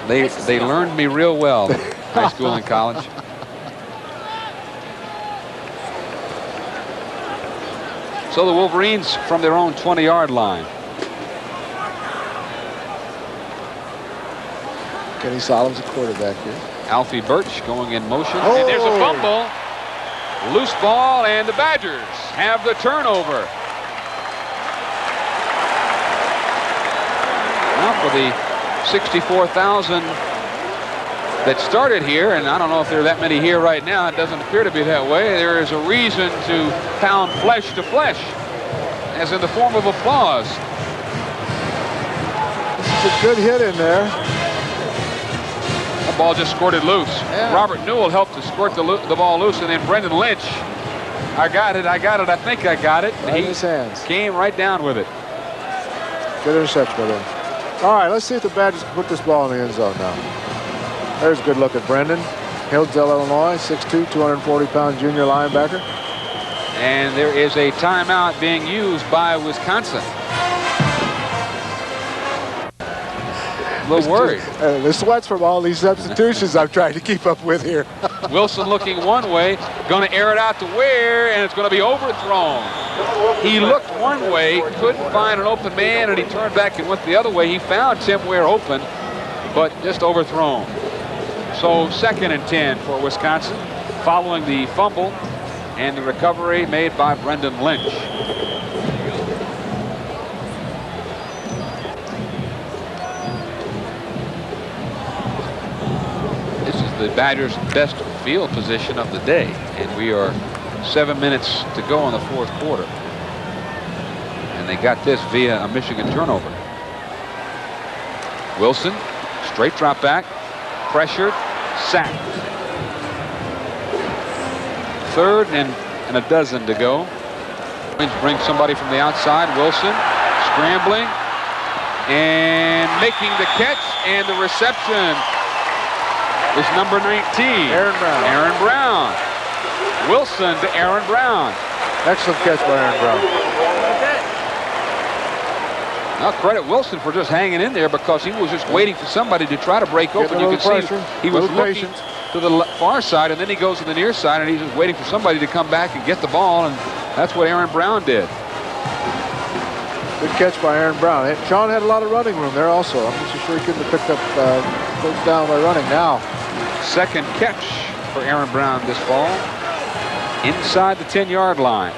Speaker 1: They learned me real well, high school and college. So the Wolverines from their own 20-yard line.
Speaker 5: Kenny Solom's a quarterback here.
Speaker 1: Alfie Birch going in motion. Oh. And there's a fumble. Loose ball, and the Badgers have the turnover. Now for the 64,000 that started here, and I don't know if there are that many here right now. It doesn't appear to be that way. There is a reason to pound flesh to flesh, as in the form of applause.
Speaker 5: This is a good hit in there.
Speaker 1: The ball just squirted loose. Yeah. Robert Newell helped to squirt the ball loose, and then Brendan Lynch. I got it. I think I got it.
Speaker 5: Right in his hands.
Speaker 1: Came right down with it.
Speaker 5: Good interception by them. All right, let's see if the Badgers can put this ball in the end zone now. There's a good look at Brendan. Hillsdale, Illinois, 6'2", 240-pound junior linebacker.
Speaker 1: And there is a timeout being used by Wisconsin. A little worried.
Speaker 5: The sweats from all these substitutions I'm trying to keep up with here.
Speaker 1: Wilson looking one way, going to air it out to Ware, and it's going to be overthrown. He looked one way, couldn't find an open man, and he turned back and went the other way. He found Tim Ware open, but just overthrown. So 2nd and 10 for Wisconsin, following the fumble and the recovery made by Brendan Lynch. This is the Badgers' best field position of the day, and we are 7 minutes to go in the 4th quarter. And they got this via a Michigan turnover. Wilson, straight drop back, pressured, sacked. 3rd and a dozen to go. Brings somebody from the outside. Wilson scrambling and making the catch, and the reception is number 19. Aaron Brown. Wilson to Aaron Brown.
Speaker 5: Excellent catch by Aaron Brown.
Speaker 1: Now credit Wilson for just hanging in there, because he was just waiting for somebody to try to break open. You can see he was looking to the far side, and then he goes to the near side, and he's just waiting for somebody to come back and get the ball, and that's what Aaron Brown did.
Speaker 5: Good catch by Aaron Brown. Sean had a lot of running room there also. I'm not so sure he couldn't have picked up first down by running now.
Speaker 1: 2nd catch for Aaron Brown this ball. Inside the 10-yard line.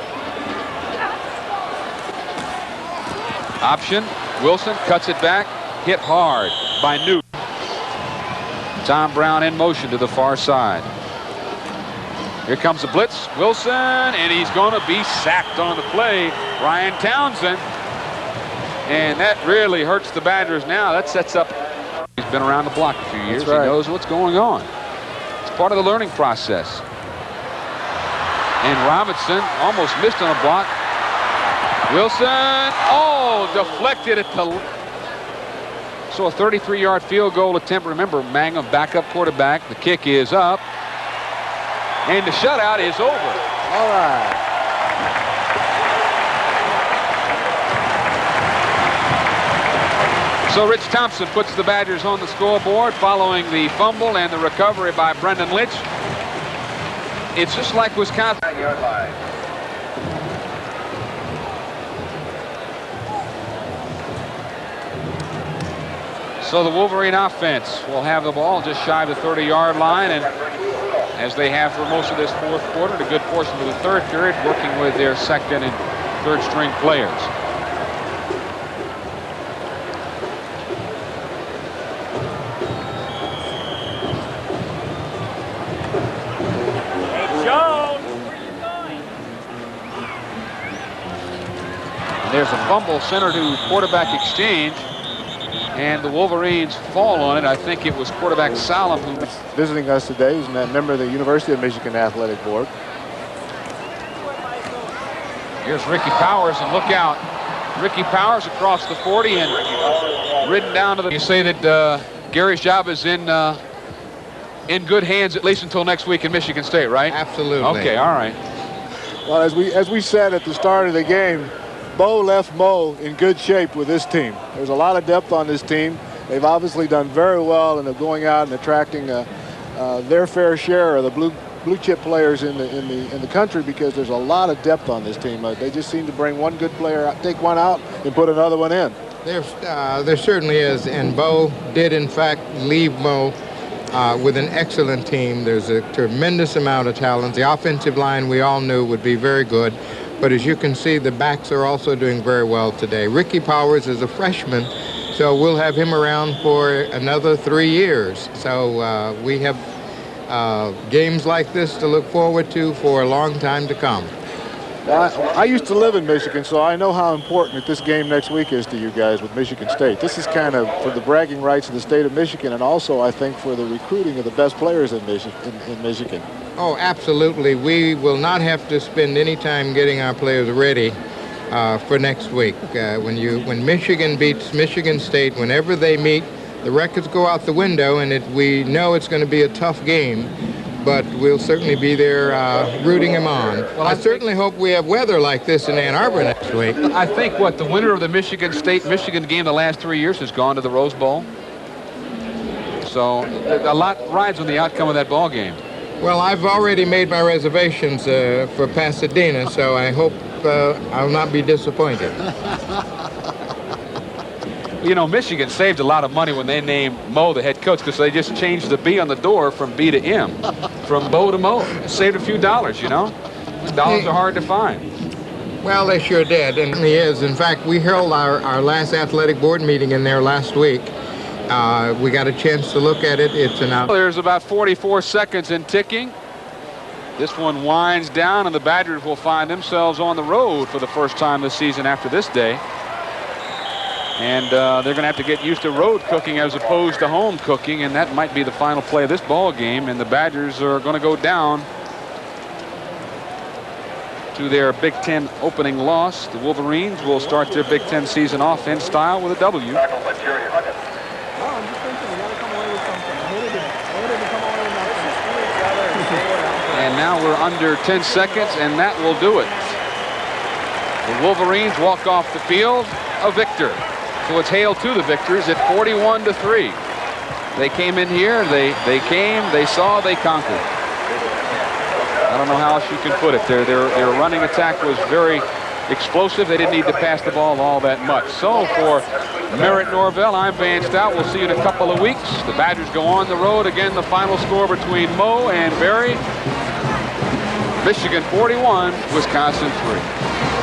Speaker 1: Option. Wilson cuts it back. Hit hard by Newt. Tom Brown in motion to the far side. Here comes the blitz. Wilson, and he's going to be sacked on the play. Ryan Townsend. And that really hurts the Badgers now. That sets up. He's been around the block a few years. Right. He knows what's going on. It's part of the learning process. And Robinson almost missed on a block. Wilson, oh, deflected at the. So a 33-yard field goal attempt. Remember, Mangum, backup quarterback. The kick is up. And the shutout is over.
Speaker 5: All right.
Speaker 1: So Rich Thompson puts the Badgers on the scoreboard following the fumble and the recovery by Brendan Litch. It's just like Wisconsin. So the Wolverine offense will have the ball just shy of the 30-yard line, and as they have for most of this fourth quarter, and a good portion of the third period, working with their second and third string players. And there's a fumble center to quarterback exchange, and the Wolverines fall on it. I think it was quarterback Salem who
Speaker 5: visiting us today is a member of the University of Michigan Athletic Board.
Speaker 1: Here's Ricky Powers, and look out. Ricky Powers across the 40 and ridden down to the... You say that Gary's job is in good hands at least until next week in Michigan State, right?
Speaker 7: Absolutely.
Speaker 1: Okay, all right.
Speaker 5: Well, as we said at the start of the game, Bo left Mo in good shape with this team. There's a lot of depth on this team. They've obviously done very well in going out and attracting their fair share of the blue chip players in the country, because there's a lot of depth on this team. They just seem to bring one good player out, take one out, and put another one in.
Speaker 7: There certainly is, and Bo did in fact leave Mo with an excellent team. There's a tremendous amount of talent. The offensive line we all knew would be very good. But as you can see, the backs are also doing very well today. Ricky Powers is a freshman, so we'll have him around for another 3 years. So we have games like this to look forward to for a long time to come.
Speaker 5: Well, I used to live in Michigan, so I know how important this game next week is to you guys with Michigan State. This is kind of for the bragging rights of the state of Michigan, and also, I think, for the recruiting of the best players in Michigan.
Speaker 7: Oh, absolutely. We will not have to spend any time getting our players ready for next week. When Michigan beats Michigan State, whenever they meet, the records go out the window, and we know it's going to be a tough game. But we'll certainly be there rooting him on. Well, I certainly hope we have weather like this in Ann Arbor next week.
Speaker 1: I think the winner of the Michigan State-Michigan game the last 3 years has gone to the Rose Bowl. So a lot rides on the outcome of that ball game.
Speaker 7: Well, I've already made my reservations for Pasadena, so I hope I'll not be disappointed.
Speaker 1: You know, Michigan saved a lot of money when they named Mo the head coach, because they just changed the B on the door from B to M, from Bo to Mo. Saved a few dollars, you know. Dollars are hard to find.
Speaker 7: Well, they sure did, and he is. In fact, we held our last athletic board meeting in there last week. We got a chance to look at it. It's an out.
Speaker 1: There's about 44 seconds in ticking. This one winds down, and the Badgers will find themselves on the road for the first time this season after this day. And they're going to have to get used to road cooking as opposed to home cooking, and that might be the final play of this ball game. And the Badgers are going to go down to their Big Ten opening loss. The Wolverines will start their Big Ten season off in style with a W. And now we're under 10 seconds, and that will do it. The Wolverines walk off the field a victor. So it's hail to the victors at 41-3. They came in here, they came, they saw, they conquered. I don't know how else you can put it. Their running attack was very explosive. They didn't need to pass the ball all that much. So for Merritt Norvell, I'm Van Stout. We'll see you in a couple of weeks. The Badgers go on the road. Again, the final score between Mo and Barry. Michigan 41, Wisconsin 3.